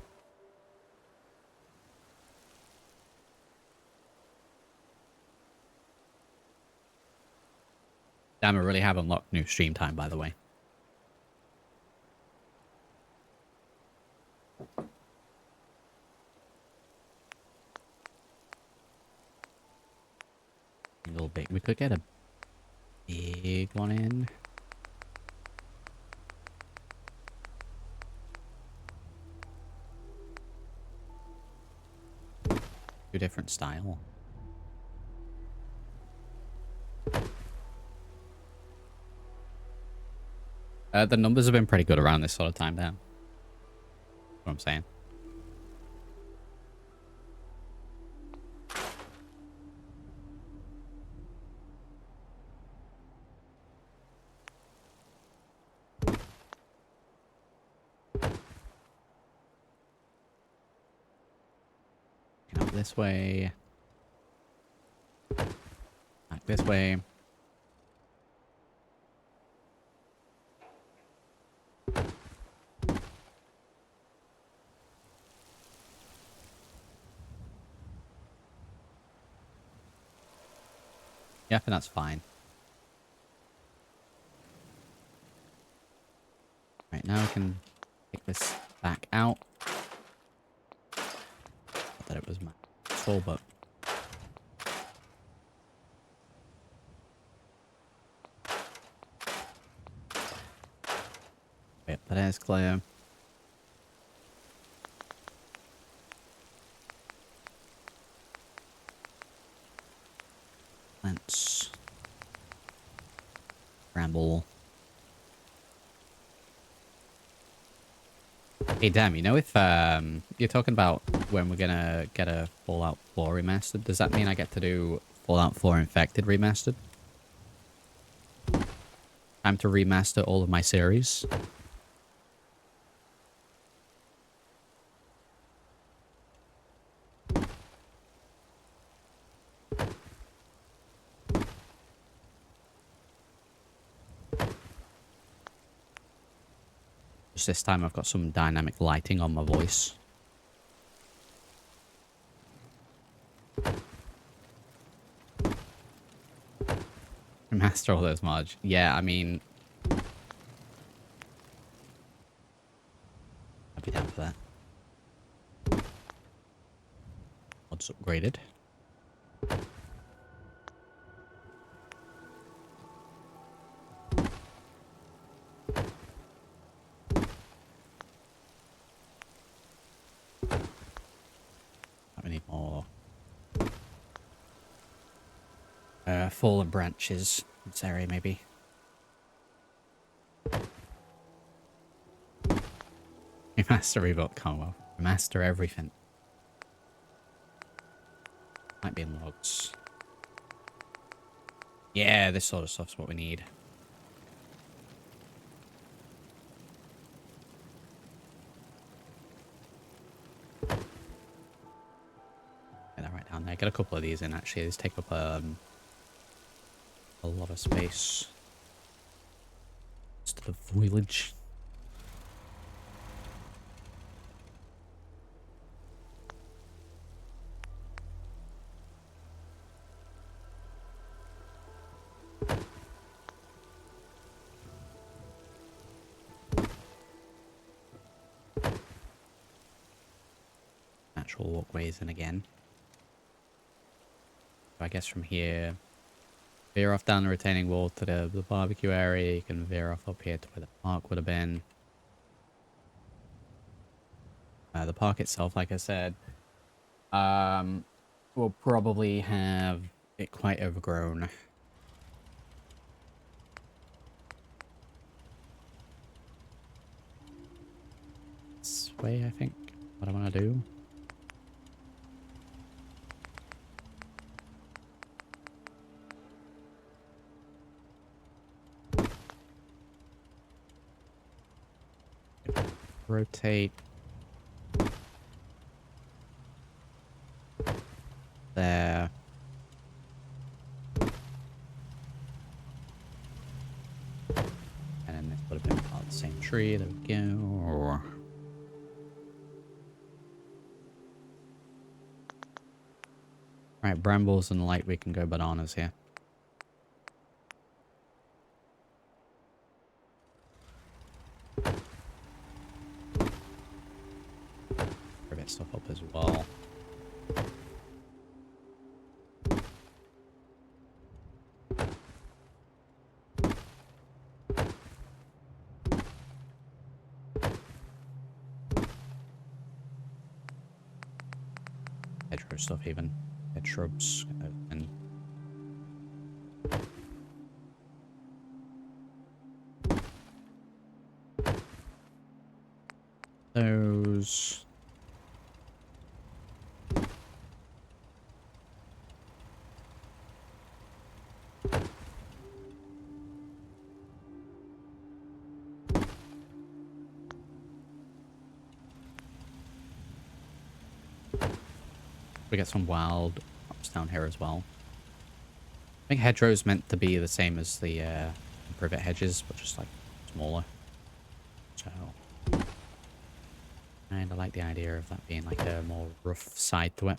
Damn, I really have unlocked new stream time, by the way. A little bit. We could get a big one in. Two different style. The numbers have been pretty good around this sort of time now. What I'm saying. Up this way. Back this way. Yeah, I think that's fine. Right, now I can take this back out. Not that it was my soul, but... Yep, that is clear. Plants. Bramble. Hey, damn, you know if you're talking about when we're gonna get a Fallout 4 remastered, does that mean I get to do Fallout 4 Infected remastered? Time to remaster all of my series. Just this time I've got some dynamic lighting on my voice. Remaster all those mods. Yeah, I mean... I'd be down for that. Mods upgraded. We need more fallen branches in this area, maybe. Remaster, rebuilt Commonwealth. Remaster everything. Might be in logs. Yeah, this sort of stuff's what we need. Get that right down there. Get a couple of these in, actually. These take up a lot of space. Instead of foliage. Natural walkways in again. So I guess from here, veer off down the retaining wall to the barbecue area. You can veer off up here to where the park would have been. The park itself, like I said, will probably have it quite overgrown. This way, I think, what I want to do. rotate there. And then this would have been part of the same tree. There we go. Right, brambles and light, we can go bananas here. Get stuff up as well. Hedgerow stuff even. Hedge shrubs and those. We get some wild crops down here as well. I think hedgerow is meant to be the same as the privet hedges, but just like smaller. So, and I like the idea of that being like a more rough side to it.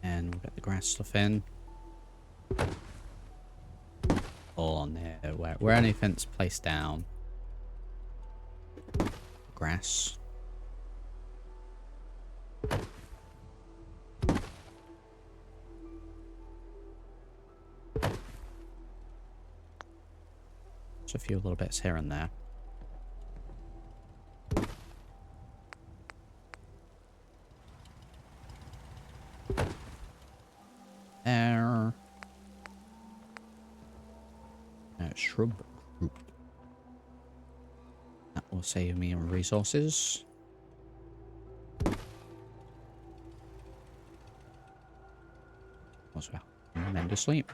And we'll get the grass stuff in. All on there. Where anything's placed down. Grass. Just a few little bits here and there. There. Shrub group. That will save me on resources. Also help tremendously.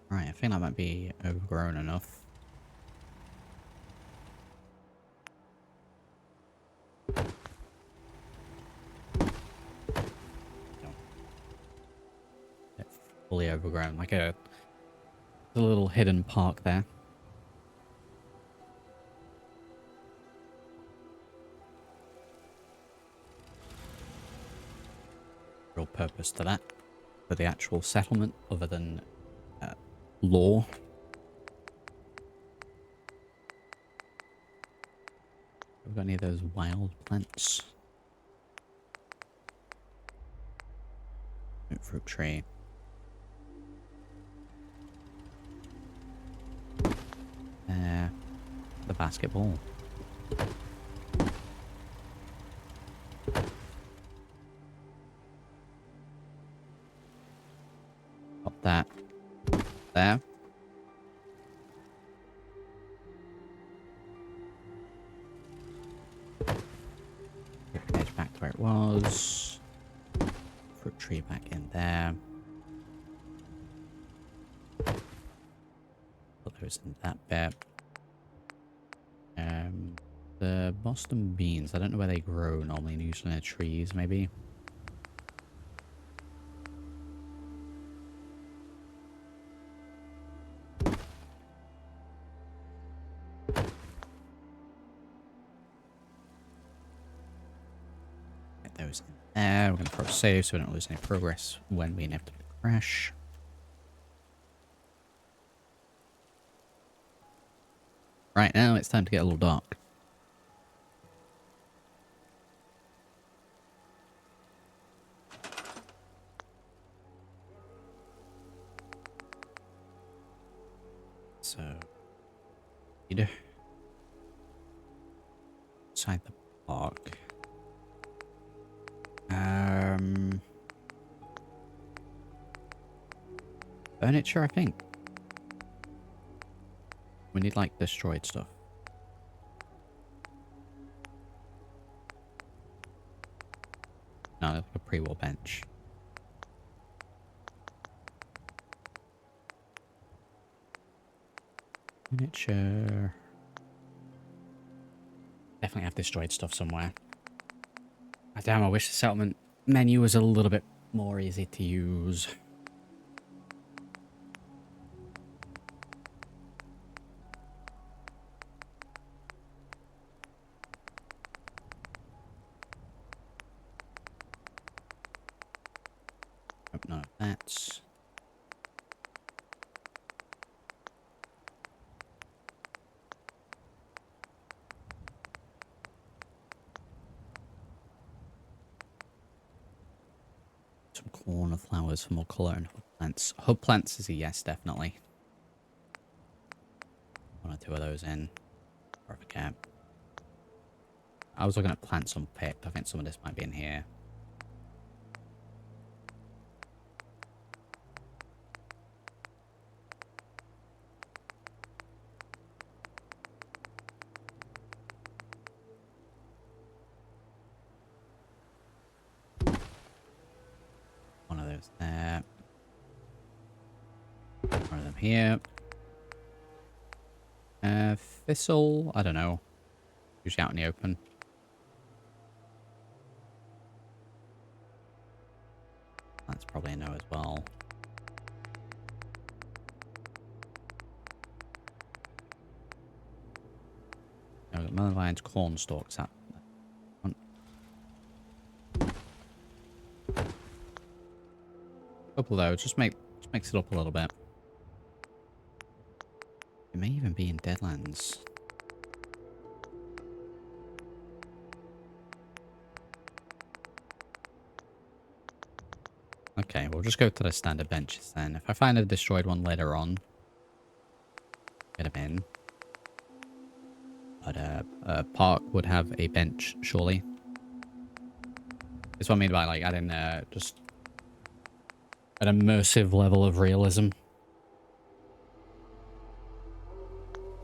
Right, I think that might be overgrown enough. No. It's fully overgrown, like a little hidden park there. Real purpose to that for the actual settlement, other than lore. Have we got any of those wild plants? Fruit tree. The basketball. Pop that there. Edge back to where it was. Fruit tree back in there. Put those in that bit. The Boston beans, I don't know where they grow normally, usually in the trees, maybe. Get those in there. We're going to throw save so we don't lose any progress when we inevitably crash. Right, now it's time to get a little dark. So, outside the park. Furniture, I think. We need, like, destroyed stuff. No, like a pre-war bench. Furniture. Definitely have destroyed stuff somewhere. Oh, damn, I wish the settlement menu was a little bit more easy to use. Oh, no, that's... Some cornflowers for more colour and hub plants. Hub plants is a yes, definitely. One or two of those in. Or a cap. I was looking at plants unpicked. I think some of this might be in here. One of those there. One of them here. Thistle, I don't know. Usually out in the open. That's probably a no as well. Melon vines, corn stalks up. Couple though, just mix it up a little bit. It may even be in Deadlands. Okay, we'll just go to the standard benches then. If I find a destroyed one later on, get them in. But a park would have a bench, surely. That's what I mean by like adding just an immersive level of realism.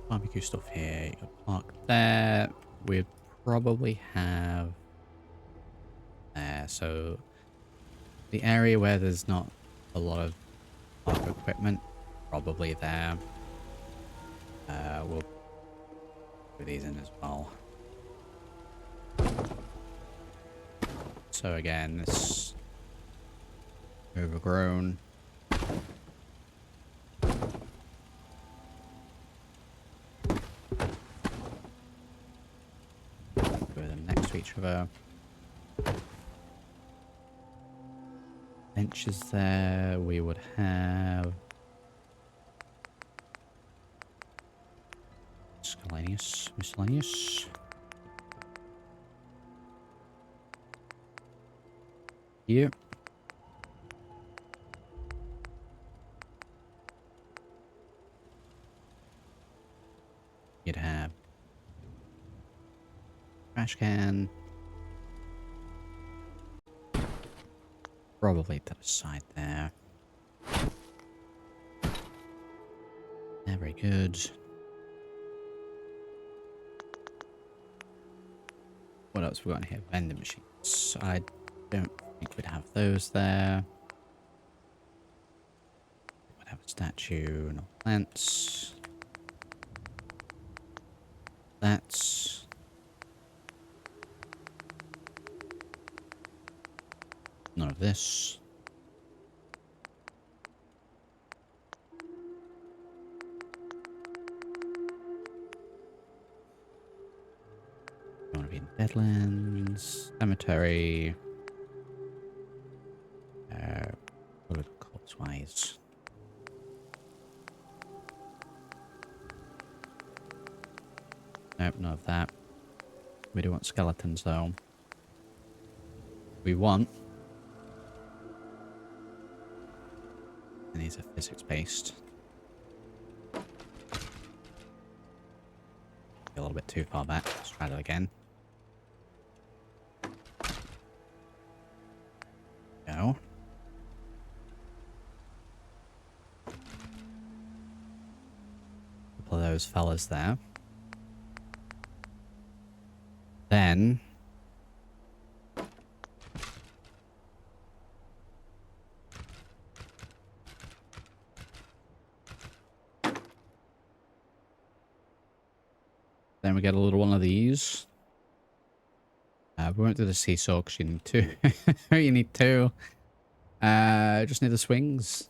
Barbecue stuff here. You got park there. We'd probably have there. So the area where there's not a lot of park equipment, probably there. We'll put these in as well. So again, this overgrown. Put them next to each other. Benches there. We would have miscellaneous. Here. You'd have trash can. Probably to the side there. Yeah, very good. What else have we got in here? Vending machines. I don't think we'd have those there. We'd have a statue, no plants. That's none of this. You want to be in Deadlands, Cemetery. What are the corpse wise? Nope, none of that. We do want skeletons though. We want. And these are physics based. A little bit too far back. Let's try that again. those fellas there. Then... then we get a little one of these. We won't do the seesaw because you need two. You need two. Just need the swings.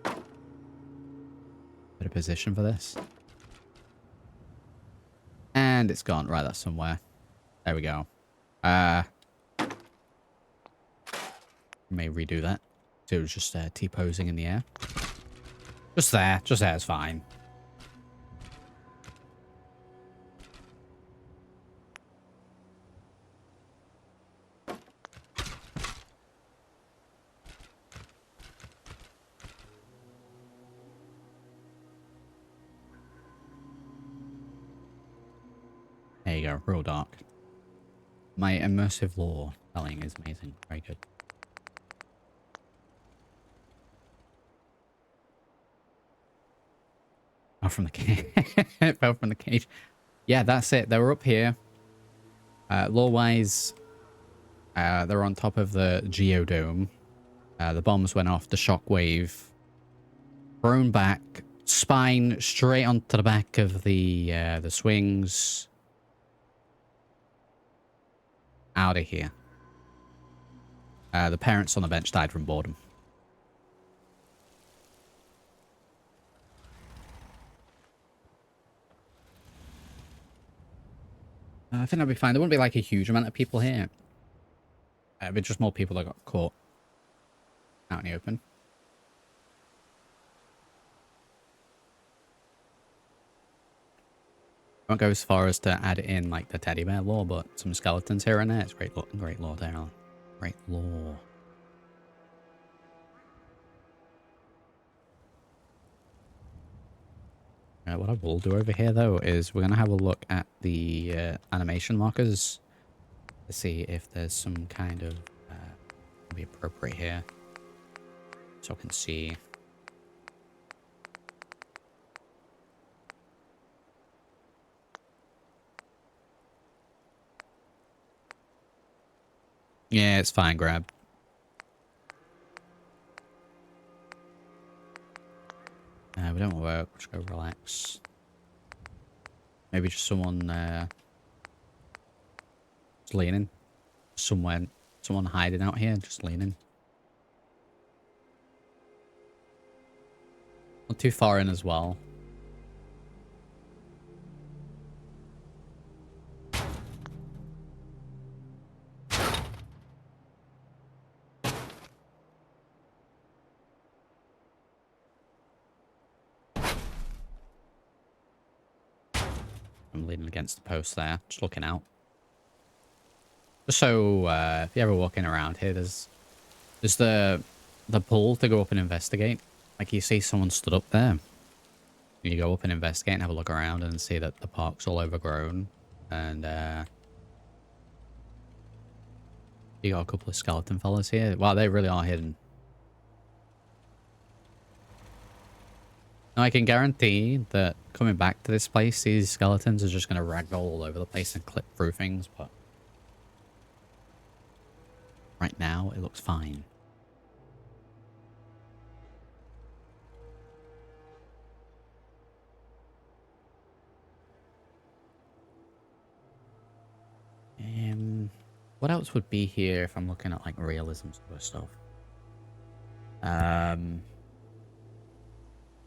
Bit of position for this. And it's gone. Right, that's somewhere. There we go. May redo that. So it was just T-posing in the air. Just there. Just there is fine. There you go, real dark. My immersive lore telling is amazing. Very good. Oh, from the cage. It fell from the cage. Yeah, that's it. They were up here. Lore-wise, they're on top of the Geodome. The bombs went off, the shockwave. Thrown back. Spine straight onto the back of the swings. Out of here. The parents on the bench died from boredom. I think that'd be fine. There wouldn't be like a huge amount of people here. But just more people that got caught out in the open. I won't go as far as to add in like the teddy bear lore, but some skeletons here and there. It's great lore there. Great lore. What I will do over here though is we're gonna have a look at the animation markers to see if there's some kind of be appropriate here, so I can see. Yeah, it's fine, grab. We don't work, just go relax. Maybe just someone just leaning. Someone hiding out here, just leaning. Not too far in as well. I'm leaning against the post there, just looking out. Just so if you're ever walking around here, there's the pool to go up and investigate. Like you see someone stood up there. You go up and investigate and have a look around and see that the park's all overgrown. And you got a couple of skeleton fellas here. Wow, they really are hidden. Now, I can guarantee that coming back to this place, these skeletons are just going to ragdoll all over the place and clip through things, but right now, it looks fine. What else would be here if I'm looking at like realism sort of stuff?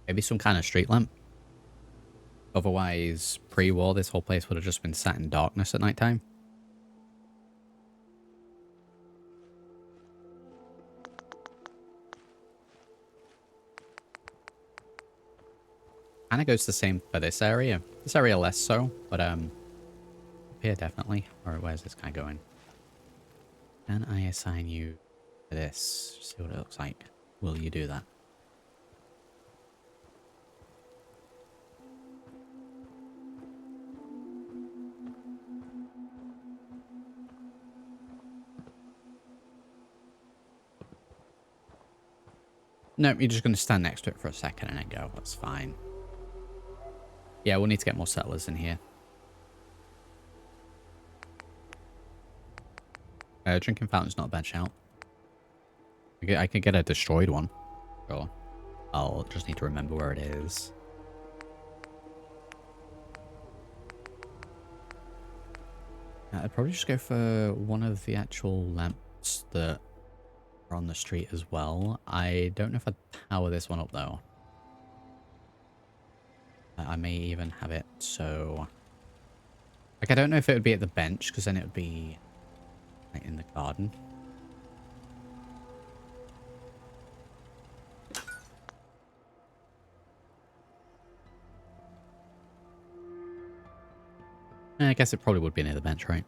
Maybe some kind of street lamp. Otherwise, pre-war, this whole place would have just been sat in darkness at nighttime. Kind of goes the same for this area. This area less so, but up here definitely. Or where's this guy going? Can I assign you to this? See what it looks like. Will you do that? No, you're just going to stand next to it for a second and then go. That's fine. Yeah, we'll need to get more settlers in here. Drinking fountain's not a bad shout. I could get a destroyed one. Sure. I'll just need to remember where it is. I'd probably just go for one of the actual lamps that are on the street as well. I don't know if I'd power this one up though. I may even have it so... Like, I don't know if it would be at the bench, because then it would be like in the garden. I guess it probably would be near the bench, right?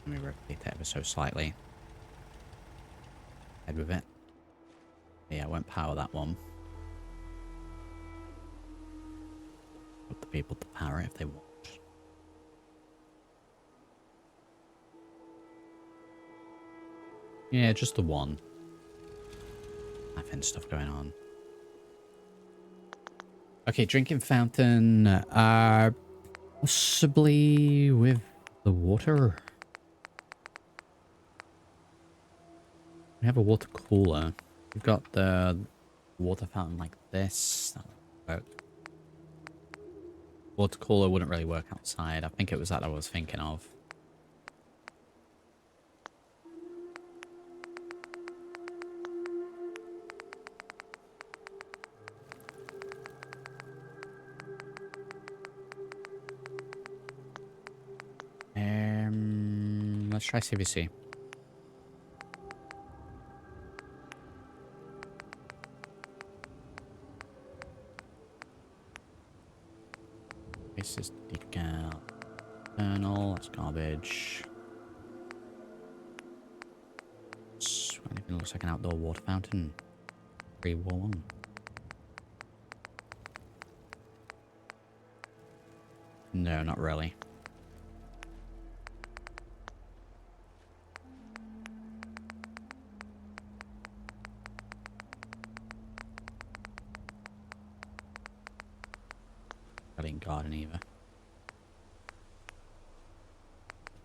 Let me rotate that ever so slightly. Head with it. Yeah, I won't power that one. Put the people to power it if they want. Yeah, just the one. Nothing stuff going on. Okay, drinking fountain. Possibly with the water. We have a water cooler. We've got the water fountain like this. That won't work. Water cooler wouldn't really work outside. I think it was that I was thinking of. Let's try CVC. This is decal. Internal, that's garbage. Anything looks like an outdoor water fountain. Pre-war one. No, not really. In garden either.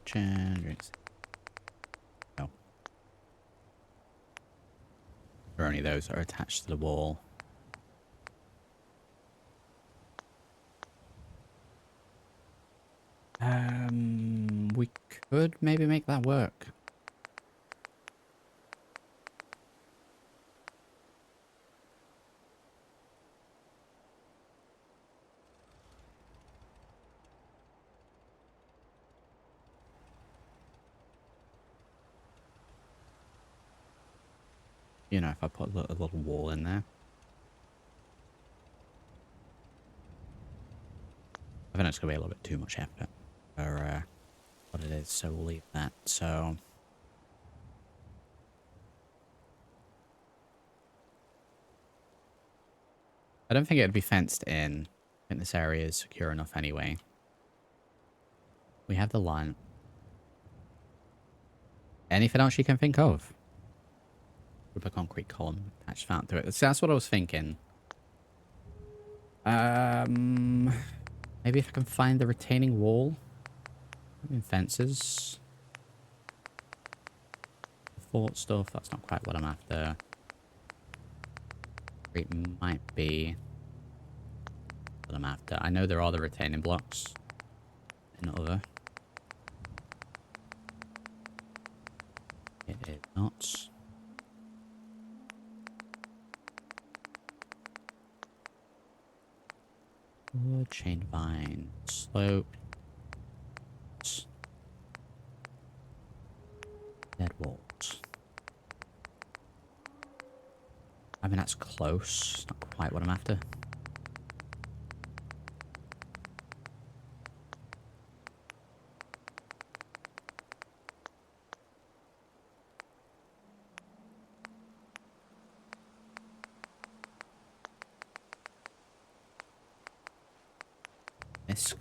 Drinks. No. There are only those that are attached to the wall. We could maybe make that work. You know, if I put a little wall in there. I think it's going to be a little bit too much effort for what it is, so we'll leave that. So, I don't think it would be fenced in. I think this area is secure enough anyway. We have the line. Anything else you can think of? With a concrete column attached fountain to it. So that's what I was thinking. Maybe if I can find the retaining wall. Fences. Fort stuff, that's not quite what I'm after. It might be what I'm after. I know there are the retaining blocks in other. It is not. Wood, chain vine, slope. Dead walls. I mean, that's close. Not quite what I'm after.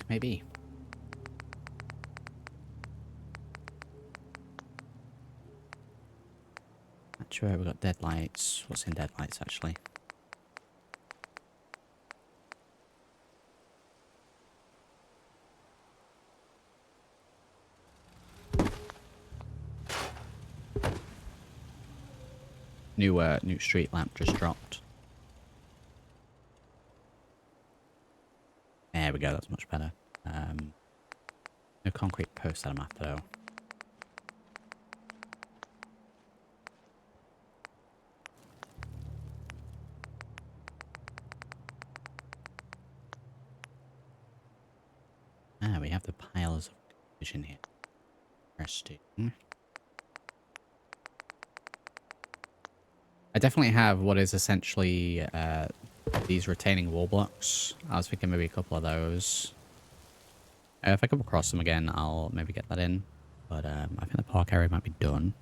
Maybe. sure we've got deadlights. What's in deadlights, actually? New street lamp just dropped. There we go, that's much better. No concrete post that I'm after, though. Ah, we have the piles of garbage in here. Interesting. I definitely have what is essentially these retaining wall blocks. I was thinking maybe a couple of those. If I come across them again, I'll maybe get that in. But I think the park area might be done.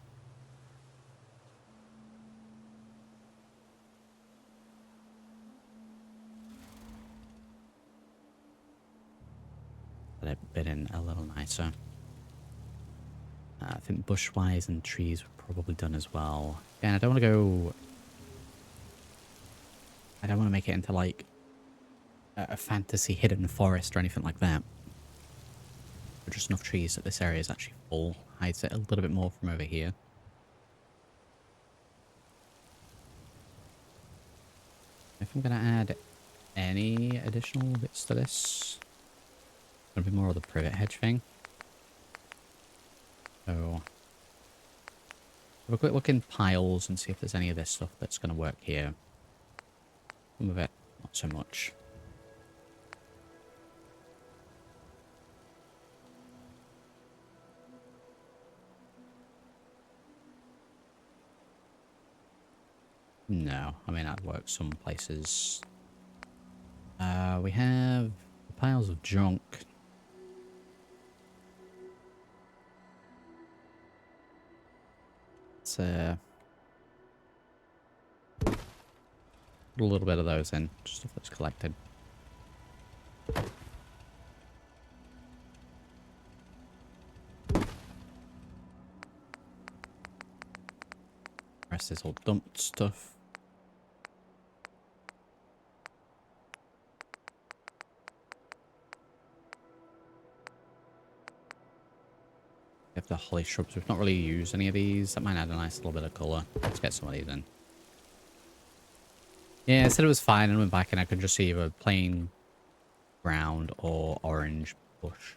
But I've been in a little nicer. I think bushwise and trees were probably done as well. Yeah, I don't want to go... I don't want to make it into like a fantasy hidden forest or anything like that. But just enough trees that this area is actually full. Hides it a little bit more from over here. If I'm going to add any additional bits to this, it's going to be more of the privet hedge thing. So, have a quick look in piles and see if there's any of this stuff that's going to work here. Some of it, not so much. No, I mean that works some places. We have piles of junk. Let's put a little bit of those in, just stuff that's collected. Rest is all dumped stuff. We have the holly shrubs. We've not really used any of these. That might add a nice little bit of colour. Let's get some of these in. Yeah, I said it was fine and went back and I could just see either plain ground or orange bush.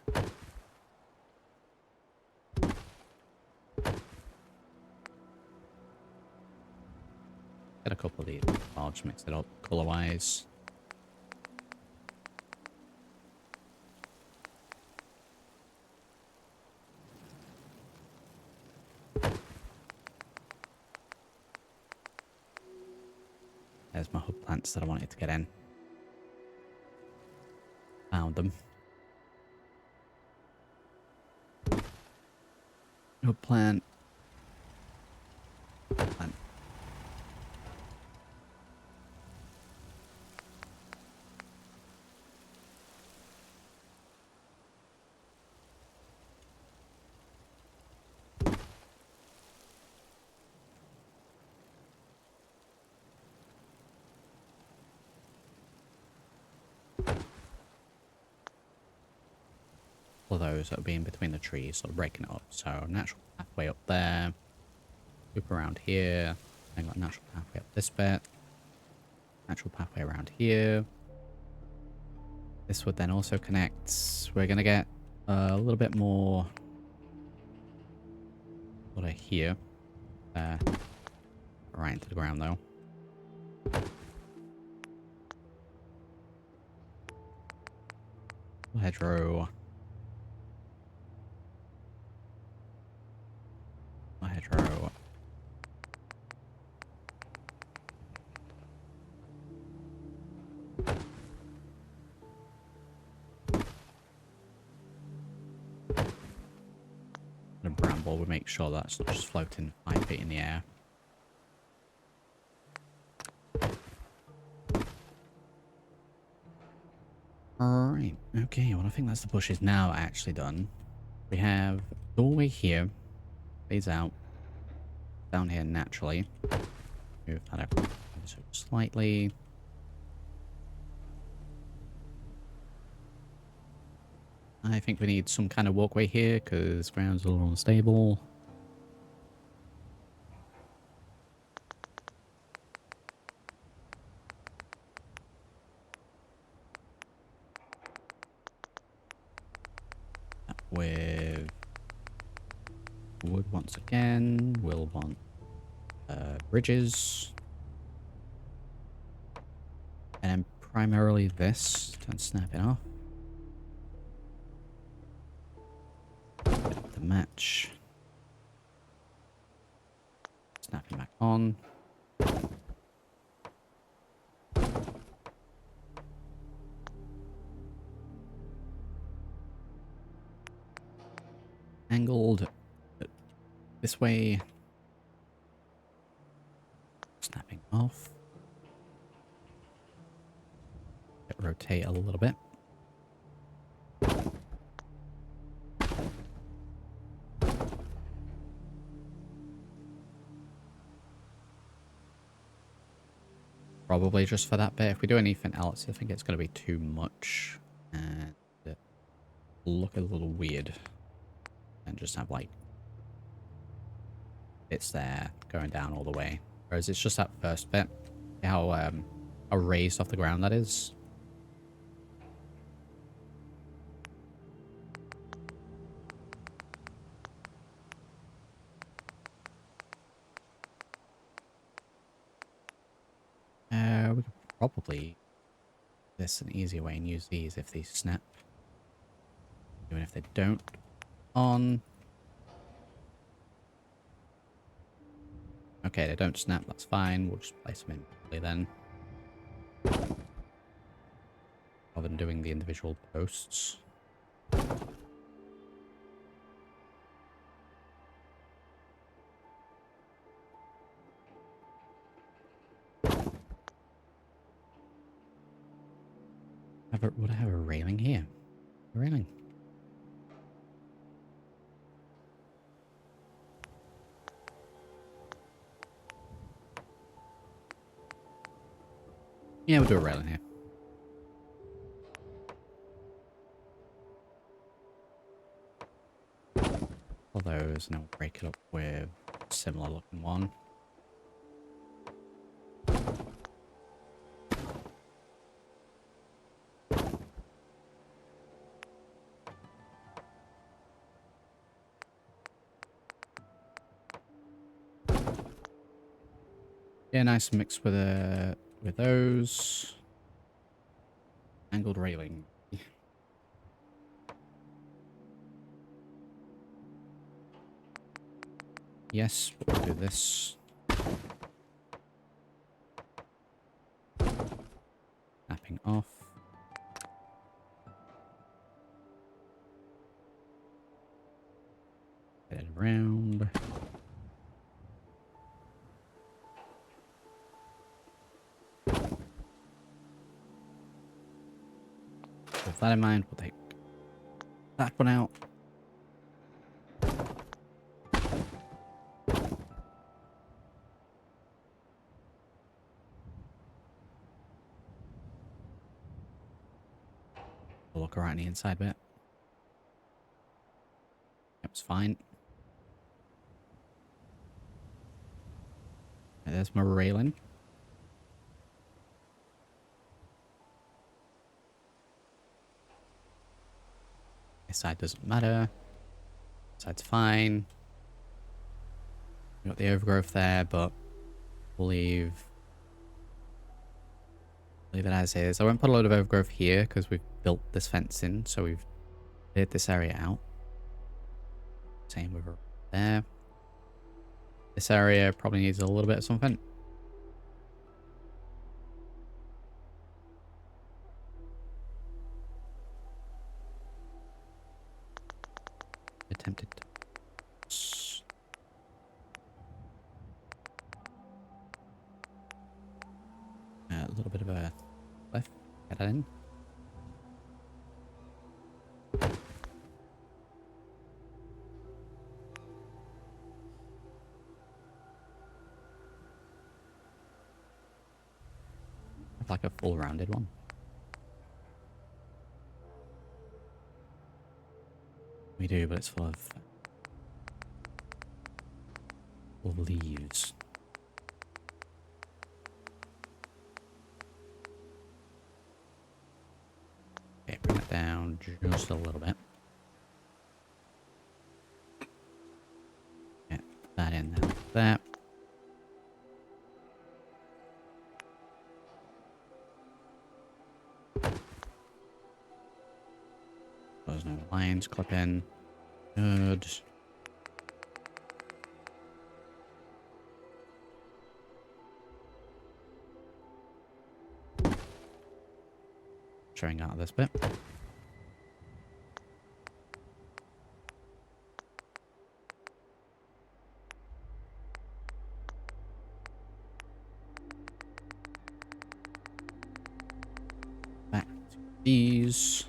Get a couple of these. I'll just mix it up colour-wise. There's my hood plants that I wanted to get in. Found them. Hood plant. Plant. Of those that would be in between the trees, sort of breaking it up. So natural pathway up there, loop around here, then got a natural pathway up this bit, natural pathway around here. This would then also connect. We're gonna get a little bit more sort of here, right into the ground though. Hedgerow. Hedgerow. And a bramble would make sure that's not just floating 5 feet in the air. Alright, okay, well I think that's the bushes now actually done. We have doorway here, fades out. down here naturally. Move that up so slightly. I think we need some kind of walkway here because ground's a little unstable. With wood once again. We'll want bridges. And then primarily this. Don't snap it off. The match. Snap it back on. Angled this way. Snapping off. Rotate a little bit. Probably just for that bit. If we do anything else, I think it's going to be too much and look a little weird. And just have like it's there going down all the way. Whereas it's just that first bit. How raised off the ground that is. We could probably this an easier way and use these if these snap. Even if they don't. On. Okay, they don't snap, that's fine. We'll just place them in then. Rather than doing the individual posts. Would I have a railing here? A railing. Yeah, we'll do a railing here. All those, and then we'll break it up with a similar looking one. Yeah, nice mix with those. Angled railing. Yes, but we'll do this. Snapping off. Get it around. With that in mind, we'll take that one out. We'll look around the inside bit. Yep, it's fine. Okay, there's my railing. This side doesn't matter. This side's fine. We got the overgrowth there, but we'll leave it as is. I won't put a load of overgrowth here because we've built this fence in, so we've cleared this area out. Same with there. This area probably needs a little bit of something. Attempted. A little bit of a left. Get that in. like a full rounded one. We do, but it's full of leaves. Okay, bring it down just a little bit. Get that in there like that. There's no lines, clip in. Good. Showing out of this bit. Back to these.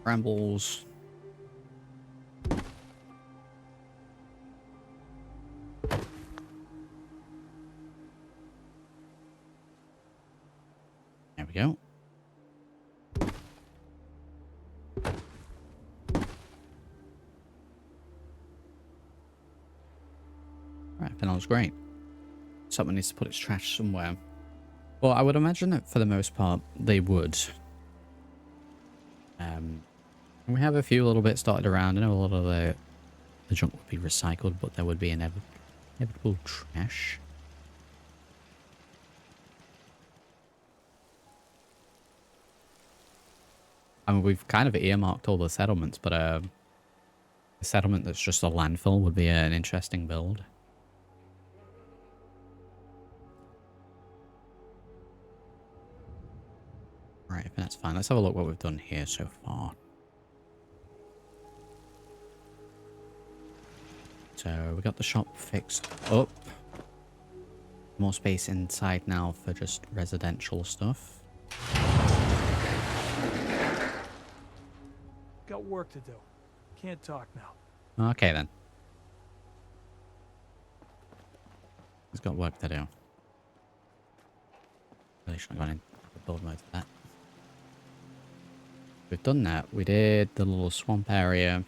Brambles. There we go. Right, Fennel's great. Someone needs to put its trash somewhere. Well, I would imagine that for the most part, they would. We have a few little bits dotted around. I know a lot of the junk would be recycled, but there would be inevitable trash. I mean, we've kind of earmarked all the settlements, but a settlement that's just a landfill would be an interesting build. Right, that's fine. Let's have a look what we've done here so far. So we got the shop fixed up. More space inside now for just residential stuff. Got work to do. Can't talk now. Okay then. He's got work to do. Really should have gone into build mode for that. We've done that. We did the little swamp area.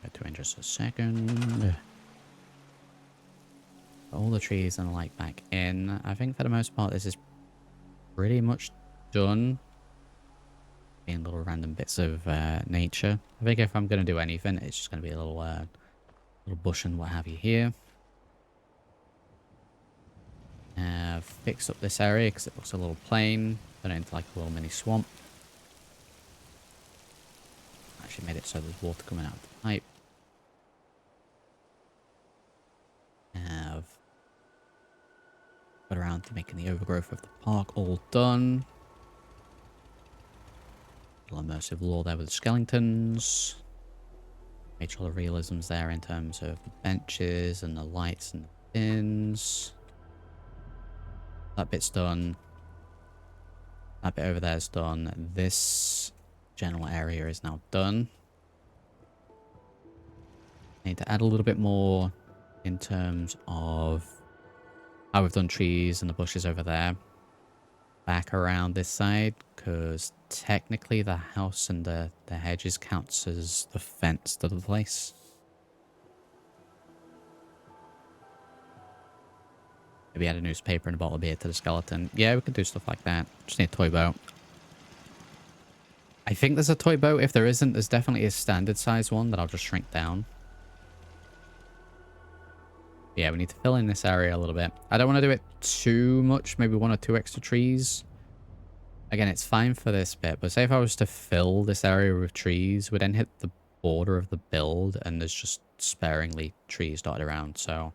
Get to in just a second. All the trees and the light back in. I think for the most part this is pretty much done. Being little random bits of nature. I think if I'm going to do anything, it's just going to be a little bush and what have you here. Fix up this area because it looks a little plain. Turn it into like a little mini swamp. Actually made it so there's water coming out of the pipe. Got around to making the overgrowth of the park all done. Little immersive lore there with the skeletons. Made sure the realism's there in terms of the benches and the lights and the bins. That bit's done. That bit over there is done. This general area is now done. Need to add a little bit more in terms of how we've done trees and the bushes over there. Back around this side, because technically the house and the hedges counts as the fence to the place. Maybe add a newspaper and a bottle of beer to the skeleton. Yeah, we can do stuff like that. Just need a toy boat. I think there's a toy boat. If there isn't, there's definitely a standard size one that I'll just shrink down. Yeah, we need to fill in this area a little bit. I don't want to do it too much. Maybe 1 or 2 extra trees. Again, it's fine for this bit. But say if I was to fill this area with trees, we'd then hit the border of the build. And there's just sparingly trees dotted around. So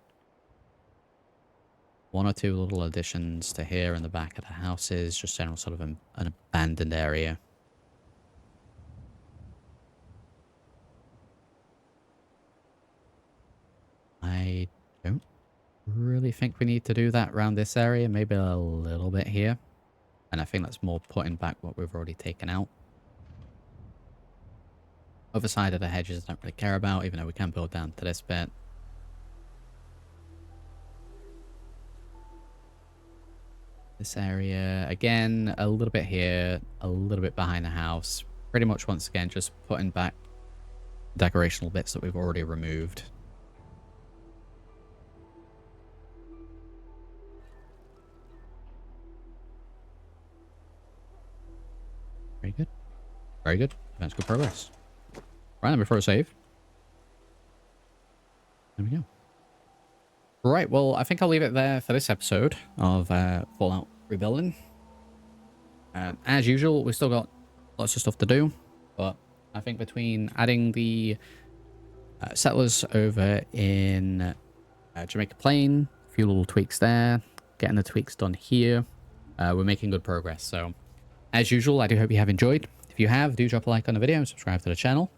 1 or 2 little additions to here in the back of the houses. Just general sort of an abandoned area. I don't really think we need to do that around this area. Maybe a little bit here. And I think that's more putting back what we've already taken out. Other side of the hedges I don't really care about, even though we can build down to this bit. This area, again, a little bit here, a little bit behind the house. Pretty much, once again, just putting back decorational bits that we've already removed. Very good. Very good. That's good progress. Right, then before I save. There we go. Right, well, I think I'll leave it there for this episode of Fallout Rebuilding. As usual, we've still got lots of stuff to do, but I think between adding the settlers over in Jamaica Plain, a few little tweaks there, getting the tweaks done here, we're making good progress. So, as usual, I do hope you have enjoyed. If you have, do drop a like on the video and subscribe to the channel.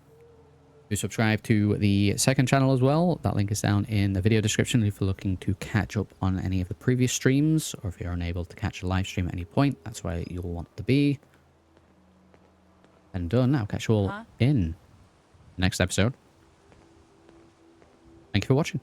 Do subscribe to the second channel as well. That link is down in the video description if you're looking to catch up on any of the previous streams, or if you're unable to catch a live stream at any point, that's where you'll want to be. And done. I'll catch you all in the next episode. Thank you for watching.